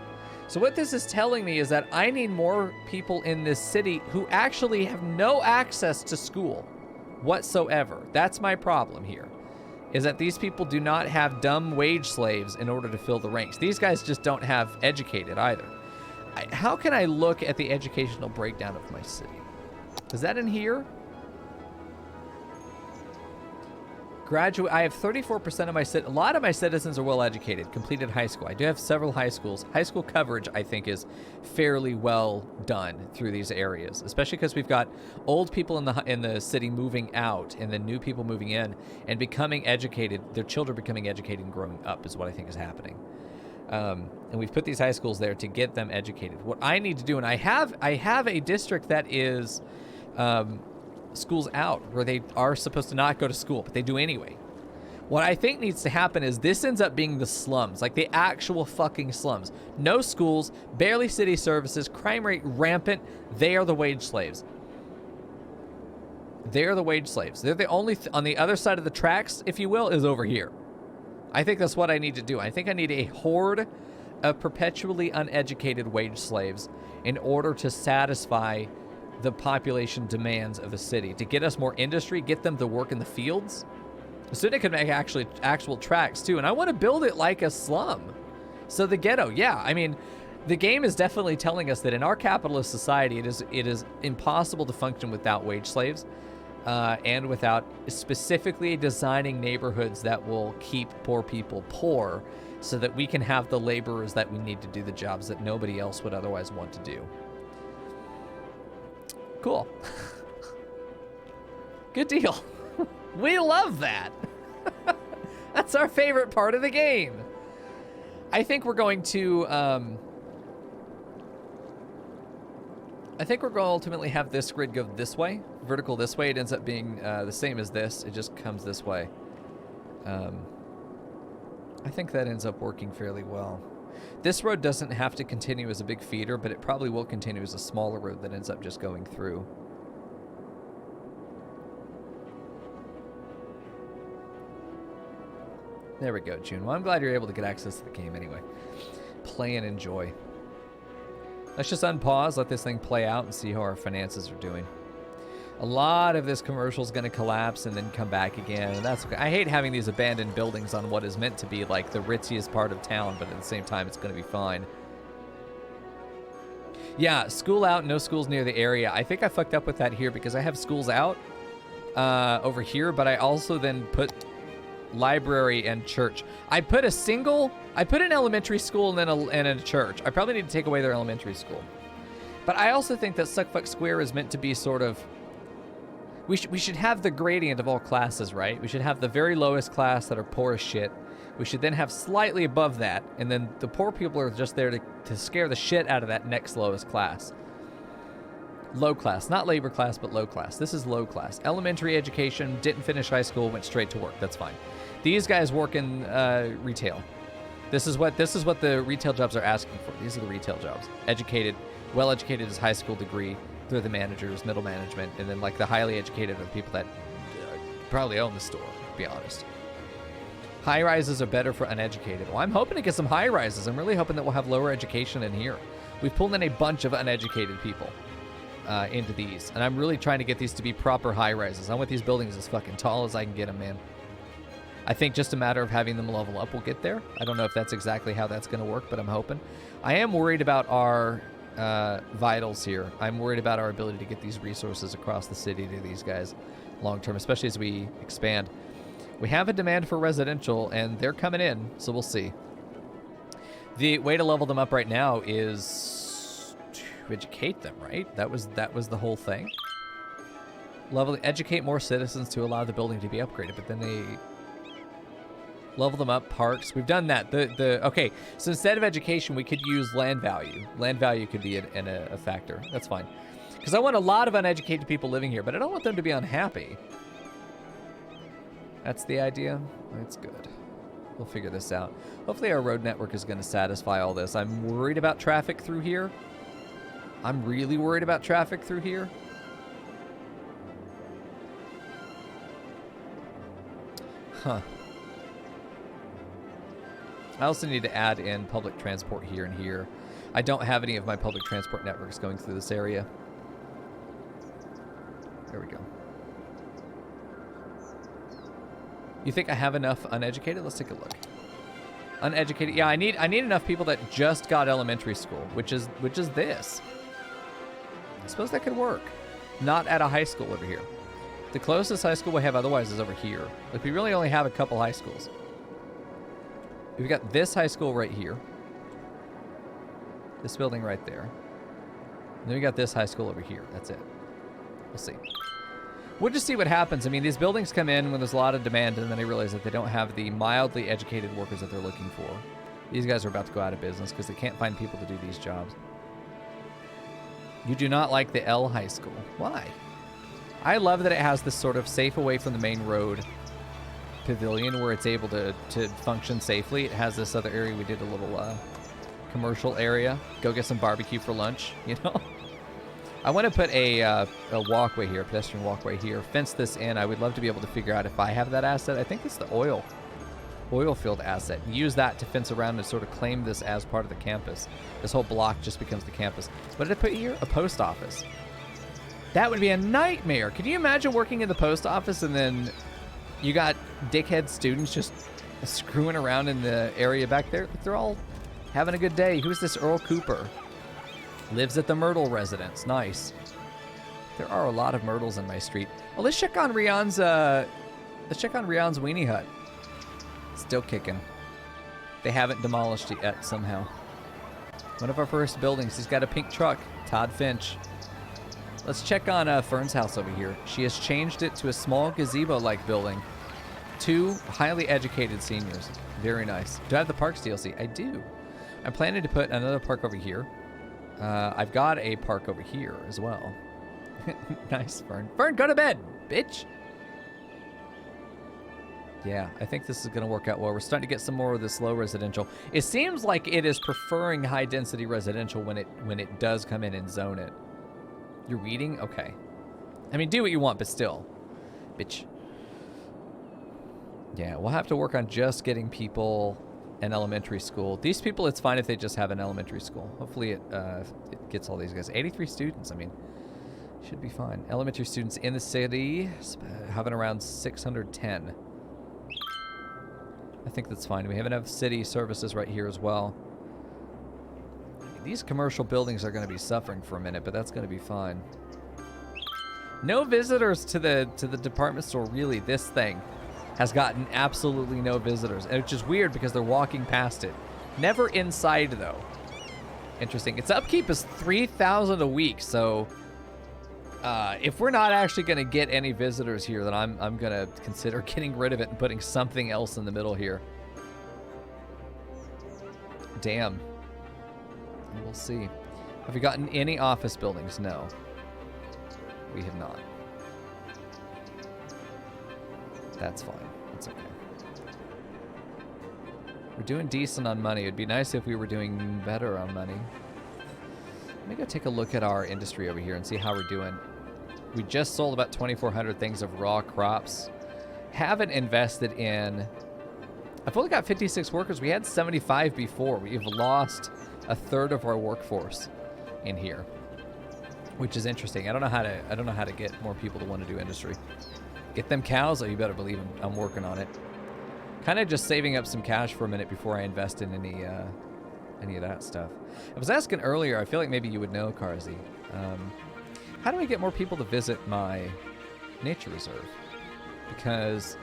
[SPEAKER 1] So what this is telling me is that I need more people in this city who actually have no access to school whatsoever. That's my problem here, is that these people do not have dumb wage slaves in order to fill the ranks. These guys just don't have educated either. How can I look at the educational breakdown of my city? Is that in here? I have 34% of my a lot of my citizens are well educated, completed high school. I do have several high schools. High school coverage, I think, is fairly well done through these areas, especially because we've got old people in the city moving out and then new people moving in and becoming educated. Their children becoming educated and growing up is what I think is happening. And we've put these high schools there to get them educated. What I need to do, and I have a district that is schools out where they are supposed to not go to school, but they do anyway. What I think needs to happen is this ends up being the slums, like the actual fucking slums. No schools, barely city services, crime rate rampant. They are the wage slaves. They're the wage slaves. They're the only, on the other side of the tracks, if you will, is over here. I think that's what I need to do. I think I need a horde of perpetually uneducated wage slaves in order to satisfy the population demands of the city, to get us more industry, get them to work in the fields. So they could make actual tracks too. And I want to build it like a slum. So the ghetto, yeah. I mean, the game is definitely telling us that in our capitalist society, it is impossible to function without wage slaves, and without specifically designing neighborhoods that will keep poor people poor, so that we can have the laborers that we need to do the jobs that nobody else would otherwise want to do. Cool. Good deal. We love that. That's our favorite part of the game. I think we're going to ultimately have this grid go this way, vertical this way. It ends up being the same as this. It just comes this way. I think that ends up working fairly well. This road doesn't have to continue as a big feeder, but it probably will continue as a smaller road that ends up just going through. There we go, June. Well, I'm glad you're able to get access to the game anyway. Play and enjoy. Let's just unpause, let this thing play out, and see how our finances are doing. A lot of this commercial is going to collapse and then come back again, and that's okay. I hate having these abandoned buildings on what is meant to be like the ritziest part of town, but at the same time, it's going to be fine. Yeah, school out, no schools near the area. I think I fucked up with that here because I have schools out over here, but I also then put library and church. I put an elementary school and then a church. I probably need to take away their elementary school. But I also think that Suckfuck Square is meant to be sort of... We should have the gradient of all classes, right? We should have the very lowest class that are poor as shit. We should then have slightly above that, and then the poor people are just there to scare the shit out of that next lowest class. Low class. Not labor class, but low class. This is low class. Elementary education, didn't finish high school, went straight to work. That's fine. These guys work in retail. This is what the retail jobs are asking for. These are the retail jobs. Educated, well-educated as high school degree. They're the managers, middle management, and then like the highly educated are the people that probably own the store, to be honest. High rises are better for uneducated. Well, I'm hoping to get some high rises. I'm really hoping that we'll have lower education in here. We've pulled in a bunch of uneducated people into these, and I'm really trying to get these to be proper high rises. I want these buildings as fucking tall as I can get them, man. I think just a matter of having them level up will get there. I don't know if that's exactly how that's going to work, but I'm hoping. I am worried about our vitals here. I'm worried about our ability to get these resources across the city to these guys long term, especially as we expand. We have a demand for residential, and they're coming in, so we'll see. The way to level them up right now is to educate them, right? That was the whole thing. Educate more citizens to allow the building to be upgraded, but then they level them up. Parks, we've done that. Okay, so instead of education, we could use land value. Land value could be a factor. That's fine, because I want a lot of uneducated people living here, but I don't want them to be unhappy. That's the idea. That's good. We'll figure this out. Hopefully our road network is going to satisfy all this. I'm worried about traffic through here. I'm really worried about traffic through here. Huh. I also need to add in public transport here and here. I don't have any of my public transport networks going through this area. There we go. You think I have enough uneducated? Let's take a look. Uneducated. Yeah, I need enough people that just got elementary school, which is this. I suppose that could work. Not at a high school over here. The closest high school we have otherwise is over here. Like, we really only have a couple high schools. We've got this high school right here. This building right there. And then we got this high school over here. That's it. We'll see. We'll just see what happens. I mean, these buildings come in when there's a lot of demand, and then they realize that they don't have the mildly educated workers that they're looking for. These guys are about to go out of business because they can't find people to do these jobs. You do not like the L high school. Why? I love that it has this sort of safe away from the main road pavilion where it's able to function safely. It has this other area. We did a little commercial area. Go get some barbecue for lunch, you know? I want to put a walkway here, a pedestrian walkway here, fence this in. I would love to be able to figure out if I have that asset. I think it's the oil field asset. Use that to fence around and sort of claim this as part of the campus. This whole block just becomes the campus. What did I put here? A post office. That would be a nightmare. Can you imagine working in the post office and then you got dickhead students just screwing around in the area back there? They're all having a good day. Who's this Earl Cooper? Lives at the Myrtle residence. Nice. There are a lot of Myrtles in my street. Well, let's check on Rian's weenie hut. Still kicking. They haven't demolished it yet somehow. One of our first buildings. He's got a pink truck. Todd Finch. Let's check on Fern's house over here. She has changed it to a small gazebo-like building. 2 highly educated seniors. Very nice. Do I have the parks DLC? I do. I'm planning to put another park over here. I've got a park over here as well. Nice, Fern. Fern, go to bed, bitch. Yeah, I think this is going to work out well. We're starting to get some more of this low residential. It seems like it is preferring high-density residential when it does come in and zone it. You're reading? Okay. I mean, do what you want, but still. Bitch. Yeah, we'll have to work on just getting people an elementary school. These people, it's fine if they just have an elementary school. Hopefully it gets all these guys. 83 students, I mean, should be fine. Elementary students in the city, having around 610. I think that's fine. We have enough city services right here as well. These commercial buildings are going to be suffering for a minute, but that's going to be fine. No visitors to the department store, really. This thing has gotten absolutely no visitors, which is weird because they're walking past it. Never inside, though. Interesting. Its upkeep is 3,000 a week, so if we're not actually going to get any visitors here, then I'm going to consider getting rid of it and putting something else in the middle here. Damn. We'll see. Have we gotten any office buildings? No. We have not. That's fine. That's okay. We're doing decent on money. It'd be nice if we were doing better on money. Let me go take a look at our industry over here and see how we're doing. We just sold about 2,400 things of raw crops. Haven't invested in... I've only got 56 workers. We had 75 before. We've lost a third of our workforce in here, which is interesting. I don't know how to get more people to want to do industry. Get them cows? Oh, you better believe I'm working on it. Kind of just saving up some cash for a minute before I invest in any of that stuff. I was asking earlier, I feel like maybe you would know, Karzi. How do I get more people to visit my nature reserve? Because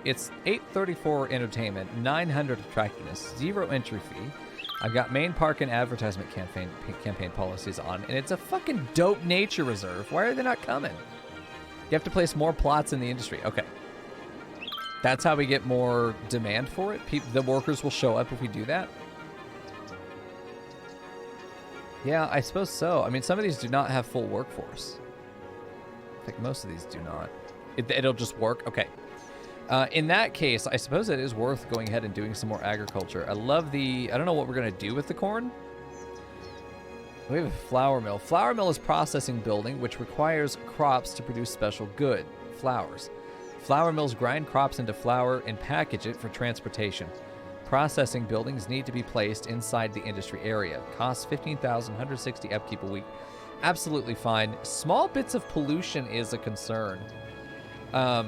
[SPEAKER 1] it's 834 entertainment, 900 attractiveness, 0 entry fee. I've got main park and advertisement campaign policies on, and it's a fucking dope nature reserve. Why are they not coming? You have to place more plots in the industry. Okay. That's how we get more demand for it. The workers will show up if we do that. Yeah, I suppose so. I mean, some of these do not have full workforce. I think most of these do not. It'll just work. Okay. In that case, I suppose it is worth going ahead and doing some more agriculture. I love the... I don't know what we're going to do with the corn. We have a flour mill. Flour mill is processing building, which requires crops to produce special good, flours. Flour mills grind crops into flour and package it for transportation. Processing buildings need to be placed inside the industry area. Costs 15,160 upkeep a week. Absolutely fine. Small bits of pollution is a concern. I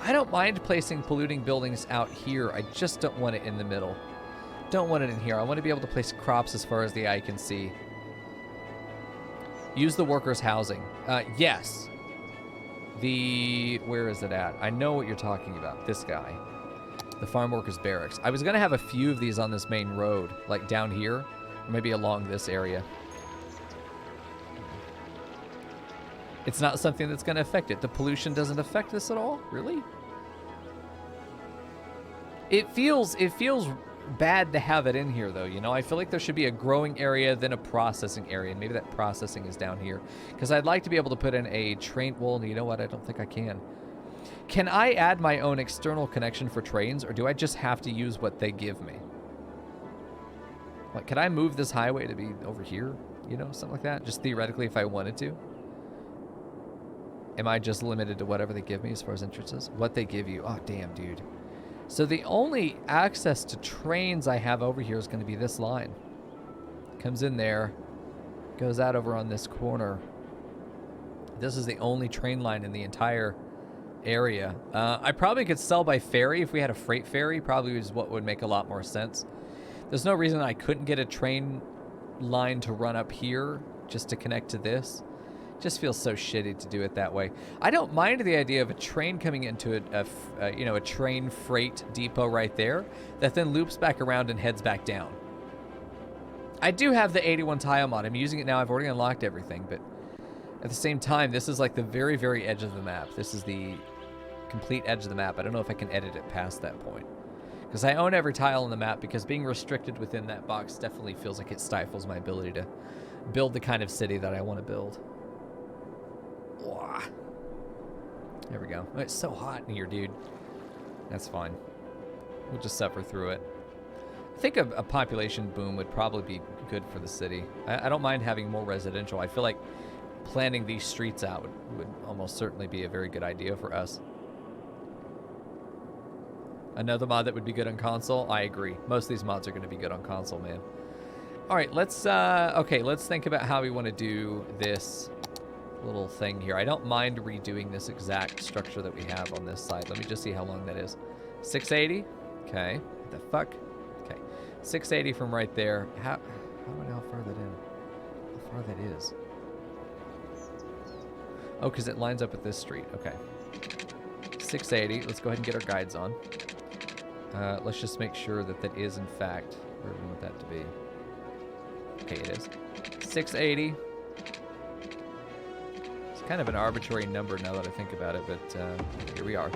[SPEAKER 1] don't mind placing polluting buildings out here. I just don't want it in the middle. Don't want it in here. I want to be able to place crops as far as the eye can see. Use the workers' housing. Yes. Where is it at? I know what you're talking about. This guy. The Farmworkers Barracks. I was going to have a few of these on this main road, like down here, or maybe along this area. It's not something that's going to affect it. The pollution doesn't affect this at all? Really? It feels bad to have it in here, though. You know, I feel like there should be a growing area, then a processing area, and maybe that processing is down here. Because I'd like to be able to put in a train... Well, you know what? I don't think I can. Can I add my own external connection for trains, or do I just have to use what they give me? Like, could I move this highway to be over here? You know, something like that? Just theoretically, if I wanted to. Am I just limited to whatever they give me as far as entrances? What they give you. Oh, damn, dude. So the only access to trains I have over here is going to be this line. Comes in there, goes out over on this corner. This is the only train line in the entire area. I probably could sell by ferry if we had a freight ferry. Probably is what would make a lot more sense. There's no reason I couldn't get a train line to run up here just to connect to this. Just feels so shitty to do it that way. I don't mind the idea of a train coming into a train freight depot right there that then loops back around and heads back down. I do have the 81 tile mod. I'm using it now. I've already unlocked everything, but at the same time, this is like the very, very edge of the map. This is the complete edge of the map. I don't know if I can edit it past that point. Because I own every tile on the map, because being restricted within that box definitely feels like it stifles my ability to build the kind of city that I want to build. There we go. Oh, it's so hot in here, dude. That's fine. We'll just suffer through it. I think a population boom would probably be good for the city. I don't mind having more residential. I feel like planning these streets out would almost certainly be a very good idea for us. Another mod that would be good on console? I agree. Most of these mods are going to be good on console, man. All right, let's think about how we want to do this little thing here. I don't mind redoing this exact structure that we have on this side. Let me just see how long that is. 680? Okay. What the fuck? Okay. 680 from right there. How do I know how far that in? How far that is? Oh, because it lines up with this street. Okay. 680. Let's go ahead and get our guides on. Let's just make sure that that is, in fact, where we want that to be. Okay, it is. 680. It's kind of an arbitrary number now that I think about it, but here we are.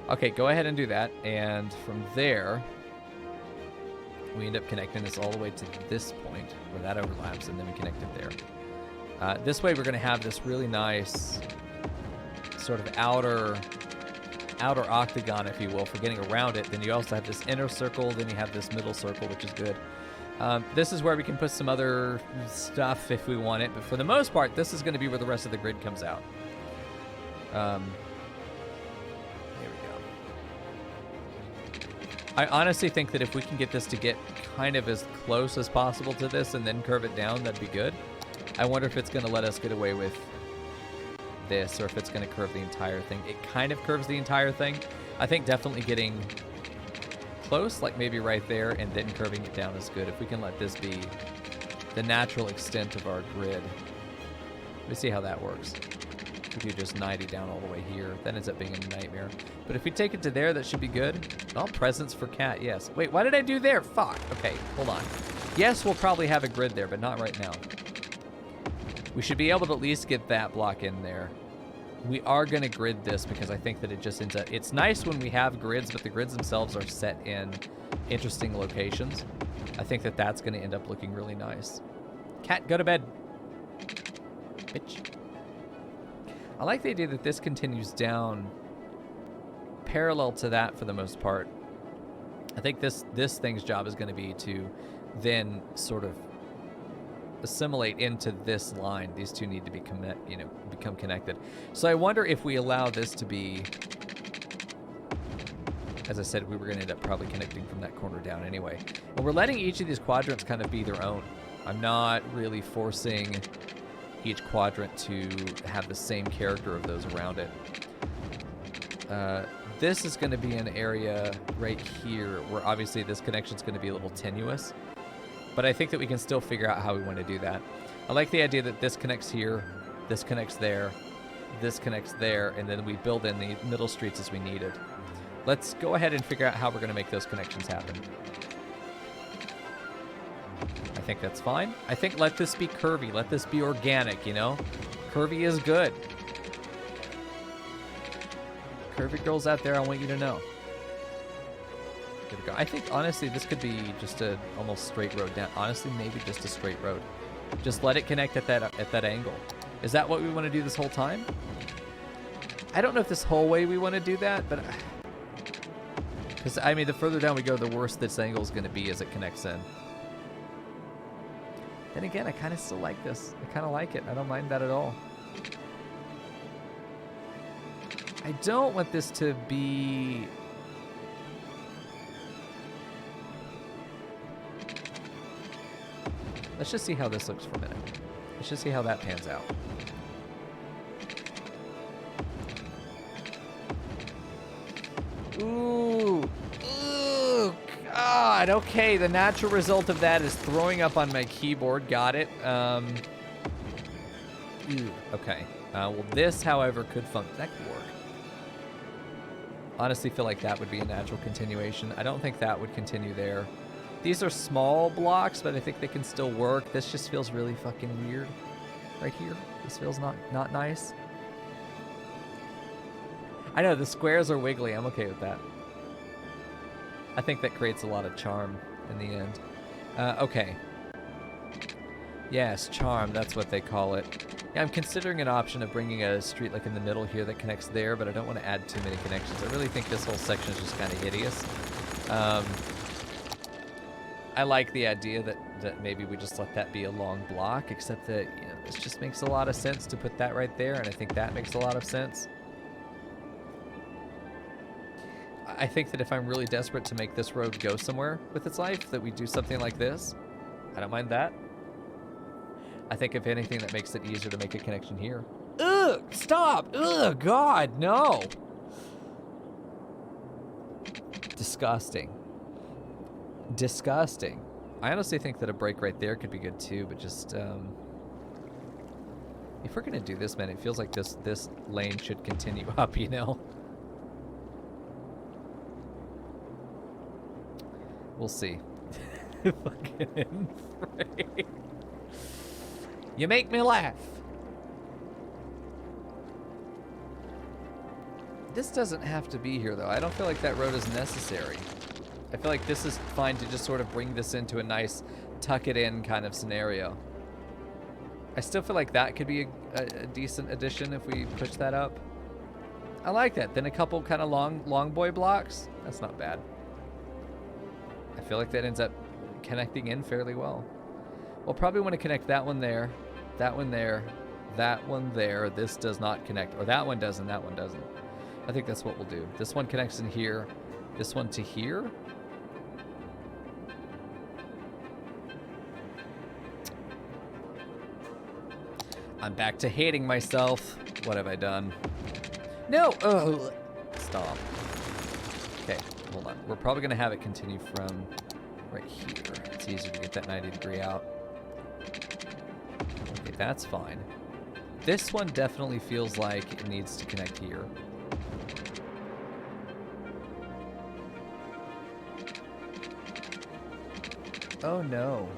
[SPEAKER 1] Okay, go ahead and do that. And from there, we end up connecting this all the way to this point where that overlaps, and then we connect it there. This way, we're going to have this really nice sort of outer octagon, if you will, for getting around it. Then you also have this inner circle, then you have this middle circle, which is good. This is where we can put some other stuff if we want it, but for the most part, this is going to be where the rest of the grid comes out. There we go. I honestly think that if we can get this to get kind of as close as possible to this and then curve it down, that'd be good. I wonder if it's going to let us get away with this, or if it's going to curve the entire thing. It kind of curves the entire thing. I think definitely getting close, like maybe right there, and then curving it down is good. If we can let this be the natural extent of our grid. Let me see how that works. If we do just 90 down all the way here, that ends up being a nightmare. But if we take it to there, that should be good. Oh, presents for cat, yes. Wait, what did I do there? Fuck. Okay, hold on. Yes, we'll probably have a grid there, but not right now. We should be able to at least get that block in there. We are going to grid this because I think that it just ends up... It's nice when we have grids, but the grids themselves are set in interesting locations. I think that that's going to end up looking really nice. Cat, go to bed. Bitch. I like the idea that this continues down parallel to that for the most part. I think this thing's job is going to be to then sort of assimilate into this line. These two need to be become connected. So I wonder if we allow this to be, as I said, we were going to end up probably connecting from that corner down anyway. And we're letting each of these quadrants kind of be their own. I'm not really forcing each quadrant to have the same character of those around it. This is going to be an area right here where obviously this connection is going to be a little tenuous. But I think that we can still figure out how we want to do that. I like the idea that this connects here, this connects there, this connects there, and then we build in the middle streets as we need it. Let's go ahead and figure out how we're going to make those connections happen. I think that's fine. I think let this be curvy. Let this be organic, you know? Curvy is good. Curvy girls out there, I want you to know. I think, honestly, this could be just a almost straight road down. Honestly, maybe just a straight road. Just let it connect at that angle. Is that what we want to do this whole time? I don't know if this whole way we want to do that, but... Because, I mean, the further down we go, the worse this angle is going to be as it connects in. Then again, I kind of still like this. I kind of like it. I don't mind that at all. I don't want this to be... Let's just see how this looks for a minute. Let's just see how that pans out. Ooh. Ooh. God. Okay, the natural result of that is throwing up on my keyboard. Got it. Okay. Well, this, however, could function. That could work. Honestly, feel like that would be a natural continuation. I don't think that would continue there. These are small blocks, but I think they can still work. This just feels really fucking weird right here. This feels not nice. I know, the squares are wiggly. I'm okay with that. I think that creates a lot of charm in the end. Okay. Yes, charm, that's what they call it. Yeah, I'm considering an option of bringing a street like in the middle here that connects there, but I don't want to add too many connections. I really think this whole section is just kind of hideous. I like the idea that maybe we just let that be a long block, except that, you know, this just makes a lot of sense to put that right there, and I think that makes a lot of sense. I think that if I'm really desperate to make this road go somewhere with its life, that we do something like this. I don't mind that. I think if anything, that makes it easier to make a connection here. Ugh! Stop! Ugh! God, no! Disgusting. Disgusting. I honestly think that a break right there could be good too, but just if we're gonna do this, man, it feels like this lane should continue up, you know? We'll see. Fucking frame. You make me laugh. This doesn't have to be here, though. I don't feel like that road is necessary. I feel like this is fine to just sort of bring this into a nice tuck-it-in kind of scenario. I still feel like that could be a decent addition if we push that up. I like that. Then a couple kind of long boy blocks. That's not bad. I feel like that ends up connecting in fairly well. We'll probably want to connect that one there, that one there, that one there. This does not connect. Or that one does and that one doesn't. I think that's what we'll do. This one connects in here. This one to here. I'm back to hating myself. What have I done? No! Oh, stop. Okay, hold on. We're probably going to have it continue from right here. It's easier to get that 90-degree out. Okay, that's fine. This one definitely feels like it needs to connect here. Oh no.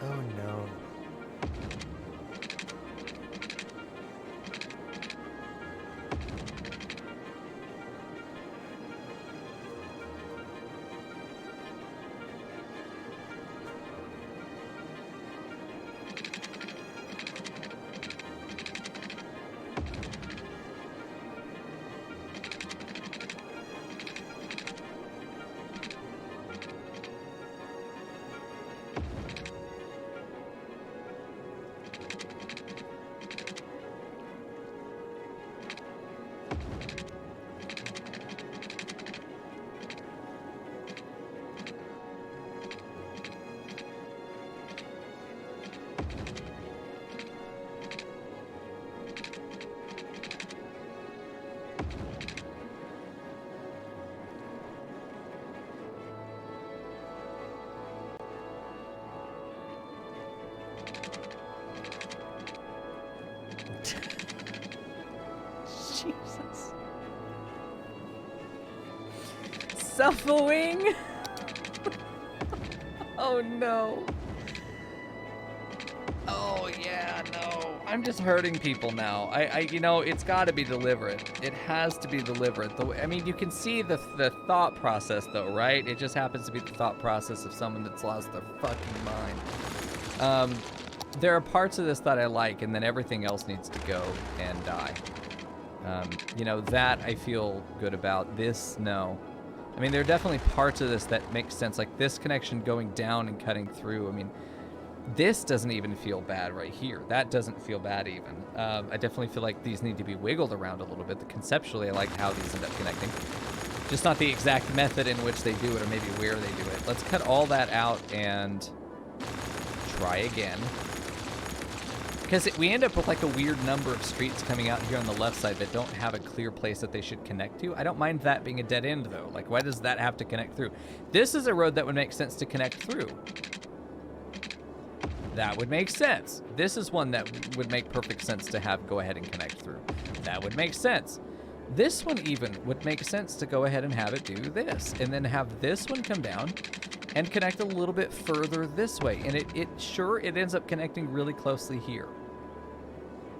[SPEAKER 1] Oh no. Jesus. Suffering? Oh no. Oh yeah, no. I'm just hurting people now. You know, it's got to be deliberate. It has to be deliberate. I mean, you can see the thought process though, right? It just happens to be the thought process of someone that's lost their fucking mind. There are parts of this that I like, and then everything else needs to go and die. You know, that I feel good about. This, no. I mean, there are definitely parts of this that make sense, like this connection going down and cutting through. I mean, this doesn't even feel bad right here. That doesn't feel bad even. I definitely feel like these need to be wiggled around a little bit. Conceptually, I like how these end up connecting. Just not the exact method in which they do it, or maybe where they do it. Let's cut all that out and try again. Because we end up with like a weird number of streets coming out here on the left side that don't have a clear place that they should connect to. I don't mind that being a dead end though. Like, why does that have to connect through? This is a road that would make sense to connect through. That would make sense. This is one that would make perfect sense to have go ahead and connect through. That would make sense. This one even would make sense to go ahead and have it do this. And then have this one come down and connect a little bit further this way. And it ends up connecting really closely here.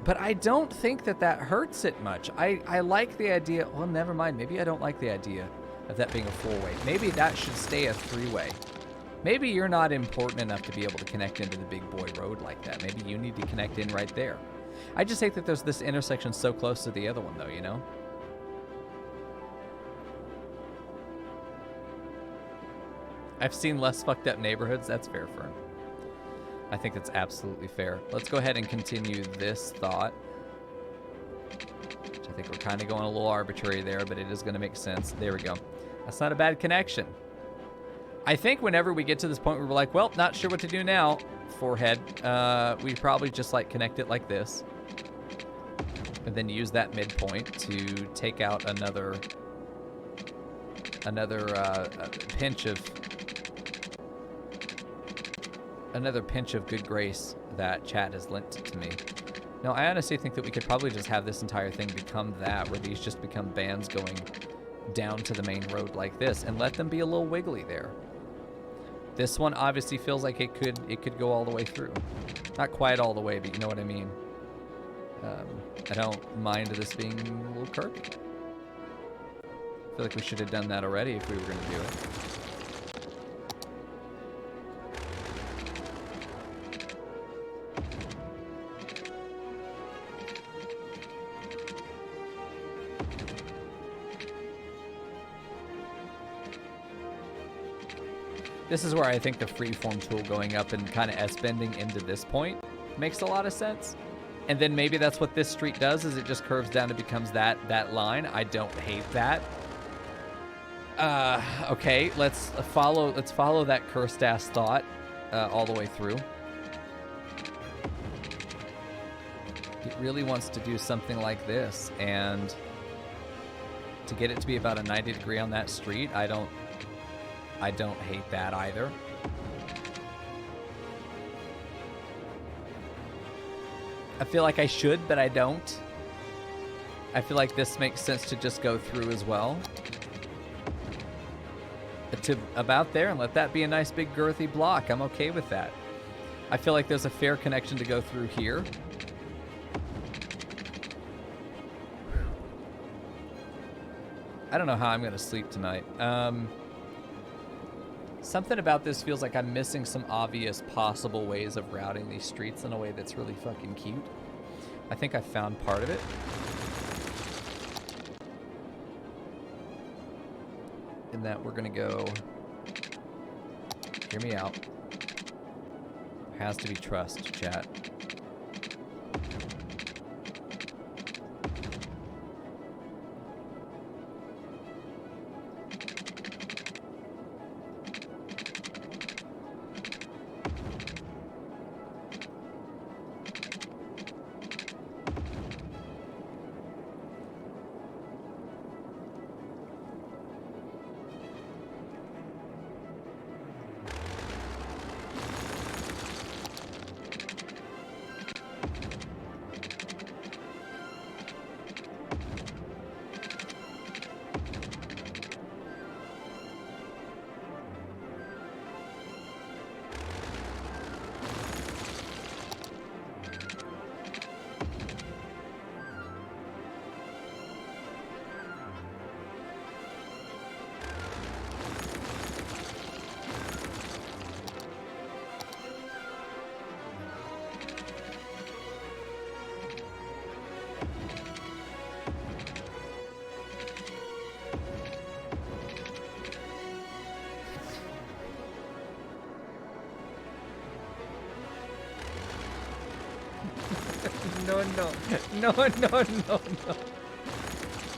[SPEAKER 1] But I don't think that hurts it much. I like the idea. Well, never mind. Maybe I don't like the idea of that being a four-way. Maybe that should stay a three-way. Maybe you're not important enough to be able to connect into the big boy road like that. Maybe you need to connect in right there. I just hate that there's this intersection so close to the other one, though, you know? I've seen less fucked up neighborhoods. That's fair, Fern. I think that's absolutely fair. Let's go ahead and continue this thought. Which I think we're kind of going a little arbitrary there, but it is going to make sense. There we go. That's not a bad connection. I think whenever we get to this point where we're like, well, not sure what to do now, forehead, we probably just like connect it like this. And then use that midpoint to take out another pinch of good grace that chat has lent to me. No, I honestly think that we could probably just have this entire thing become that, where these just become bands going down to the main road like this, and let them be a little wiggly there. This one obviously feels like it could go all the way through. Not quite all the way, but you know what I mean. I don't mind this being a little curvy. I feel like we should have done that already if we were going to do it. This is where I think the freeform tool going up and kind of S-bending into this point makes a lot of sense. And then maybe that's what this street does, is it just curves down and becomes that line. I don't hate that. Okay, let's follow that cursed ass thought all the way through. It really wants to do something like this, and to get it to be about a 90 degree on that street, I don't hate that either. I feel like I should, but I don't. I feel like this makes sense to just go through as well. To about there and let that be a nice big girthy block. I'm okay with that. I feel like there's a fair connection to go through here. I don't know how I'm going to sleep tonight. Something about this feels like I'm missing some obvious possible ways of routing these streets in a way that's really fucking cute. I think I found part of it. In that we're gonna go... Hear me out. There has to be trust, chat.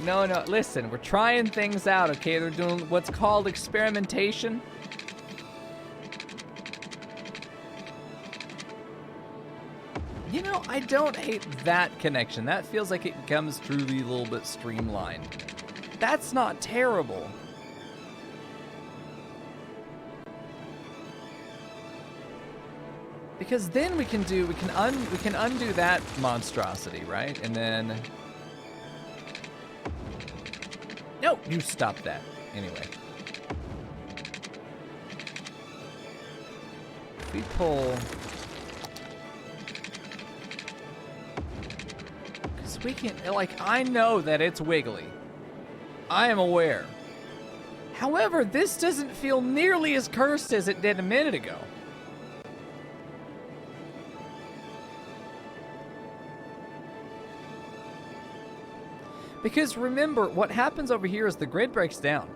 [SPEAKER 1] No. Listen, we're trying things out, okay? They're doing what's called experimentation. You know, I don't hate that connection. That feels like it becomes truly a little bit streamlined. That's not terrible. Because then we can undo that monstrosity, right? And then... No, you stop that. Anyway. If we pull... Because we can... Like, I know that it's wiggly. I am aware. However, this doesn't feel nearly as cursed as it did a minute ago. Because remember, what happens over here is the grid breaks down.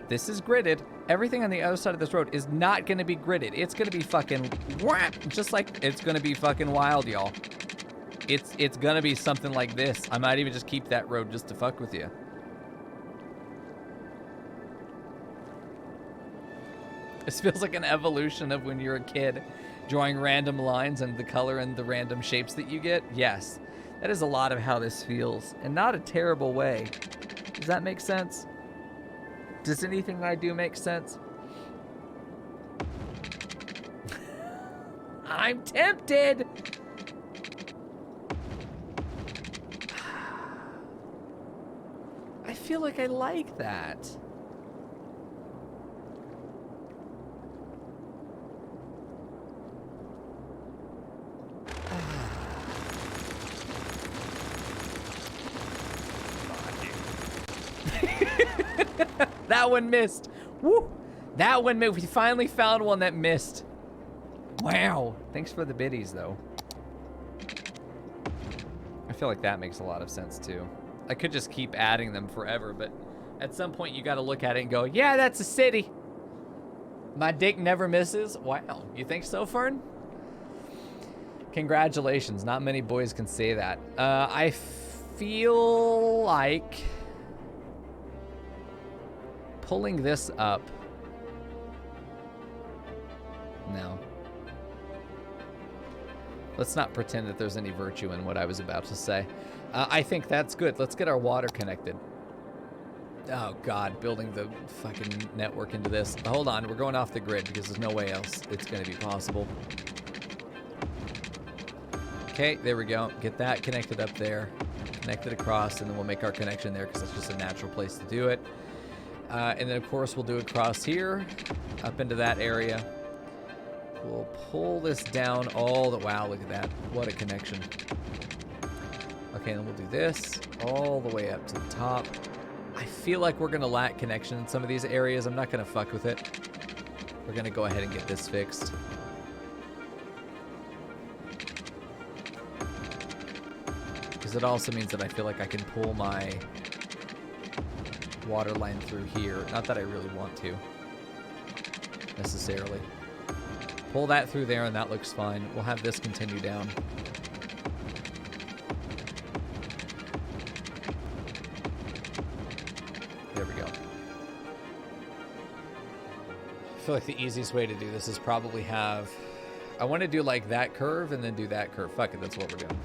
[SPEAKER 1] This is gridded. Everything on the other side of this road is not going to be gridded. It's going to be fucking whap, just like it's going to be fucking wild, y'all. It's going to be something like this. I might even just keep that road just to fuck with you. This feels like an evolution of when you're a kid drawing random lines and the color and the random shapes that you get. Yes. That is a lot of how this feels, and not a terrible way. Does that make sense? Does anything I do make sense? I'm tempted! I feel like I like that. That one missed. Woo! That one missed. We finally found one that missed. Wow. Thanks for the biddies, though. I feel like that makes a lot of sense, too. I could just keep adding them forever, but at some point you got to look at it and go, yeah, that's a city. My dick never misses. Wow. You think so, Fern? Congratulations. Not many boys can say that. I feel like pulling this up. No. Let's not pretend that there's any virtue in what I was about to say. I think that's good. Let's get our water connected. Oh, God. Building the fucking network into this. Hold on. We're going off the grid because there's no way else it's going to be possible. Okay, there we go. Get that connected up there. Connect it across, and then we'll make our connection there because that's just a natural place to do it. And then, of course, we'll do it across here, up into that area. We'll pull this down all the... Wow, look at that. What a connection. Okay, then we'll do this all the way up to the top. I feel like we're going to lack connection in some of these areas. I'm not going to fuck with it. We're going to go ahead and get this fixed. Because it also means that I feel like I can pull my water line through here. Not that I really want to, necessarily. Pull that through there, and that looks fine. We'll have this continue down. There we go. I feel like the easiest way to do this is probably have... I want to do like that curve and then do that curve. Fuck it, that's what we're doing.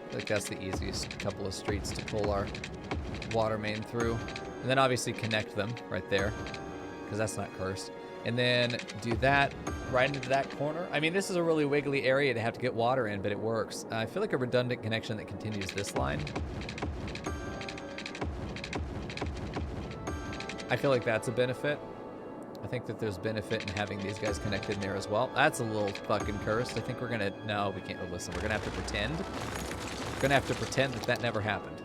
[SPEAKER 1] I think that's the easiest couple of streets to pull our water main through. And then obviously connect them right there, because that's not cursed. And then do that right into that corner. I mean, this is a really wiggly area to have to get water in, but it works. I feel like a redundant connection that continues this line. I feel like that's a benefit. I think that there's benefit in having these guys connected in there as well. That's a little fucking cursed. I think we're gonna... No, we can't... Oh, listen, we're gonna have to pretend. We're gonna have to pretend that that never happened.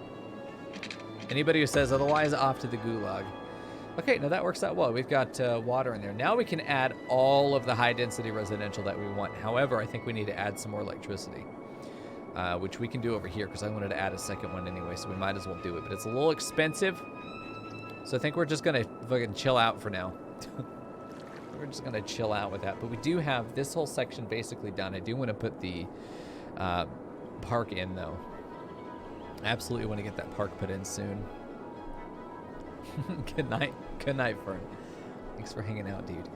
[SPEAKER 1] Anybody who says otherwise, off to the gulag. Okay, now that works out well. We've got water in there. Now we can add all of the high-density residential that we want. However, I think we need to add some more electricity, which we can do over here because I wanted to add a second one anyway, so we might as well do it. But it's a little expensive, so I think we're just going to fucking chill out for now. We're just going to chill out with that. But we do have this whole section basically done. I do want to put the park in, though. I absolutely want to get that park put in soon. Good night. Good night, Fern. Thanks for hanging out, dude.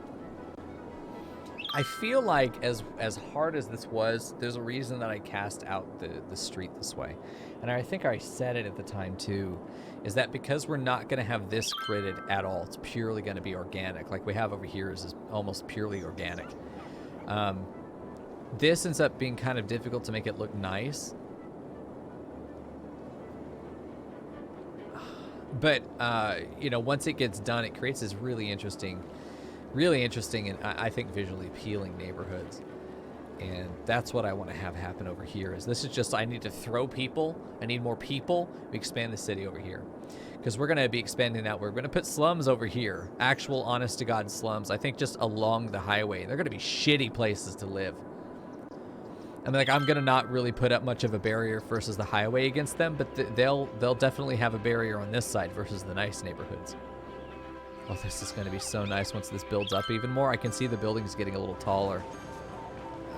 [SPEAKER 1] I feel like as hard as this was, there's a reason that I cast out the street this way. And I think I said it at the time, too, is that because we're not going to have this gridded at all, it's purely going to be organic. Like we have over here is almost purely organic. This ends up being kind of difficult to make it look nice. But, you know, once it gets done, it creates this really interesting and I think visually appealing neighborhoods. And that's what I want to have happen over here. Is this is just, I need to throw people. I need more people. We expand the city over here. Because we're going to be expanding that. We're going to put slums over here. Actual, honest-to-God slums. I think just along the highway. They're going to be shitty places to live. I mean, like, I'm going to not really put up much of a barrier versus the highway against them, but they'll definitely have a barrier on this side versus the nice neighborhoods. Oh, this is going to be so nice once this builds up even more. I can see the buildings getting a little taller.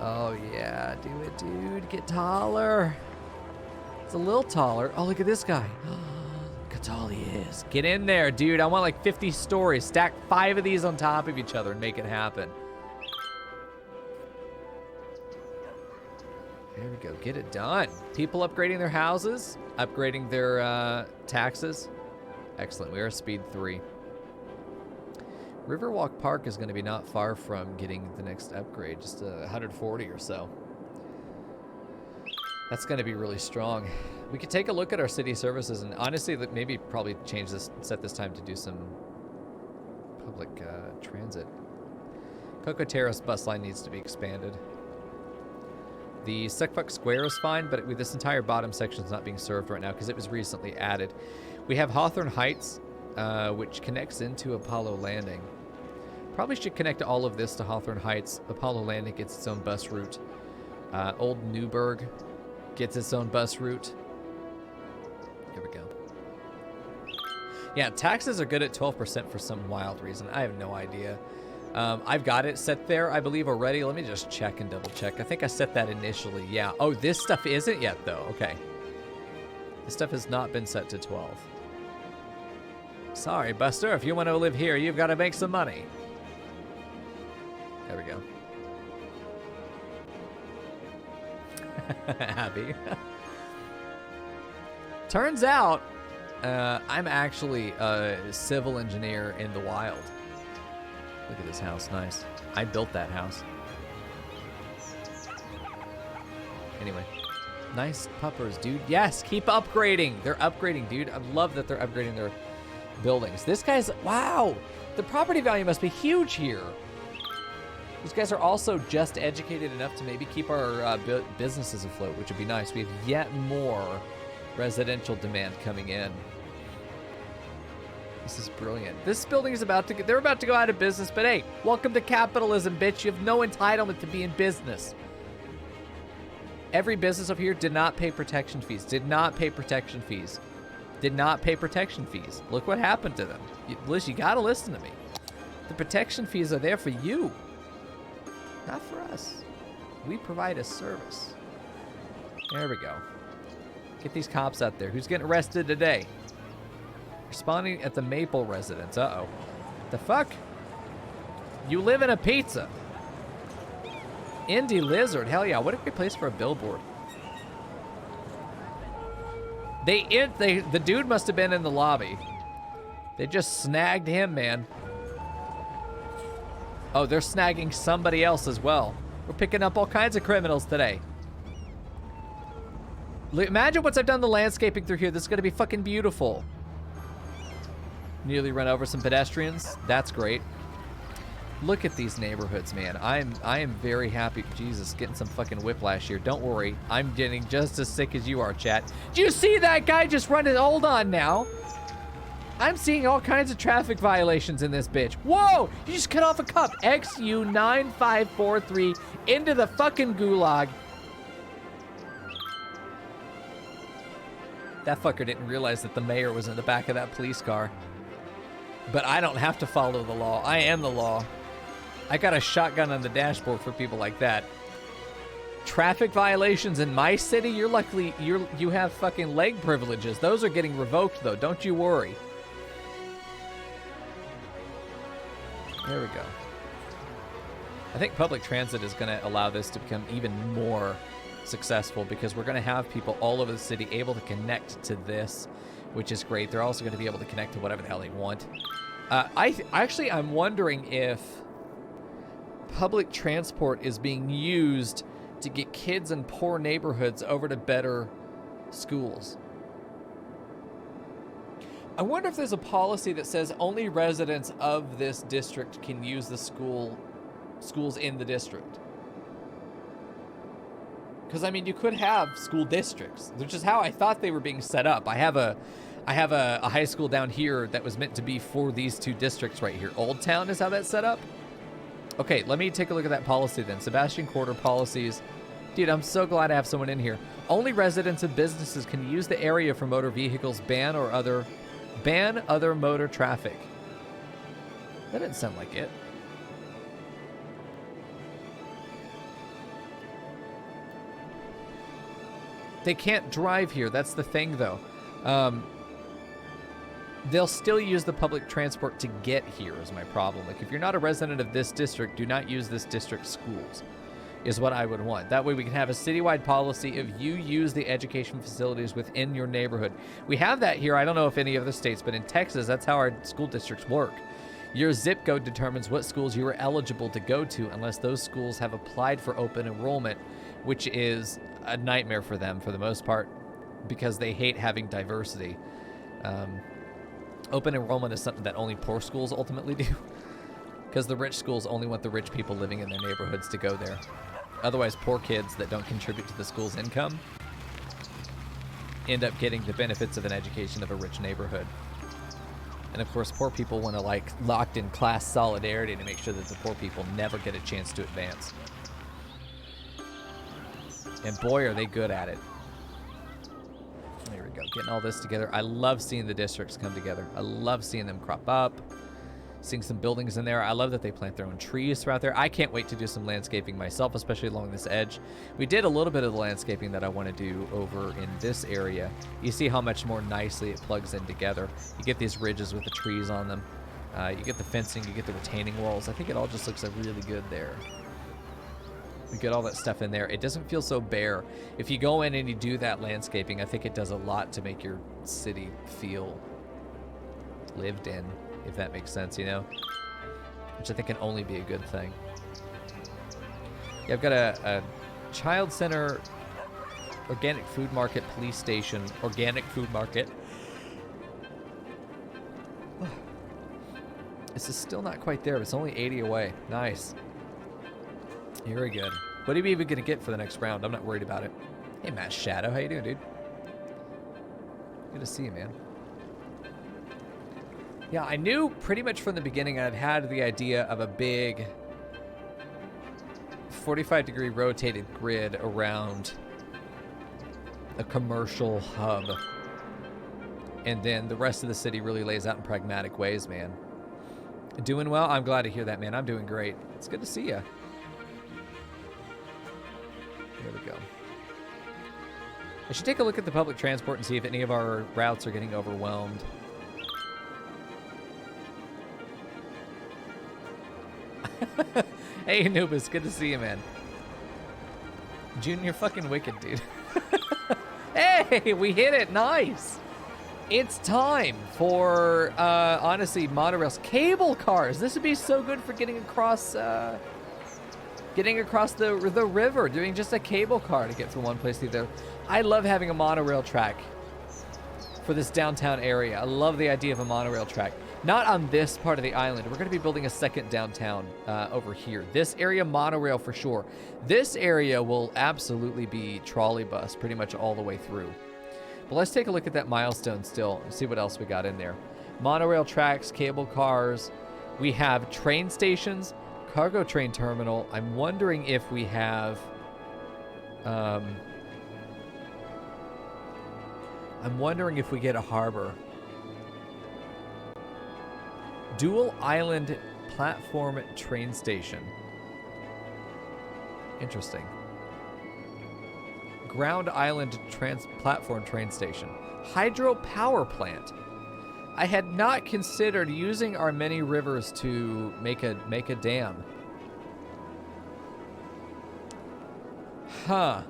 [SPEAKER 1] Oh, yeah. Do it, dude. Get taller. It's a little taller. Oh, look at this guy. Look how tall he is. Get in there, dude. I want like 50 stories. Stack 5 of these on top of each other and make it happen. There we go. Get it done. People upgrading their houses, upgrading their taxes. Excellent. We are speed 3. Riverwalk Park is going to be not far from getting the next upgrade, just 140 or so. That's going to be really strong. We could take a look at our city services and honestly, maybe probably change this, set this time to do some public transit. Coco Terrace bus line needs to be expanded. The Suckfuck Square is fine, but this entire bottom section is not being served right now because it was recently added. We have Hawthorne Heights, which connects into Apollo Landing. Probably should connect all of this to Hawthorne Heights. Apollo Landing gets its own bus route. Old Newburgh gets its own bus route. Here we go. Yeah, taxes are good at 12% for some wild reason. I have no idea. I've got it set there, I believe, already. Let me just check and double check. I think I set that initially. Yeah. Oh, this stuff isn't yet, though. Okay. This stuff has not been set to 12. Sorry, Buster. If you want to live here, you've got to make some money. There we go. Happy. Turns out, I'm actually a civil engineer in the wild. Look at this house, nice. I built that house. Anyway, nice puppers, dude. Yes, keep upgrading. They're upgrading, dude. I love that they're upgrading their buildings. This guy's, wow, the property value must be huge here. These guys are also just educated enough to maybe keep our businesses afloat, which would be nice. We have yet more residential demand coming in. This is brilliant. This building is about to they're about to go out of business, but hey, welcome to capitalism, bitch. You have no entitlement to be in business. Every business over here did not pay protection fees, did not pay protection fees, did not pay protection fees. Look what happened to them. Liz, you gotta listen to me. The protection fees are there for you, not for us. We provide a service. There we go. Get these cops out there. Who's getting arrested today? Responding at the Maple residence. Uh-oh. The fuck? You live in a pizza. Indie Lizard. Hell yeah. What a great place for a billboard. The dude must have been in the lobby. They just snagged him, man. Oh, they're snagging somebody else as well. We're picking up all kinds of criminals today. Imagine once I've done the landscaping through here. This is going to be fucking beautiful. Nearly run over some pedestrians. That's great. Look at these neighborhoods, man. I am very happy. Jesus, getting some fucking whiplash here. Don't worry. I'm getting just as sick as you are, chat. Do you see that guy just running? Hold on now. I'm seeing all kinds of traffic violations in this bitch. Whoa! You just cut off a cup. XU9543 into the fucking gulag. That fucker didn't realize that the mayor was in the back of that police car. But I don't have to follow the law. I am the law. I got a shotgun on the dashboard for people like that. Traffic violations in my city, you're luckily you have fucking leg privileges. Those are getting revoked though. Don't you worry. There we go. I think public transit is going to allow this to become even more successful because we're going to have people all over the city able to connect to this, which is great. They're also going to be able to connect to whatever the hell they want. I'm wondering if public transport is being used to get kids in poor neighborhoods over to better schools. I wonder if there's a policy that says only residents of this district can use the schools in the district. Because, I mean, you could have school districts, which is how I thought they were being set up. I have a high school down here that was meant to be for these two districts right here. Old Town is how that's set up. Okay, let me take a look at that policy then. Sebastian Quarter policies. Dude, I'm so glad I have someone in here. Only residents and businesses can use the area for motor vehicles, ban other motor traffic. That didn't sound like it. They can't drive here. That's the thing, though. They'll still use the public transport to get here is my problem. Like, if you're not a resident of this district, do not use this district's schools, is what I would want. That way we can have a citywide policy of you use the education facilities within your neighborhood. We have that here. I don't know if any other states, but in Texas, that's how our school districts work. Your zip code determines what schools you are eligible to go to unless those schools have applied for open enrollment, which is a nightmare for them for the most part because they hate having diversity. Open enrollment is something that only poor schools ultimately do because the rich schools only want the rich people living in their neighborhoods to go there. Otherwise, poor kids that don't contribute to the school's income end up getting the benefits of an education of a rich neighborhood. And of course, poor people want to like locked in class solidarity to make sure that the poor people never get a chance to advance. And boy, are they good at it. There we go, getting all this together. I love seeing the districts come together. I love seeing them crop up, seeing some buildings in there. I love that they plant their own trees throughout there. I can't wait to do some landscaping myself, especially along this edge. We did a little bit of the landscaping that I want to do over in this area. You see how much more nicely it plugs in together. You get these ridges with the trees on them. You get the fencing, you get the retaining walls. I think it all just looks really good there. We get all that stuff in there. It doesn't feel so bare. If you go in and you do that landscaping, I think it does a lot to make your city feel lived in, if that makes sense, you know? Which I think can only be a good thing. Yeah, I've got a child center, organic food market, police station, organic food market. This is still not quite there, but it's only 80 away. Nice. Very good. What are we even going to get for the next round? I'm not worried about it. Hey, Matt Shadow. How you doing, dude? Good to see you, man. Yeah, I knew pretty much from the beginning I'd had the idea of a big 45-degree rotated grid around a commercial hub. And then the rest of the city really lays out in pragmatic ways, man. Doing well? I'm glad to hear that, man. I'm doing great. It's good to see you. There we go. I should take a look at the public transport and see if any of our routes are getting overwhelmed. Hey, Anubis, good to see you, man. June, you're fucking wicked, dude. Hey, we hit it. Nice. It's time for, honestly, monorails. Cable cars. This would be so good for getting across the river, doing just a cable car to get from one place to the other. I love having a monorail track for this downtown area. I love the idea of a monorail track. Not on this part of the island. We're going to be building a second downtown over here. This area, monorail for sure. This area will absolutely be trolley bus pretty much all the way through. But let's take a look at that milestone still and see what else we got in there. Monorail tracks, cable cars. We have train stations, cargo train terminal. I'm wondering if we have... I'm wondering if we get a harbor. Dual island platform train station. Interesting. Ground island platform train station. Hydro power plant. I had not considered using our many rivers to make a dam. Huh.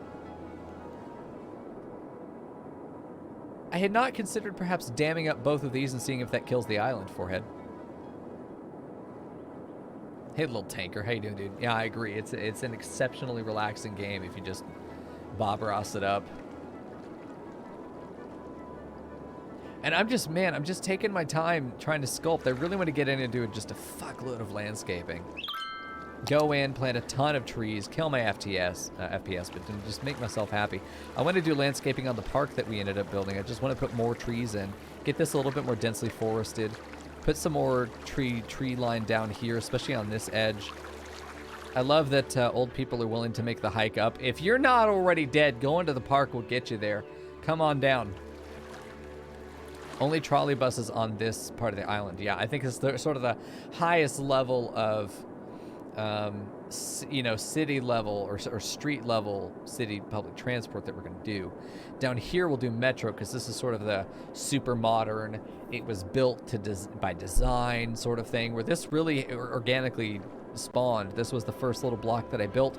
[SPEAKER 1] I had not considered perhaps damming up both of these and seeing if that kills the island, Forehead. Hey, little tanker. How you doing, dude? Yeah, I agree. It's an exceptionally relaxing game if you just Bob Ross it up. And I'm just taking my time trying to sculpt. I really want to get in and do just a fuckload of landscaping. Go in, plant a ton of trees, kill my FPS, but then just make myself happy. I want to do landscaping on the park that we ended up building. I just want to put more trees in, get this a little bit more densely forested, put some more tree line down here, especially on this edge. I love that old people are willing to make the hike up. If you're not already dead, going to the park will get you there. Come on down. Only trolley buses on this part of the island. Yeah, I think it's sort of the highest level of, city level or street level city public transport that we're going to do. Down here, we'll do metro because this is sort of the super modern. It was built by design sort of thing, where this really organically spawned. This was the first little block that I built,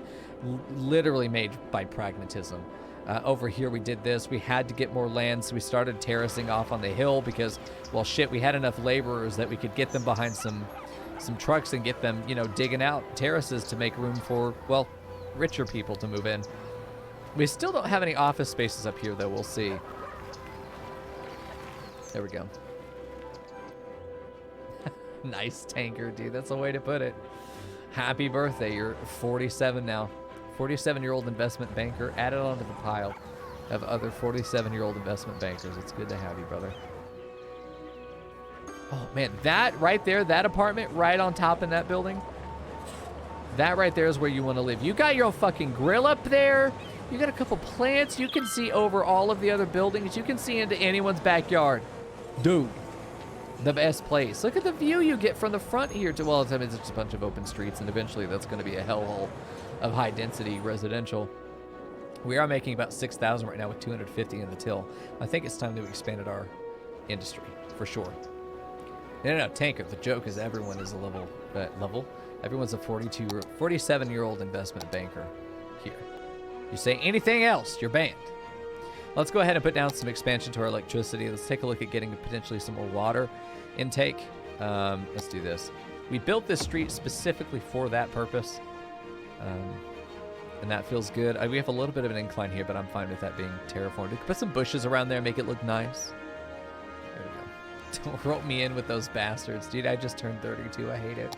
[SPEAKER 1] literally made by pragmatism. Over here we did this. We had to get more land, so we started terracing off on the hill because, well, shit, we had enough laborers that we could get them behind some trucks and get them, digging out terraces to make room for, well, richer people to move in. We still don't have any office spaces up here, though. We'll see. There we go. Nice tanker, dude. That's the way to put it. Happy birthday. You're 47 now. 47-year-old investment banker added onto the pile of other 47-year-old investment bankers. It's good to have you, brother. Oh, man, that right there, that apartment right on top in that building, that right there is where you want to live. You got your own fucking grill up there. You got a couple plants. You can see over all of the other buildings. You can see into anyone's backyard. Dude, the best place. Look at the view you get from the front here. Well, it's just a bunch of open streets, and eventually that's going to be a hellhole of high-density residential. We are making about 6,000 right now with 250 in the till. I think it's time that we expanded our industry, for sure. No, Tanker, the joke is everyone is a level. Everyone's a 47-year-old investment banker here. You say anything else, you're banned. Let's go ahead and put down some expansion to our electricity. Let's take a look at getting potentially some more water intake. Let's do this. We built this street specifically for that purpose. And that feels good. We have a little bit of an incline here, but I'm fine with that being terraformed. We can put some bushes around there, make it look nice. There we go. Don't rope me in with those bastards. Dude, I just turned 32. I hate it.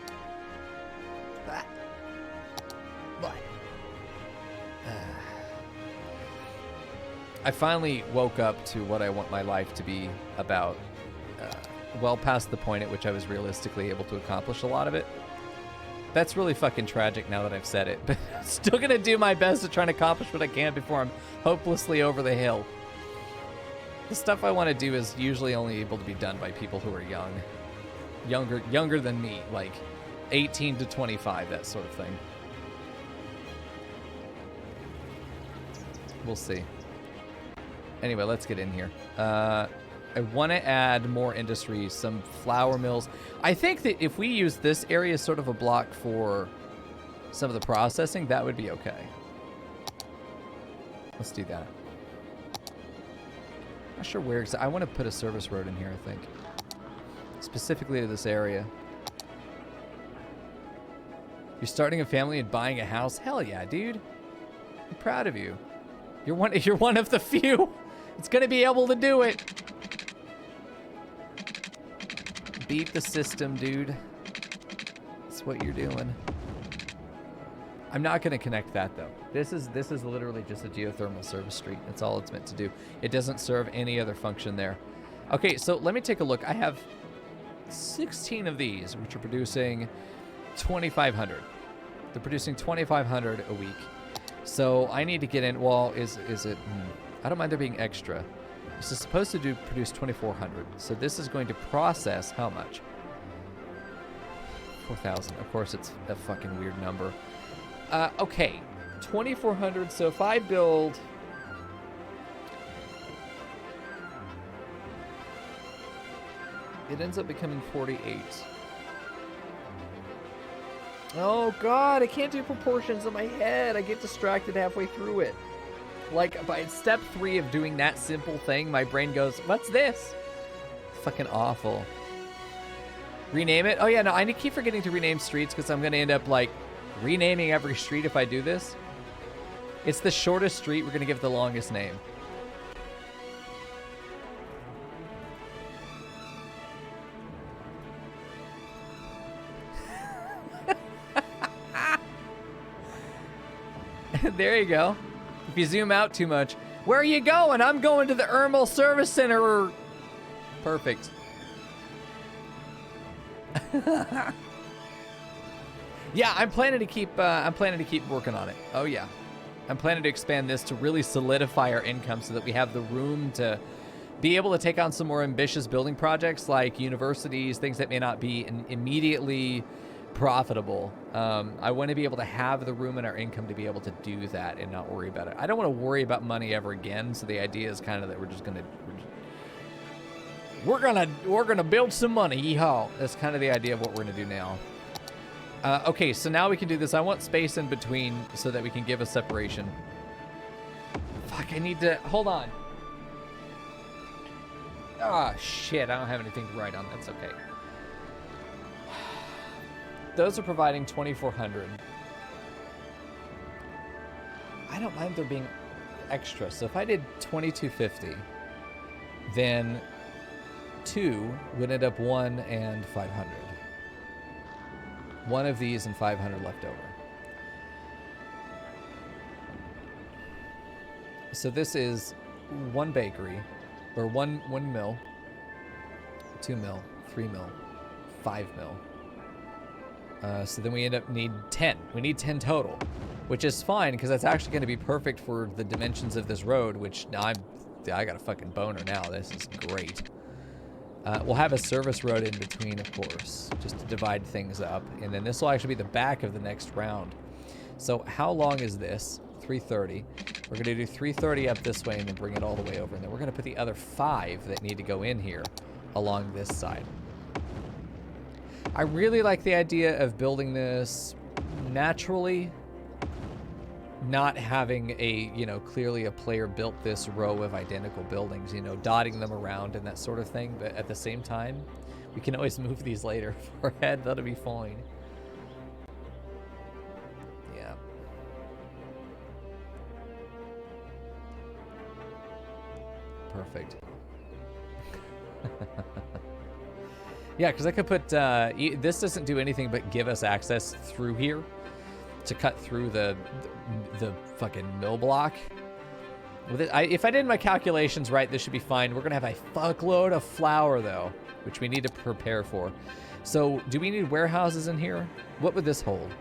[SPEAKER 1] I finally woke up to what I want my life to be about, well past the point at which I was realistically able to accomplish a lot of it. That's really fucking tragic now that I've said it, but I'm still gonna do my best to try and accomplish what I can before I'm hopelessly over the hill. The stuff I want to do is usually only able to be done by people who are younger than me, like 18 to 25, that sort of thing. We'll see. Anyway, let's get in here. I want to add more industry, some flour mills. I think that if we use this area as sort of a block for some of the processing, that would be okay. Let's do that. Not sure where, because I want to put a service road in here, I think. Specifically to this area. You're starting a family and buying a house? Hell yeah, dude. I'm proud of you. You're one of the few that's going to be able to do it. Beat the system, dude. That's what you're doing. I'm not going to connect that, though. This is literally just a geothermal service street. That's all it's meant to do. It doesn't serve any other function there. Okay, so let me take a look. I have 16 of these, which are producing 2,500. They're producing 2,500 a week. So I need to get in. Well, is it? I don't mind there being extra. This is supposed to produce 2,400. So this is going to process how much? 4,000. Of course, it's a fucking weird number. Okay, 2,400. So if I build, it ends up becoming 48. Oh God, I can't do proportions in my head. I get distracted halfway through it. Like by step 3 of doing that simple thing, my brain goes, "What's this?" Fucking awful. Rename it? Oh yeah, no, I keep forgetting to rename streets because I'm gonna end up like renaming every street if I do this. It's the shortest street. We're gonna give it the longest name. There you go. If you zoom out too much, where are you going? I'm going to the Ermal Service Center. Perfect. Yeah, I'm planning to keep working on it. Oh yeah, I'm planning to expand this to really solidify our income so that we have the room to be able to take on some more ambitious building projects like universities, things that may not be immediately profitable. I want to be able to have the room in our income to be able to do that and not worry about it. I don't want to worry about money ever again. So the idea is kind of that we're gonna build some money. Yeehaw! That's kind of the idea of what we're gonna do now. Okay, so now we can do this. I want space in between so that we can give a separation. Fuck! I need to hold on. Ah, shit! I don't have anything to write on. That's okay. Those are providing 2,400. I don't mind there being extra. So if I did 2,250, then 2 would end up 1 and 500. One of these and 500 left over. So this is 1 bakery, or one mill, 2 mill, 3 mill, 5 mill. So then we end up need 10. We need 10 total, which is fine because that's actually going to be perfect for the dimensions of this road, which now I got a fucking boner now. This is great. We'll have a service road in between, of course, just to divide things up. And then this will actually be the back of the next round. So how long is this? 330. We're going to do 330 up this way and then bring it all the way over. And then we're going to put the other 5 that need to go in here along this side. I really like the idea of building this naturally, not having a, you know, clearly a player built this row of identical buildings, you know, dotting them around and that sort of thing. But at the same time, we can always move these later for ahead. That'll be fine. Yeah. Perfect. Yeah, because I could put, this doesn't do anything but give us access through here to cut through the fucking mill block. With it, if I did my calculations right, this should be fine. We're going to have a fuckload of flour, though, which we need to prepare for. So do we need warehouses in here? What would this hold?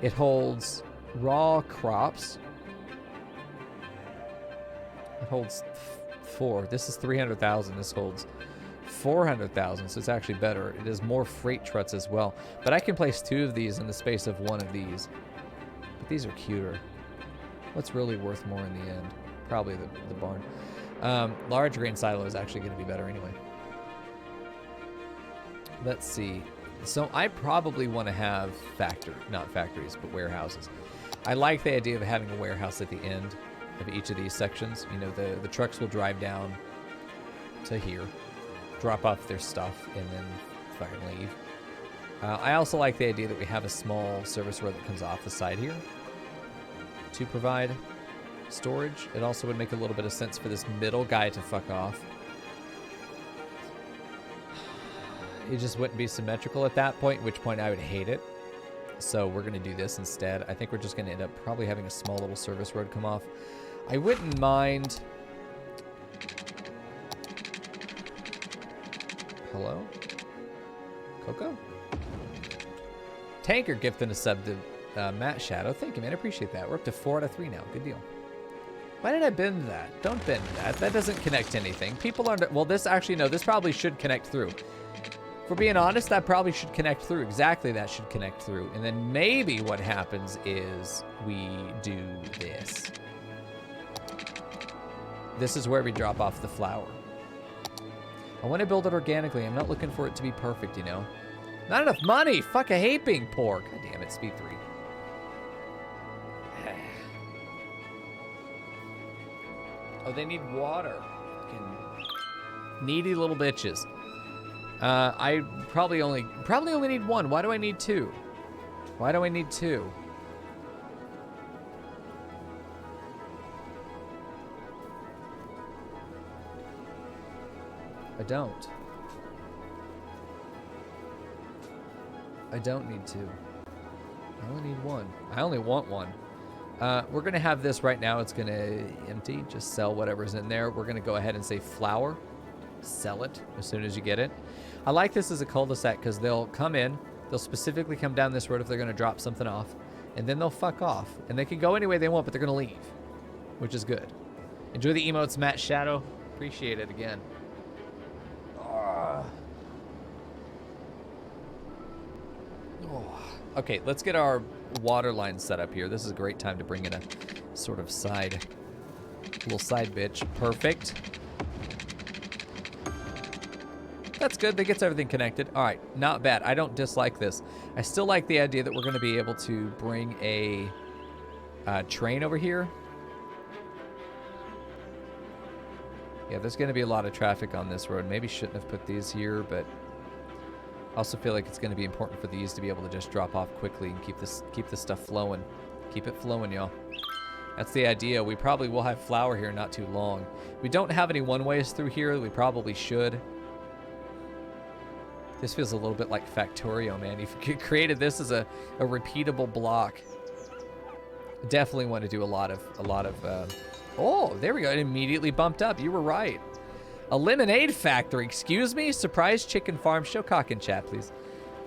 [SPEAKER 1] It holds raw crops. It holds 4. This is 300,000. This holds 400,000, so it's actually better. It is more freight trucks as well. But I can place 2 of these in the space of 1 of these. But these are cuter. What's really worth more in the end? Probably the barn. Large grain silo is actually going to be better anyway. Let's see. So I probably want to have not factories, but warehouses. I like the idea of having a warehouse at the end of each of these sections. You know, the trucks will drive down to here, drop off their stuff, and then fucking leave. I also like the idea that we have a small service road that comes off the side here to provide storage. It also would make a little bit of sense for this middle guy to fuck off. It just wouldn't be symmetrical at that point, at which point I would hate it. So we're going to do this instead. I think we're just going to end up probably having a small little service road come off. I wouldn't mind... Hello? Coco? Tanker gifting a sub to Matt Shadow. Thank you, man. I appreciate that. We're up to 4 out of 3 now. Good deal. Why did I bend that? Don't bend that. That doesn't connect to anything. People aren't... Well, this actually, no, this probably should connect through. For being honest, that probably should connect through. Exactly, that should connect through. And then maybe what happens is we do this. This is where we drop off the flour. I want to build it organically. I'm not looking for it to be perfect, you know. Not enough money. Fuck, I hate being poor. God damn it, speed 3. Oh, they need water. Fucking needy little bitches. I probably only need 1. Why do I need 2? Why do I need 2? I don't. I don't need 2. I only need 1. I only want 1. We're going to have this right now. It's going to empty. Just sell whatever's in there. We're going to go ahead and say flour. Sell it as soon as you get it. I like this as a cul-de-sac because they'll come in. They'll specifically come down this road if they're going to drop something off. And then they'll fuck off. And they can go any way they want, but they're going to leave. Which is good. Enjoy the emotes, Matt Shadow. Appreciate it again. Okay, let's get our water line set up here. This is a great time to bring in a sort of little side bitch. Perfect. That's good. That gets everything connected. All right, not bad. I don't dislike this. I still like the idea that we're going to be able to bring a train over here. Yeah, there's going to be a lot of traffic on this road. Maybe shouldn't have put these here, but I also feel like it's going to be important for these to be able to just drop off quickly and keep this stuff flowing. Keep it flowing, y'all. That's the idea. We probably will have flour here not too long. We don't have any one-ways through here. We probably should. This feels a little bit like Factorio, man. If you created this as a repeatable block, definitely want to do a lot of Oh, there we go. It immediately bumped up. You were right. A lemonade factory. Excuse me? Surprise chicken farm. Show cock in chat, please.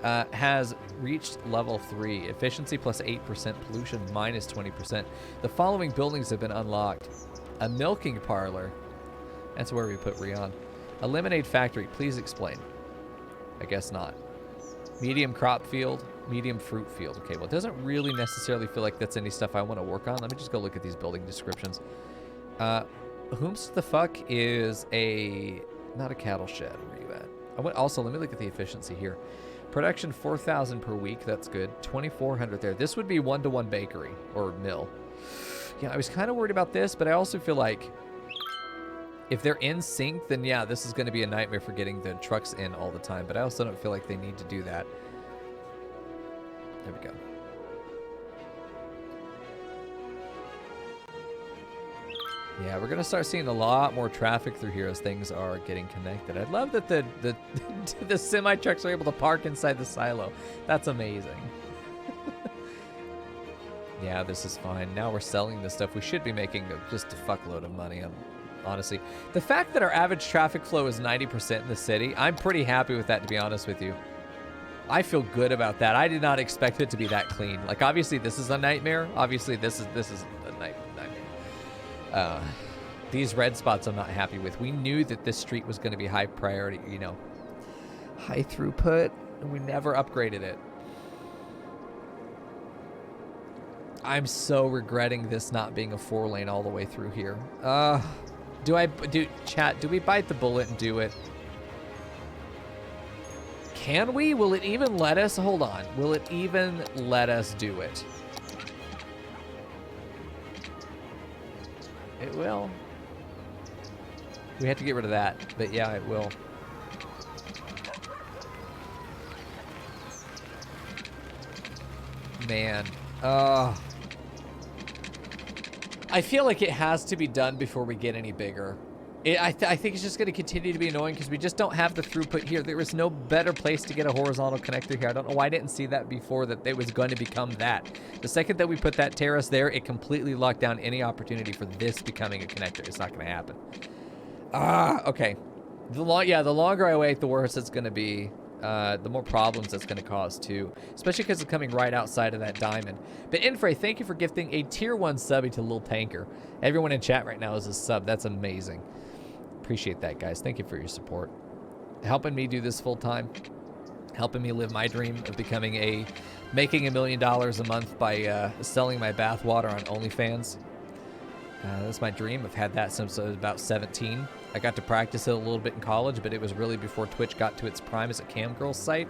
[SPEAKER 1] Has reached level 3. Efficiency plus 8%. Pollution minus 20%. The following buildings have been unlocked. A milking parlor. That's where we put Rion. A lemonade factory. Please explain. I guess not. Medium crop field. Medium fruit field. Okay, well, it doesn't really necessarily feel like that's any stuff I want to work on. Let me just go look at these building descriptions. Whomst the fuck is a... Not a cattle shed. Where are you at? Also, let me look at the efficiency here. Production 4,000 per week. That's good. 2,400 there. This would be one-to-one bakery or mill. Yeah, I was kind of worried about this, but I also feel like if they're in sync, then yeah, this is going to be a nightmare for getting the trucks in all the time. But I also don't feel like they need to do that. There we go. Yeah, we're gonna start seeing a lot more traffic through here as things are getting connected. I love that the semi trucks are able to park inside the silo. That's amazing. Yeah, this is fine. Now we're selling this stuff. We should be making just a fuckload of money. Honestly, the fact that our average traffic flow is 90% in the city, I'm pretty happy with that, to be honest with you. I feel good about that. I did not expect it to be that clean. Like, obviously, this is a nightmare. Obviously, this is a nightmare. These red spots I'm not happy with. We knew that this street was going to be high priority, you know, high throughput, and we never upgraded it. I'm so regretting this not being a 4-lane all the way through here. Chat, do we bite the bullet and do it? Can we? Will it even let us? Hold on. Will it even let us do it? It will. We have to get rid of that, but yeah, it will. Man. I feel like it has to be done before we get any bigger. I think it's just going to continue to be annoying because we just don't have the throughput here. There is no better place to get a horizontal connector here. I don't know why I didn't see that before, that it was going to become that. The second that we put that terrace there, it completely locked down any opportunity for this becoming a connector. It's not going to happen. Okay. The longer I wait, the worse it's going to be. The more problems it's going to cause too, especially because it's coming right outside of that diamond. But Infray, thank you for gifting a tier 1 subby to Lil Tanker. Everyone in chat right now is a sub. That's amazing. Appreciate that, guys. Thank you for your support. Helping me do this full time. Helping me live my dream of making $1 million a month by selling my bathwater on OnlyFans. That's my dream. I've had that since I was about 17. I got to practice it a little bit in college, but it was really before Twitch got to its prime as a cam girl site.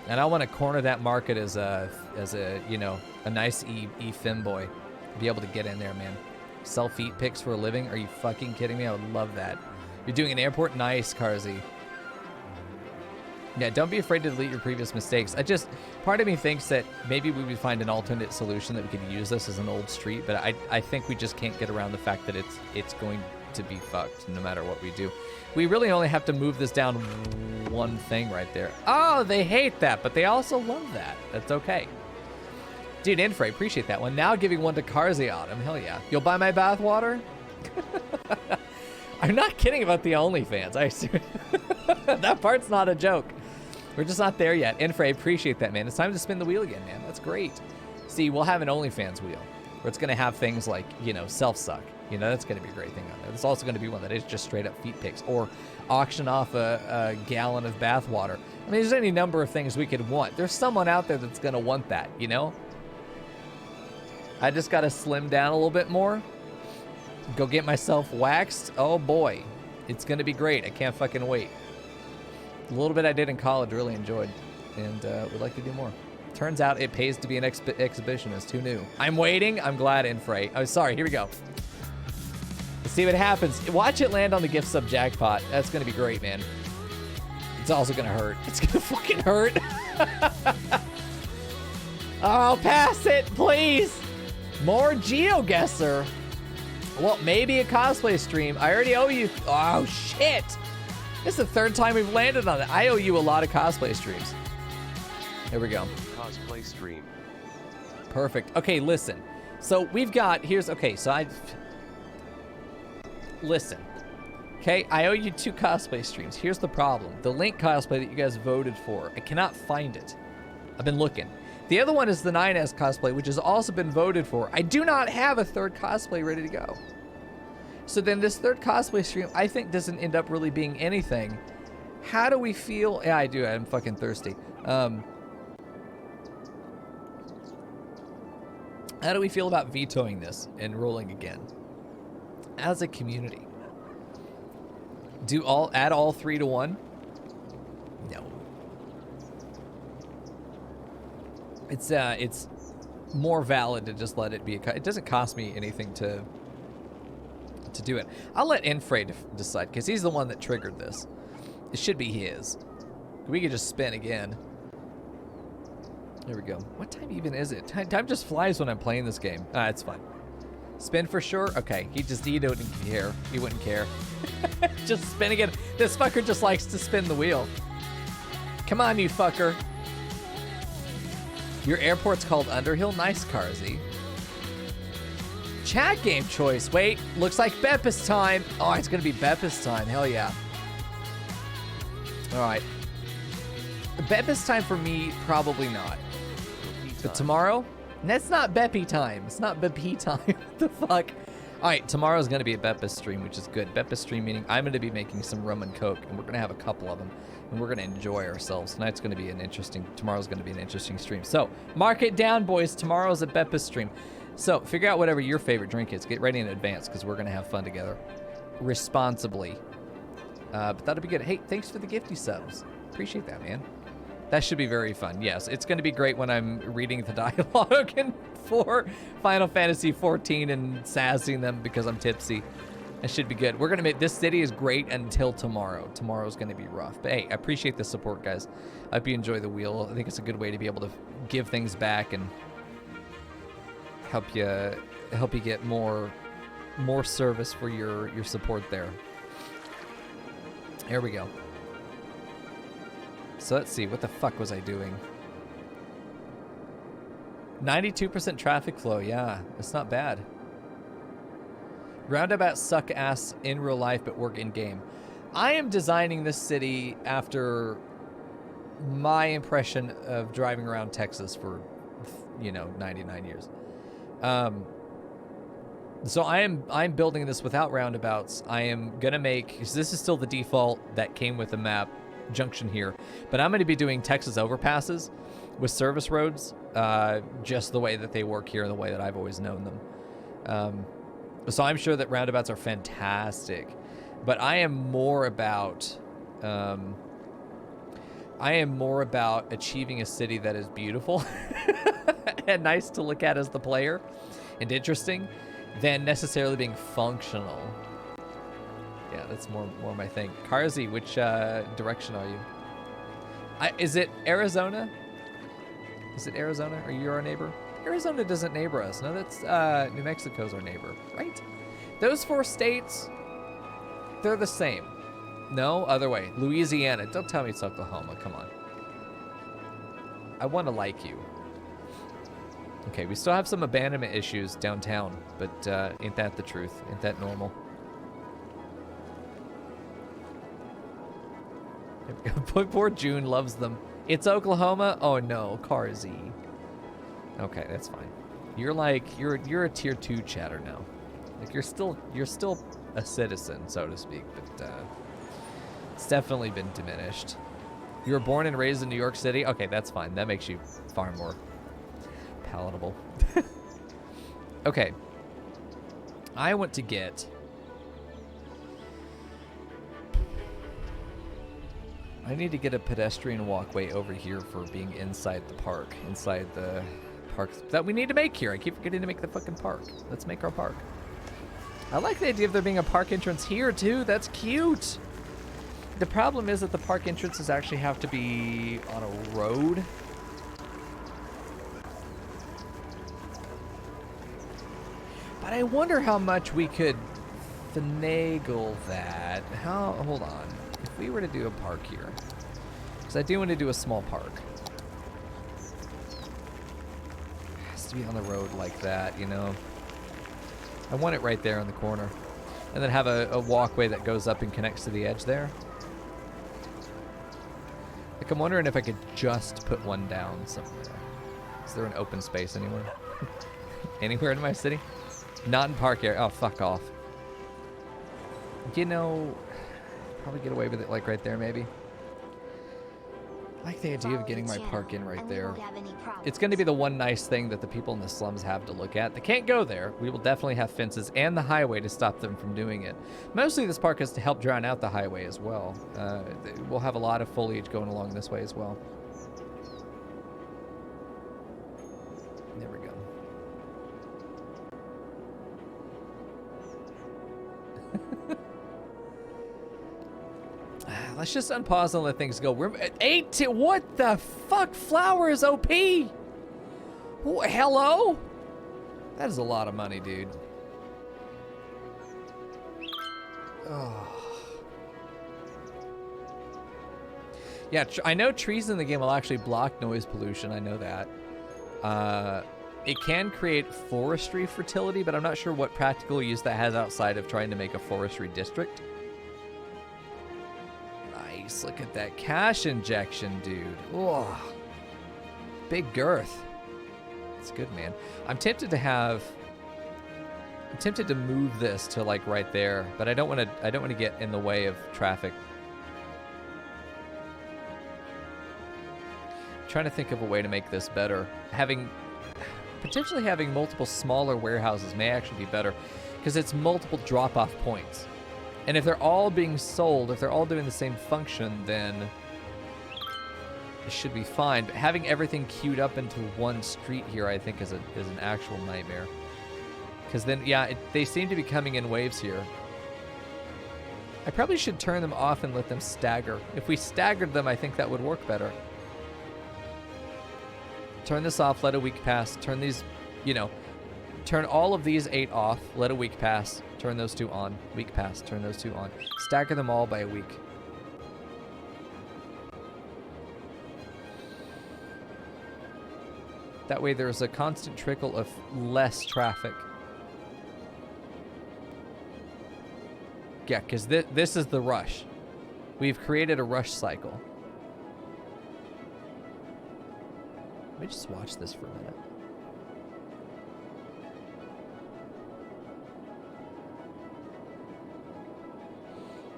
[SPEAKER 1] And I want to corner that market as a you know, a nice femboy. Be able to get in there, man. Sell feet pics for a living? Are you fucking kidding me? I would love that. You're doing an airport? Nice, Karzi. Yeah, don't be afraid to delete your previous mistakes. Part of me thinks that maybe we would find an alternate solution that we could use this as an old street, but I think we just can't get around the fact that it's going to be fucked no matter what we do. We really only have to move this down one thing right there. Oh, they hate that, but they also love that. That's okay. Dude, Infray, appreciate that one. Now giving one to Karzi Autumn. Hell yeah. You'll buy my bathwater? I'm not kidding about the OnlyFans. I assume that part's not a joke. We're just not there yet. Infray, appreciate that, man. It's time to spin the wheel again, man. That's great. See, we'll have an OnlyFans wheel where it's going to have things like, you know, self-suck. You know, that's going to be a great thing on there. There's also going to be one that is just straight up feet pics or auction off a gallon of bath water. I mean, there's any number of things we could want. There's someone out there that's going to want that, you know? I just got to slim down a little bit more. Go get myself waxed. Oh, boy. It's going to be great. I can't fucking wait. A little bit I did in college, really enjoyed. And would like to do more. Turns out it pays to be an exhibitionist. Who knew? I'm waiting. I'm glad, Infray. Oh, sorry. Here we go. Let's see what happens. Watch it land on the gift sub jackpot. That's going to be great, man. It's also going to hurt. It's going to fucking hurt. Oh, pass it, please. More GeoGuessr. Well, maybe a cosplay stream. I already owe you. Oh, shit. This is the third time we've landed on it. I owe you a lot of cosplay streams. Here we go.
[SPEAKER 3] Cosplay stream.
[SPEAKER 1] Perfect. Okay, listen. So we've got, okay, so listen. Okay, I owe you 2 cosplay streams. Here's the problem. The Link cosplay that you guys voted for, I cannot find it. I've been looking. The other one is the 9S cosplay, which has also been voted for. I do not have a 3rd cosplay ready to go. So then this 3rd cosplay stream, I think, doesn't end up really being anything. How do we feel? Yeah, I do. I'm fucking thirsty. How do we feel about vetoing this and rolling again? As a community. Add all 3 to 1? No. It's more valid to just let it be. It doesn't cost me anything to do it. I'll let Infray decide, because he's the one that triggered this. It should be his. We could just spin again. There we go. What time even is it? Time just flies when I'm playing this game. Ah, it's fine. Spin for sure? Okay. He wouldn't care. He wouldn't care. Just spin again. This fucker just likes to spin the wheel. Come on, you fucker. Your airport's called Underhill. Nice, Carzy. Chat game choice. Wait, looks like Beppis time. Oh, it's gonna be Beppis time. Hell yeah. All right. Beppis time for me, probably not. But tomorrow? That's not Beppy time. It's not Beppy time. What the fuck? All right, tomorrow's going to be a Beppis stream, which is good. Beppis stream meaning I'm going to be making some rum and coke, and we're going to have a couple of them, and we're going to enjoy ourselves. Tomorrow's going to be an interesting stream. So, mark it down, boys. Tomorrow's a Beppis stream. So, figure out whatever your favorite drink is. Get ready in advance, because we're going to have fun together. Responsibly. But that'll be good. Hey, thanks for the gifty subs. Appreciate that, man. That should be very fun. Yes, it's going to be great when I'm reading the dialogue for Final Fantasy XIV and sassing them because I'm tipsy. It should be good. We're going to make this city is great until tomorrow. Tomorrow's going to be rough. But hey, I appreciate the support, guys. I hope you enjoy the wheel. I think it's a good way to be able to give things back and help you get more service for your support there. Here we go. So let's see, what the fuck was I doing? 92% traffic flow, yeah, it's not bad. Roundabouts suck ass in real life, but work in game. I am designing this city after my impression of driving around Texas for, 99 years. So I'm building this without roundabouts. I am gonna make, this is still the default that came with the map junction here, but I'm going to be doing Texas overpasses with service roads, just the way that they work here and the way that I've always known them. So I'm sure that roundabouts are fantastic, but I am more about achieving a city that is beautiful and nice to look at as the player and interesting than necessarily being functional. Yeah, that's more my thing. Carzy, which direction are you? Is it Arizona? Is it Arizona? Are you our neighbor? Arizona doesn't neighbor us. No, that's New Mexico's our neighbor, right? Those 4 states, they're the same. No, other way. Louisiana. Don't tell me it's Oklahoma. Come on. I want to like you. Okay, we still have some abandonment issues downtown, but ain't that the truth? Ain't that normal? Poor June loves them. It's Oklahoma? Oh no, Carzy. Okay, that's fine. You're a tier 2 chatter now. Like you're still a citizen, so to speak, but it's definitely been diminished. You were born and raised in New York City? Okay, that's fine. That makes you far more palatable. Okay. I want to get... I need to get a pedestrian walkway over here for being inside the park. Inside the park that we need to make here. I keep forgetting to make the fucking park. Let's make our park. I like the idea of there being a park entrance here, too. That's cute. The problem is that the park entrances actually have to be on a road. But I wonder how much we could finagle that. Hold on. If we were to do a park here, because I do want to do a small park. It has to be on the road like that, you know. I want it right there in the corner. And then have a walkway that goes up and connects to the edge there. Like, I'm wondering if I could just put one down somewhere. Is there an open space anywhere? Anywhere in my city? Not in park area. Oh, fuck off. You know, probably get away with it like right there maybe. I like the idea of getting my park in right there. It's going to be the one nice thing that the people in the slums have to look at. They can't go there. We will definitely have fences and the highway to stop them from doing it. Mostly this park is to help drown out the highway as well. We'll have a lot of foliage going along this way as well. There we go. Let's just unpause and let things go. We're at 18. What the fuck? Flowers OP? Hello? That is a lot of money, dude. Oh. Yeah, I know trees in the game will actually block noise pollution. I know that. It can create forestry fertility, but I'm not sure what practical use that has outside of trying to make a forestry district. Nice. Look at that cash injection, dude. Oh, big girth. It's good, man. I'm tempted to move this to like right there, but I don't want to get in the way of traffic. I'm trying to think of a way to make this better. Potentially having multiple smaller warehouses may actually be better because it's multiple drop-off points. And if they're all being sold, if they're all doing the same function, then it should be fine. But having everything queued up into one street here, I think, is an actual nightmare. Because then, yeah, they seem to be coming in waves here. I probably should turn them off and let them stagger. If we staggered them, I think that would work better. Turn this off, let a week pass. Turn these, turn all of these 8 off, let a week pass. Turn those 2 on, week pass. Turn those 2 on. Stagger them all by a week. That way there's a constant trickle of less traffic. Yeah, because this is the rush. We've created a rush cycle. Let me just watch this for a minute.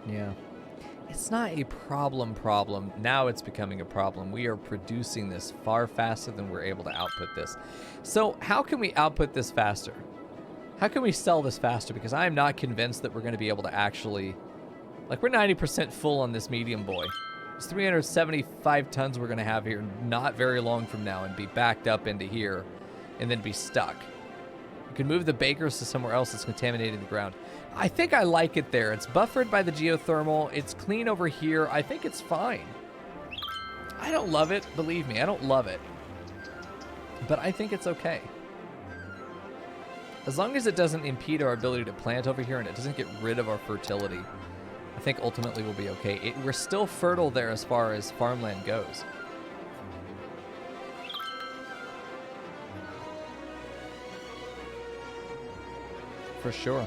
[SPEAKER 1] Yeah. It's not a problem. Now it's becoming a problem. We are producing this far faster than we're able to output this. So how can we output this faster? How can we sell this faster? Because I am not convinced that we're going to be able to actually... Like, we're 90% full on this medium boy. It's 375 tons we're going to have here not very long from now and be backed up into here and then be stuck. We can move the bakers to somewhere else that's contaminating the ground. I think I like it there. It's buffered by the geothermal. It's clean over here. I think it's fine. I don't love it. Believe me, I don't love it. But I think it's okay. As long as it doesn't impede our ability to plant over here and it doesn't get rid of our fertility, I think ultimately we'll be okay. We're still fertile there as far as farmland goes. For sure.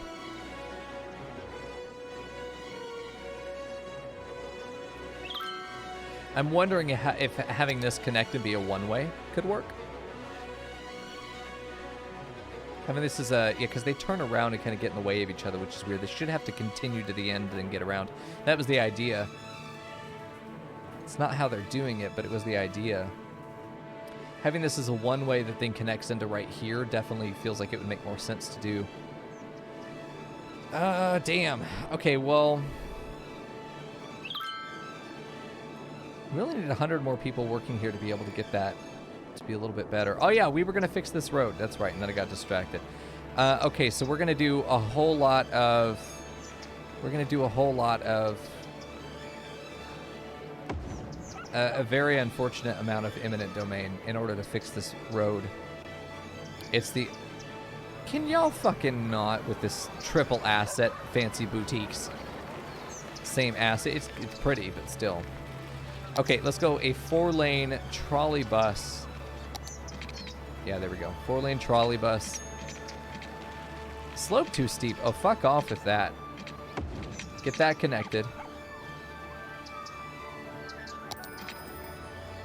[SPEAKER 1] I'm wondering if having this connected via one-way could work. Having this is yeah, because they turn around and kind of get in the way of each other, which is weird. They should have to continue to the end and then get around. That was the idea. It's not how they're doing it, but it was the idea. Having this as a one-way that then connects into right here definitely feels like it would make more sense to do. Damn. Okay, well... We really need 100 more people working here to be able to get that to be a little bit better. Oh yeah, we were going to fix this road. That's right, and then I got distracted. Okay, so we're going to do a whole lot of... a very unfortunate amount of eminent domain in order to fix this road. It's the... Can y'all fucking not with this triple asset fancy boutiques? Same asset. It's pretty, but still. Okay, let's go a 4-lane trolley bus. Yeah, there we go. 4-lane trolley bus. Slope too steep. Oh, fuck off with that. Get that connected.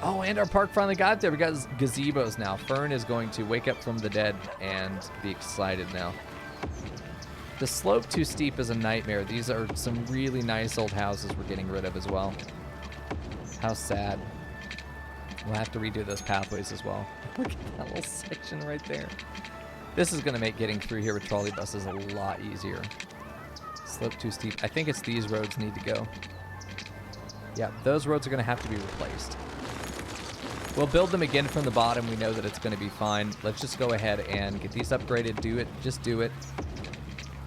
[SPEAKER 1] Oh, and our park finally got there. We got gazebos now. Fern is going to wake up from the dead and be excited now. The slope too steep is a nightmare. These are some really nice old houses we're getting rid of as well. How sad. We'll have to redo those pathways as well. Look at that little section right there. This is going to make getting through here with trolley buses a lot easier. Slope too steep. I think it's these roads need to go. Yeah, those roads are going to have to be replaced. We'll build them again from the bottom. We know that it's going to be fine. Let's just go ahead and get these upgraded. Do it. Just do it.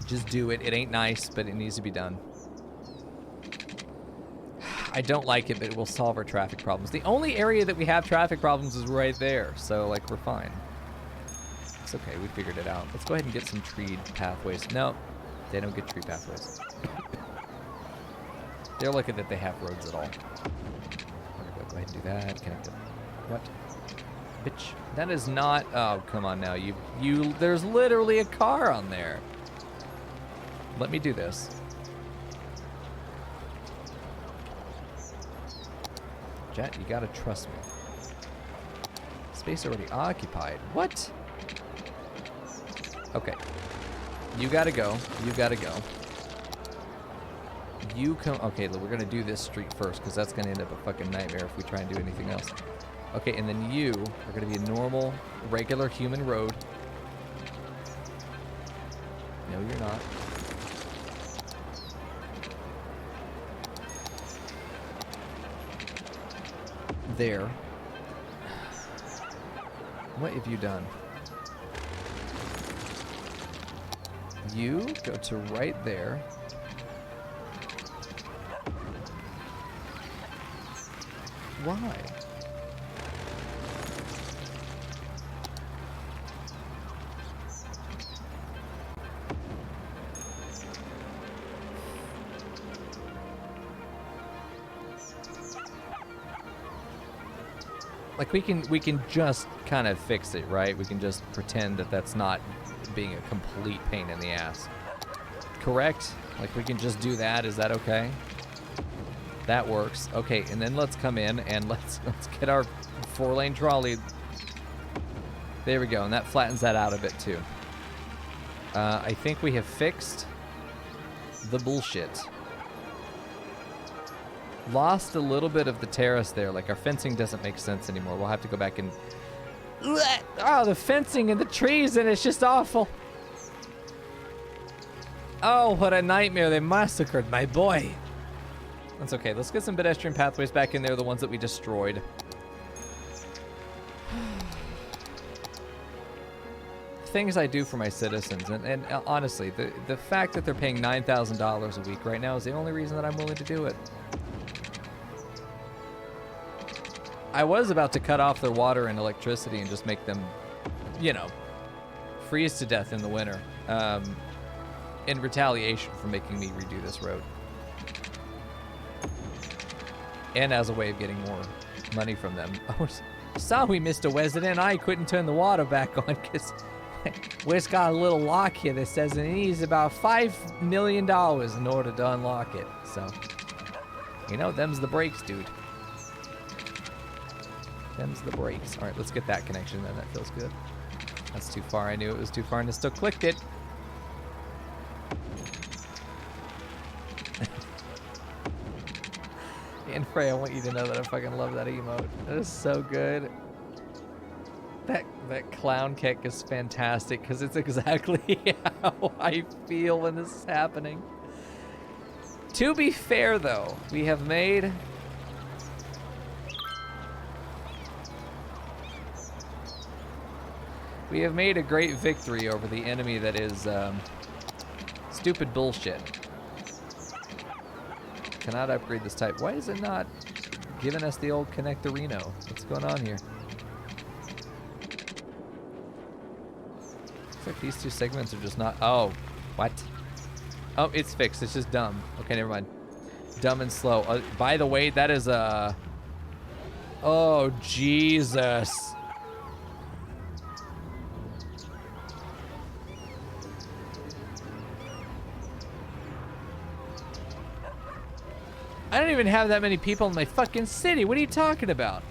[SPEAKER 1] Just do it. It ain't nice, but it needs to be done. I don't like it, but it will solve our traffic problems. The only area that we have traffic problems is right there. So, like, we're fine. It's okay. We figured it out. Let's go ahead and get some treed pathways. No, they don't get tree pathways. They're lucky that they have roads at all. We're going to go ahead and do that. Connect them. What? Bitch. That is not... Oh, come on now. There's literally a car on there. Let me do this. Jet, you gotta trust me. Space already occupied. What? Okay. You gotta go. You gotta go. You come... Okay, we're gonna do this street first, because that's gonna end up a fucking nightmare if we try and do anything else. Okay, and then you are gonna be a normal, regular human road. No, you're not. There. What have you done? You go to right there. Why? Like, we can just kind of fix it, right? We can just pretend that that's not being a complete pain in the ass. Correct? Like, we can just do that. Is that okay? That works. Okay, and then let's come in and let's get our 4-lane trolley. There we go, and that flattens that out a bit too. I think we have fixed the bullshit. Lost a little bit of the terrace there. Like, our fencing doesn't make sense anymore. We'll have to go back and... Oh, the fencing and the trees, and it's just awful. Oh, what a nightmare. They massacred my boy. That's okay. Let's get some pedestrian pathways back in there, the ones that we destroyed. Things I do for my citizens, and honestly, the fact that they're paying $9,000 a week right now is the only reason that I'm willing to do it. I was about to cut off their water and electricity and just make them, you know, freeze to death in the winter, in retaliation for making me redo this road. And as a way of getting more money from them. Oh, sorry, Mr. Resident, I couldn't turn the water back on because we've got a little lock here that says it needs about $5 million in order to unlock it. So, you know, them's the brakes, dude. Them's the brakes. All right, let's get that connection then. That feels good. That's too far. I knew it was too far and I still clicked it. And Frey, I want you to know that I fucking love that emote. That is so good. That clown kick is fantastic because it's exactly how I feel when this is happening. To be fair, though, we have made... We have made a great victory over the enemy that is stupid bullshit. Cannot upgrade this type. Why is it not giving us the old Connectorino? What's going on here? Looks like these two segments are just not... Oh, what? Oh, it's fixed. It's just dumb. Okay, never mind. Dumb and slow. By the way, that is a... Oh, Jesus. even have that many people in my fucking city. What are you talking about?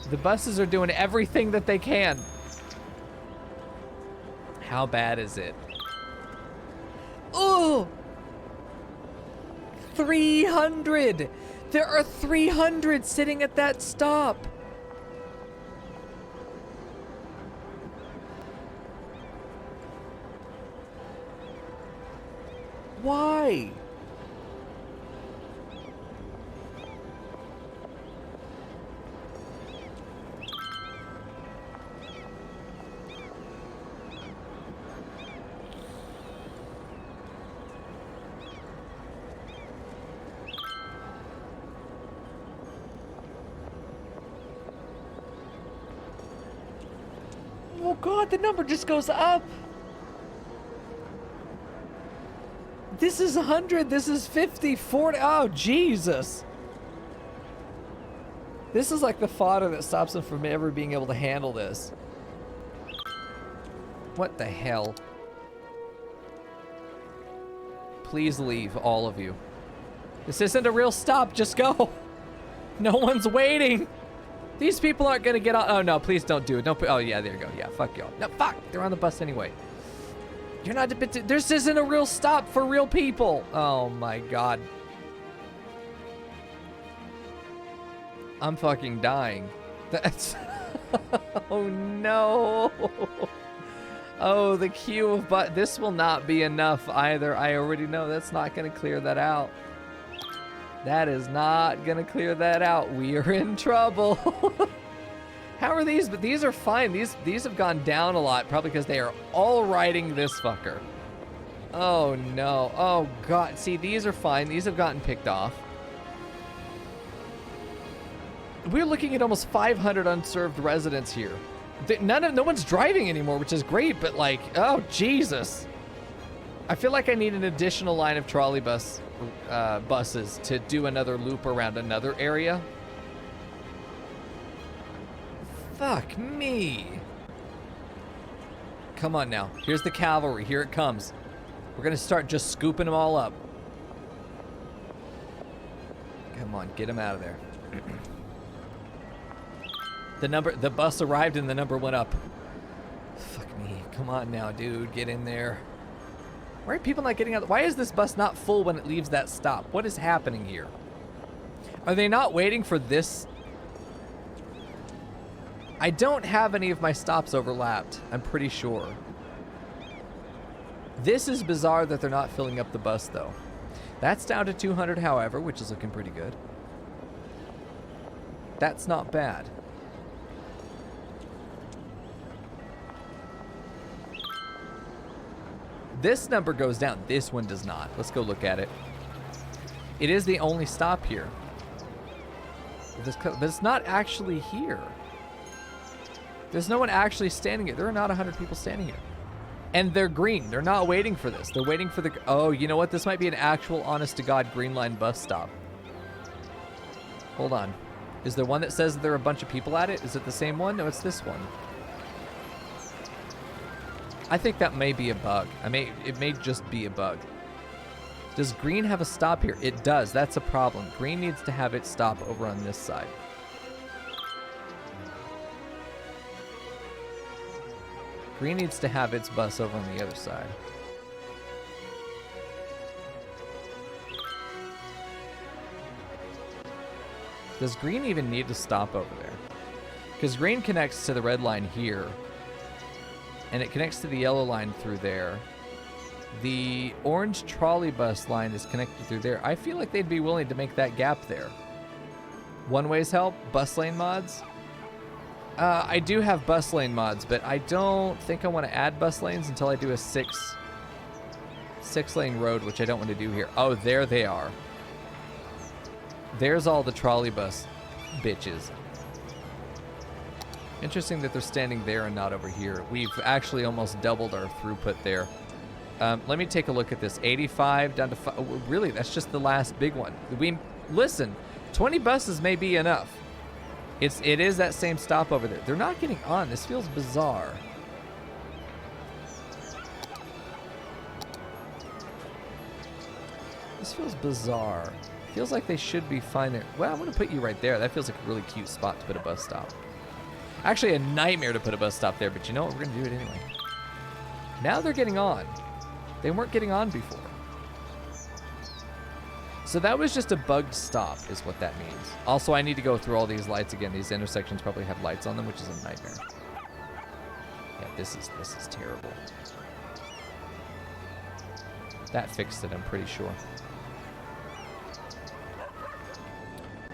[SPEAKER 1] The buses are doing everything that they can. How bad is it? Oh! 300! There are 300 sitting at that stop. Why? Oh God, the number just goes up. This is 100, this is 50, 40, oh Jesus. This is like the fodder that stops them from ever being able to handle this. What the hell? Please leave, all of you. This isn't a real stop, just go. No one's waiting. These people aren't gonna get on. Oh no, please don't do it. Don't put, oh yeah, there you go. Yeah, fuck y'all. No, fuck, they're on the bus anyway. You're not a bit, this isn't a real stop for real people. Oh my God. I'm fucking dying. That's, oh no. Oh, the queue of this will not be enough either. I already know that's not gonna clear that out. That is not gonna clear that out. We are in trouble. How are these? But these are fine. These have gone down a lot, probably because they are all riding this fucker. Oh no. Oh God. See, these are fine. These have gotten picked off. We're looking at almost 500 unserved residents here. No one's driving anymore, which is great, but like, oh Jesus. I feel like I need an additional line of trolley buses to do another loop around another area. Fuck me. Come on now. Here's the cavalry. Here it comes. We're gonna start just scooping them all up. Come on, get them out of there. The bus arrived and the number went up. Fuck me. Come on now, dude. Get in there. Why are people not getting out? Why is this bus not full when it leaves that stop? What is happening here? Are they not waiting for this? I don't have any of my stops overlapped, I'm pretty sure. This is bizarre that they're not filling up the bus, though. That's down to 200, however, which is looking pretty good. That's not bad. This number goes down. This one does not. Let's go look at it. It is the only stop here. But it's not actually here. There's no one actually standing here. There are not 100 people standing here. And they're green. They're not waiting for this. They're waiting for the... Oh, you know what? This might be an actual honest-to-God Green Line bus stop. Hold on. Is there one that says there are a bunch of people at it? Is it the same one? No, it's this one. I think that may be a bug. It may just be a bug. Does green have a stop here? It does. That's a problem. Green needs to have its stop over on this side. Green needs to have its bus over on the other side. Does green even need to stop over there? Because green connects to the red line here. And it connects to the yellow line through there. The orange trolley bus line is connected through there. I feel like they'd be willing to make that gap there. One way's help, bus lane mods. I do have bus lane mods, but I don't think I want to add bus lanes until I do a six lane road, which I don't want to do here. Oh, there they are. There's all the trolley bus bitches. Interesting that they're standing there and not over here. We've actually almost doubled our throughput there. Let me take a look at this. 85 down to 5. Really, that's just the last big one. Listen, 20 buses may be enough. It is that same stop over there. They're not getting on. This feels bizarre. This feels bizarre. Feels like they should be fine there. Well, I'm going to put you right there. That feels like a really cute spot to put a bus stop. Actually, a nightmare to put a bus stop there, but you know what? We're going to do it anyway. Now they're getting on. They weren't getting on before. So that was just a bugged stop is what that means. Also, I need to go through all these lights again. These intersections probably have lights on them, which is a nightmare. Yeah, this is terrible. That fixed it, I'm pretty sure.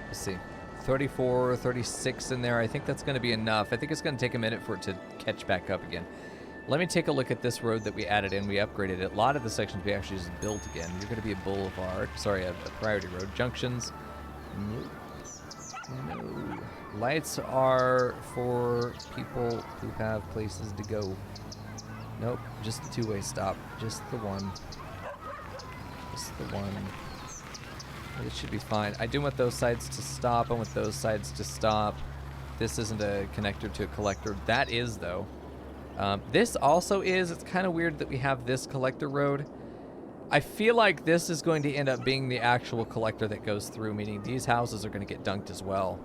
[SPEAKER 1] Let's see. 34, 36 in there. I think that's going to be enough. I think it's going to take a minute for it to catch back up again. Let me take a look at this road that we added in. We upgraded it. A lot of the sections we actually just built again. You're going to be a boulevard. Sorry, a priority road. Junctions. No. Lights are for people who have places to go. Nope. Just a two-way stop. Just the one. Just the one. It should be fine. I do want those sides to stop. I want those sides to stop. This isn't a connector to a collector. That is, though. This also is. It's kind of weird that we have this collector road. I feel like this is going to end up being the actual collector that goes through, meaning these houses are going to get dunked as well.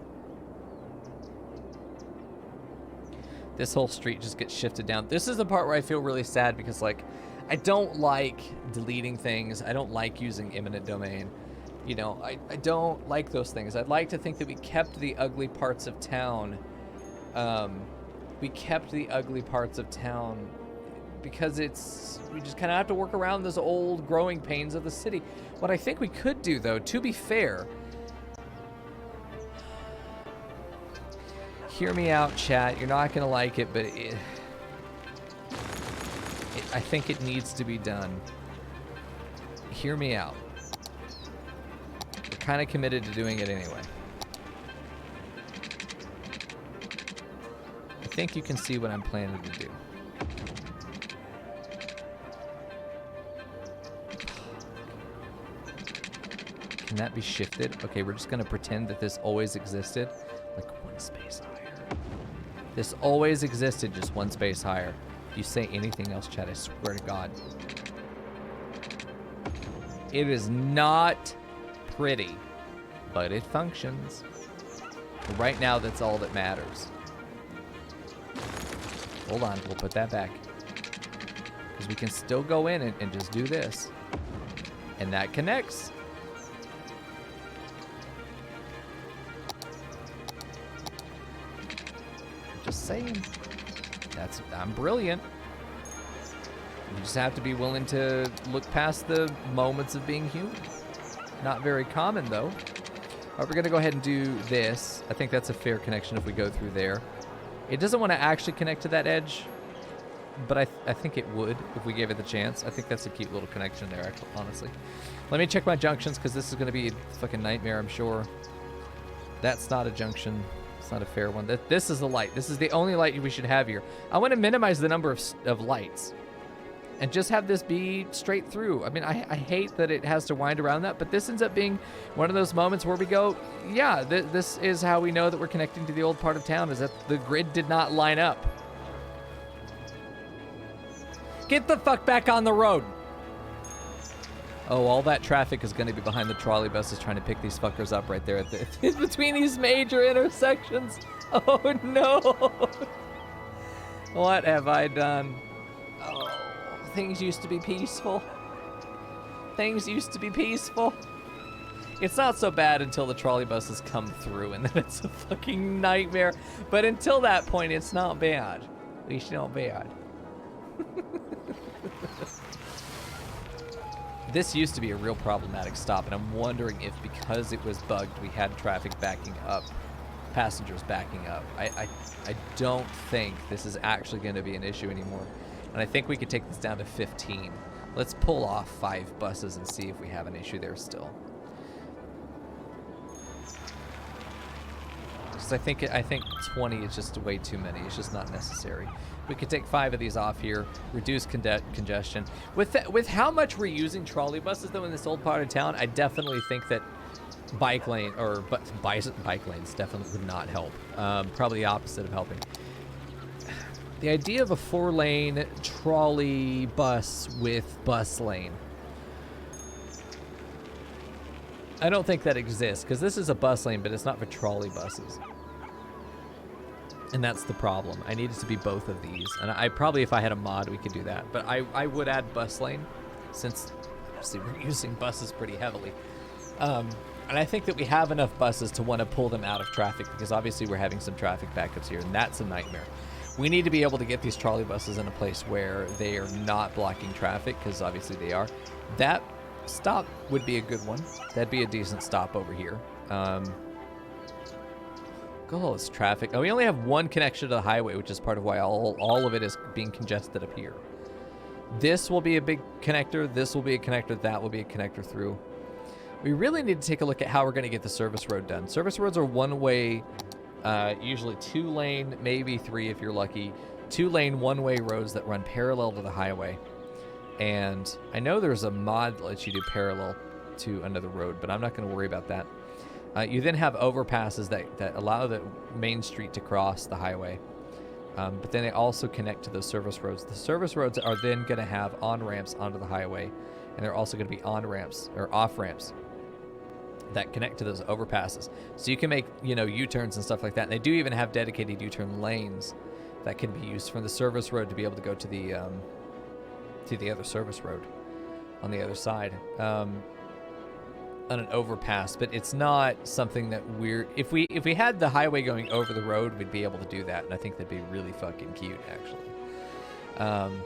[SPEAKER 1] This whole street just gets shifted down. This is the part where I feel really sad because, like, I don't like deleting things. I don't like using eminent domain. You know, I don't like those things. I'd like to think that we kept the ugly parts of town. We kept the ugly parts of town because we just kind of have to work around those old growing pains of the city. What I think we could do, though, to be fair, hear me out, chat. You're not going to like it, but I think it needs to be done. Hear me out. We're kind of committed to doing it anyway. I think you can see what I'm planning to do. Can that be shifted? Okay, we're just going to pretend that this always existed. Like one space higher. This always existed, just one space higher. If you say anything else, chat, I swear to God. It is not pretty, but it functions. Right now, that's all that matters. Hold on, we'll put that back. Because we can still go in and just do this. And that connects. Just saying. I'm brilliant. You just have to be willing to look past the moments of being human. Not very common, though. All right, we're going to go ahead and do this. I think that's a fair connection if we go through there. It doesn't want to actually connect to that edge, but I think it would if we gave it the chance. I think that's a cute little connection there, honestly. Let me check my junctions, because this is going to be a fucking nightmare, I'm sure. That's not a junction. It's not a fair one. This is the light. This is the only light we should have here. I want to minimize the number of lights and just have this be straight through. I mean, I hate that it has to wind around that, but this ends up being one of those moments where we go, yeah, this is how we know that we're connecting to the old part of town, is that the grid did not line up. Get the fuck back on the road. Oh, all that traffic is going to be behind the trolley buses trying to pick these fuckers up right there between these major intersections. Oh, no. What have I done? Oh, things used to be peaceful. Things used to be peaceful. It's not so bad until the trolley buses come through, and then it's a fucking nightmare. But until that point, it's not bad. At least not bad. This used to be a real problematic stop, and I'm wondering if because it was bugged, we had traffic backing up, passengers backing up. I don't think this is actually going to be an issue anymore. And I think we could take this down to 15. Let's pull off 5 buses and see if we have an issue there still. Because I think 20 is just way too many. It's just not necessary. We could take 5 of these off here, reduce congestion. With how much we're using trolley buses though in this old part of town, I definitely think that bike lanes definitely would not help. Probably the opposite of helping. The idea of a 4-lane trolley bus with bus lane. I don't think that exists, because this is a bus lane, but it's not for trolley buses. And that's the problem. I need it to be both of these. And I probably, if I had a mod, we could do that. But I would add bus lane, since obviously we're using buses pretty heavily. And I think that we have enough buses to want to pull them out of traffic, because obviously we're having some traffic backups here, and that's a nightmare. We need to be able to get these trolley buses in a place where they are not blocking traffic, because obviously they are. That stop would be a good one. That'd be a decent stop over here. Look at all this traffic. Oh, we only have one connection to the highway, which is part of why all of it is being congested up here. This will be a big connector. This will be a connector. That will be a connector through. We really need to take a look at how we're going to get the service road done. Service roads are one-way, usually 2-lane, maybe 3 if you're lucky. 2-lane, one-way roads that run parallel to the highway. And I know there's a mod that lets you do parallel to another road, but I'm not going to worry about that. You then have overpasses that allow the main street to cross the highway. But then they also connect to those service roads. The service roads are then going to have on-ramps onto the highway. And they're also going to be on-ramps or off-ramps that connect to those overpasses. So you can make, U-turns and stuff like that. And they do even have dedicated U-turn lanes that can be used from the service road to be able to go to the other service road on the other side. On an overpass, but it's not something that if we had the highway going over the road, we'd be able to do that, and I think that'd be really fucking cute, actually.